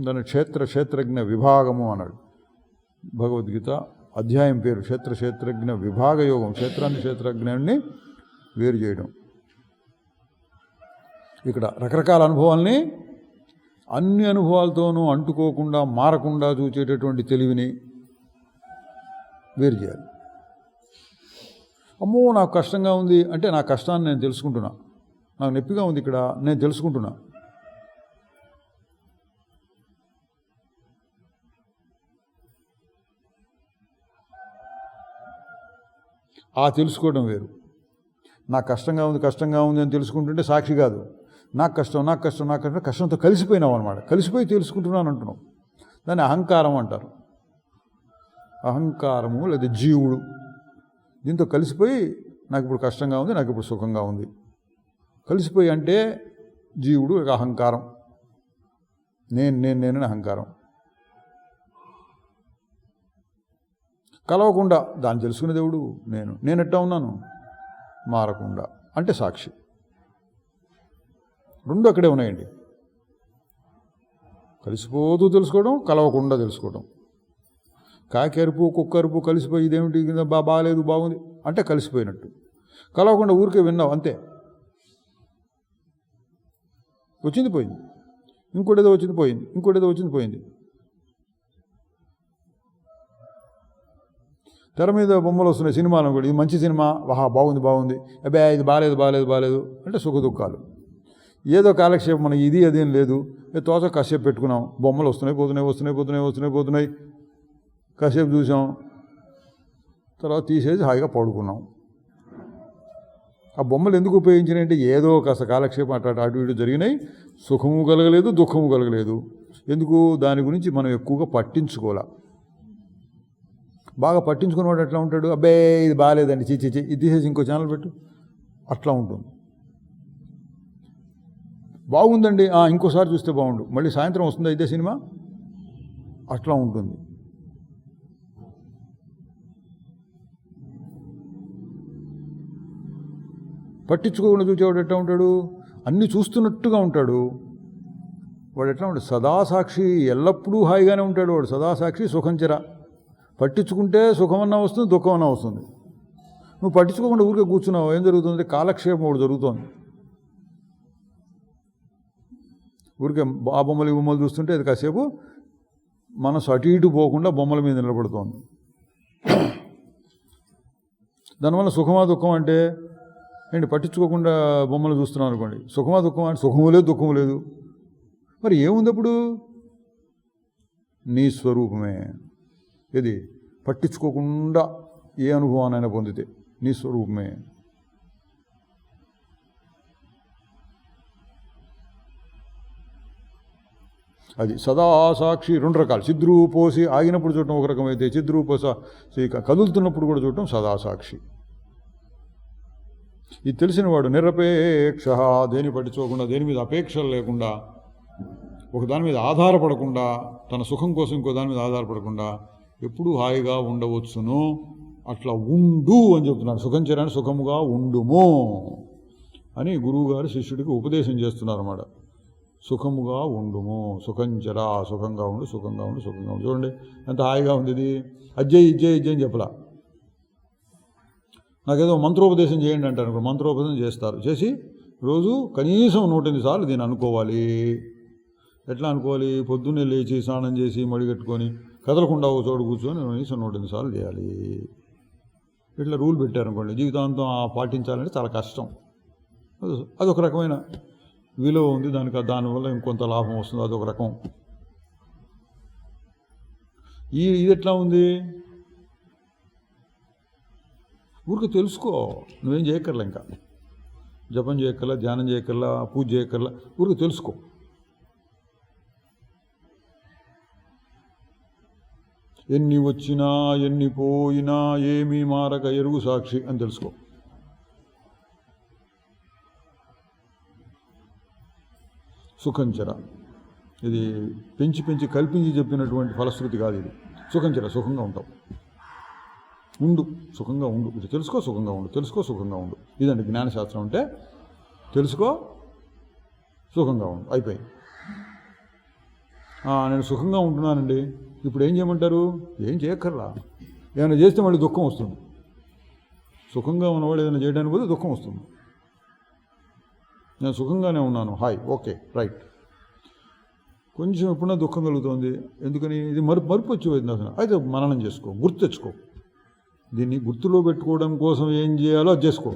A: దాని క్షేత్రజ్ఞ విభాగము అన్నాడు భగవద్గీత. అధ్యాయం పేరు క్షేత్రజ్ఞ విభాగ యోగం. క్షేత్రజ్ఞాన్ని వేరు చేయడం. ఇక్కడ రకరకాల అనుభవాల్ని అన్ని అనుభవాలతోనూ అంటుకోకుండా మారకుండా చూచేటటువంటి తెలివిని వేరు చేయాలి. అమ్మో నాకు కష్టంగా ఉంది అంటే నా కష్టాన్ని నేను తెలుసుకుంటున్నా, నాకు నొప్పిగా ఉంది ఇక్కడ నేను తెలుసుకుంటున్నా. ఆ తెలుసుకోవడం వేరు. నాకు కష్టంగా ఉంది అని తెలుసుకుంటుంటే సాక్షి కాదు. నాకు కష్టం కష్టంతో కలిసిపోయినావు అనమాట. కలిసిపోయి తెలుసుకుంటున్నాను అంటున్నావు. దాన్ని అహంకారం అంటారు. అహంకారము లేదా జీవుడు దీంతో కలిసిపోయి నాకు ఇప్పుడు కష్టంగా ఉంది, నాకు ఇప్పుడు సుఖంగా ఉంది. కలిసిపోయి అంటే జీవుడు అహంకారం, నేను అహంకారం. కలవకుండా దాన్ని తెలుసుకునే దేవుడు నేను ఎట్టా ఉన్నాను మారకుండా అంటే సాక్షి. 2 అక్కడే ఉన్నాయండి. కలిసిపోతూ తెలుసుకోవడం, కలవకుండా తెలుసుకోవడం. కాకి అరుపు కుక్క అరుపు కలిసిపోయి ఇదేమిటి బాగాలేదు బాగుంది అంటే కలిసిపోయినట్టు. కలవకుండా ఊరికే విన్నావు అంతే, వచ్చింది పోయింది, ఇంకోటేదో వచ్చింది పోయింది. తెర మీద బొమ్మలు వస్తున్నాయి, సినిమాలు కూడా ఇది మంచి సినిమా, వాహా బాగుంది, అబ్బాయి ఇది బాగాలేదు అంటే సుఖ దుఃఖాలు. ఏదో కాలక్షేపం, మనకి ఇది అదేం లేదు, తోచ కాసేపు పెట్టుకున్నాం, బొమ్మలు వస్తున్నాయి, కాసేపు చూసాం, తర్వాత తీసేసి హాయిగా పడుకున్నాం. ఆ బొమ్మలు ఎందుకు ఉపయోగించినాయంటే ఏదో కాస్త కాలక్షేపం అటు ఇటు జరిగినాయి, సుఖము కలగలేదు దుఃఖము కలగలేదు. ఎందుకు? దాని గురించి మనం ఎక్కువగా పట్టించుకోలే. బాగా పట్టించుకున్నవాడు ఎట్లా ఉంటాడు? అబ్బాయి ఇది బాగాలేదండి, చీ ఇది తీసేసి ఇంకో ఛానల్ పెట్టు, అట్లా ఉంటుంది. బాగుందండి ఇంకోసారి చూస్తే బాగుండు, మళ్ళీ సాయంత్రం వస్తుంది అయితే సినిమా, అట్లా ఉంటుంది. పట్టించుకోకుండా చూచేవాడు ఎట్లా ఉంటాడు? అన్నీ చూస్తున్నట్టుగా ఉంటాడు. వాడు ఎట్లా ఉంటాడు? సదాసాక్షి, ఎల్లప్పుడూ హాయిగానే ఉంటాడు వాడు. సదాసాక్షి సుఖంచర. పట్టించుకుంటే సుఖమన్నా వస్తుంది, దుఃఖమన్నా వస్తుంది. నువ్వు పట్టించుకోకుండా ఊరికే కూర్చున్నావు, ఏం జరుగుతుంది? కాలక్షేపం ఒకటి జరుగుతోంది. ఊరికే ఆ బొమ్మలు ఈ బొమ్మలు చూస్తుంటే అది కాసేపు మనసు అటు ఇటు పోకుండా బొమ్మల మీద నిలబడుతోంది. దానివల్ల సుఖమా దుఃఖం అంటే ఏంటి? పట్టించుకోకుండా బొమ్మలు చూస్తున్నాం అనుకోండి, సుఖమా దుఃఖం అంటే సుఖము లేదు, దుఃఖము లేదు. మరి ఏముంది అప్పుడు? నీ స్వరూపమే. ఇది పట్టించుకోకుండా ఏ అనుభవానైనా పొందితే నీ స్వరూపమే. అది సదాసాక్షి. రెండు రకాలు, చిద్రూపోసి ఆగినప్పుడు చూడటం ఒక రకమైతే, చిద్రూపోస కదులుతున్నప్పుడు కూడా చూడటం సదాసాక్షి. ఇది తెలిసినవాడు నిరపేక్ష, దేని పట్టించుకోకుండా, దేని మీద అపేక్షలు లేకుండా, ఒక దాని మీద ఆధారపడకుండా, తన సుఖం కోసం ఇంకో దాని మీద ఆధారపడకుండా ఎప్పుడూ హాయిగా ఉండవచ్చును. అట్లా ఉండు అని చెప్తున్నారు. సుఖం చేరాన్ని సుఖముగా ఉండుము అని గురువుగారు శిష్యుడికి ఉపదేశం చేస్తున్నారు అన్నమాట. సుఖముగా ఉండుము, సుఖంచరా, సుఖంగా ఉండు, సుఖంగా ఉండు, సుఖంగా ఉండు. చూడండి ఎంత హాయిగా ఉంది ఇది. అజ్జయ్ ఇజ్జయ్ ఇజ్జయ్ అని చెప్పలా. నాకేదో మంత్రోపదేశం చేయండి అంటారు. మంత్రోపదేశం చేస్తారు. చేసి రోజు కనీసం 108 సార్లు దీన్ని అనుకోవాలి. ఎట్లా అనుకోవాలి? పొద్దున్నే లేచి స్నానం చేసి మడిగట్టుకొని కదలకుండా ఒక చోటు కూర్చొని కనీసం 108 సార్లు చేయాలి. ఇట్లా రూల్ పెట్టారనుకోండి, జీవితాంతం పాటించాలంటే చాలా కష్టం. అదొక రకమైన విలువ ఉంది దానివల్ల ఇంకొంత లాభం వస్తుంది, అదొక రకం. ఇది ఎట్లా ఉంది? ఊరికి తెలుసుకో, నువ్వేం చేయక్కర్లే, ఇంకా జపం చేయక్కర్లా, ధ్యానం చేయక్కర్లా, పూజ చేయక్కర్లా, ఊరికి తెలుసుకో. ఎన్ని వచ్చినా ఎన్ని పోయినా ఏమీ మారక ఎరుగు సాక్షి అని తెలుసుకో. సుఖంచర, ఇది పెంచి పెంచి కల్పించి చెప్పినటువంటి ఫలశ్రుతి కాదు ఇది. సుఖంచర, సుఖంగా ఉంటావు, ఉండు, సుఖంగా ఉండు. ఇది తెలుసుకో, సుఖంగా ఉండు, తెలుసుకో, సుఖంగా ఉండు. ఇదండి జ్ఞానశాస్త్రం అంటే. తెలుసుకో, సుఖంగా ఉండు, అయిపోయింది. నేను సుఖంగా ఉంటున్నానండి, ఇప్పుడు ఏం చేయమంటారు? ఏం చేయక్కర్లా. ఏమైనా చేస్తే మళ్ళీ దుఃఖం వస్తుంది. సుఖంగా ఉన్నవాడు ఏదైనా చేయడానికి పోతే దుఃఖం వస్తుంది. నేను సుఖంగానే ఉన్నాను, హాయ్, ఓకే, రైట్. కొంచెం ఎప్పుడన్నా దుఃఖం కలుగుతుంది, ఎందుకని? ఇది మరుపు వచ్చిపోయింది అసలు. అయితే మననం చేసుకో, గుర్తు తెచ్చుకో. దీన్ని గుర్తులో పెట్టుకోవడం కోసం ఏం చేయాలో అది చేసుకో.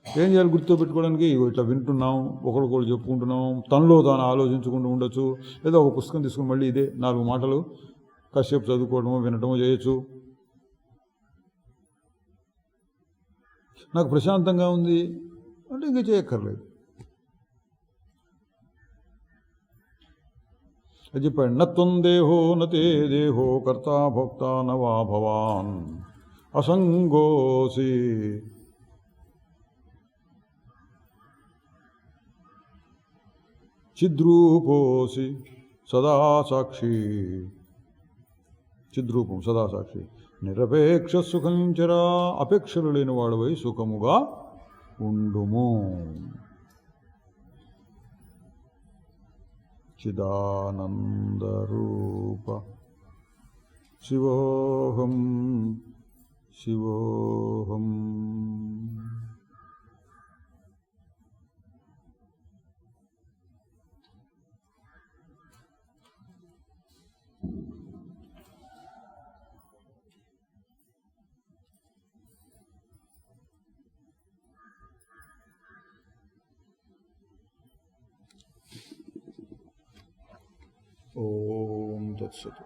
A: ఏం చేయాలి గుర్తులో పెట్టుకోవడానికి? ఇట్లా వింటున్నాం, ఒకరికొకరు చెప్పుకుంటున్నాం, తనలో తాను ఆలోచించుకుంటూ ఉండొచ్చు. ఏదో ఒక పుస్తకం తీసుకుని మళ్ళీ ఇదే 4 మాటలు కాసేపు చదువుకోవడమో వినటమో చేయొచ్చు. నాకు ప్రశాంతంగా ఉంది అంటే ఇంకా చేయక్కర్లేదు. అది చెప్పాడు. నత్వం దేహో నతే దేహో కర్త భోక్త నవా భవాన్ అసంగోసి చిద్రూపోసి సదాసాక్షి. చిద్రూపం, సదాసాక్షి. నిరపేక్ష సుఖంచరా, అపేక్షలు లేని వాడవై సుఖముగా ఉండుము. చిదానందరూప శివోహం శివోహం. ఓం తత్సత్.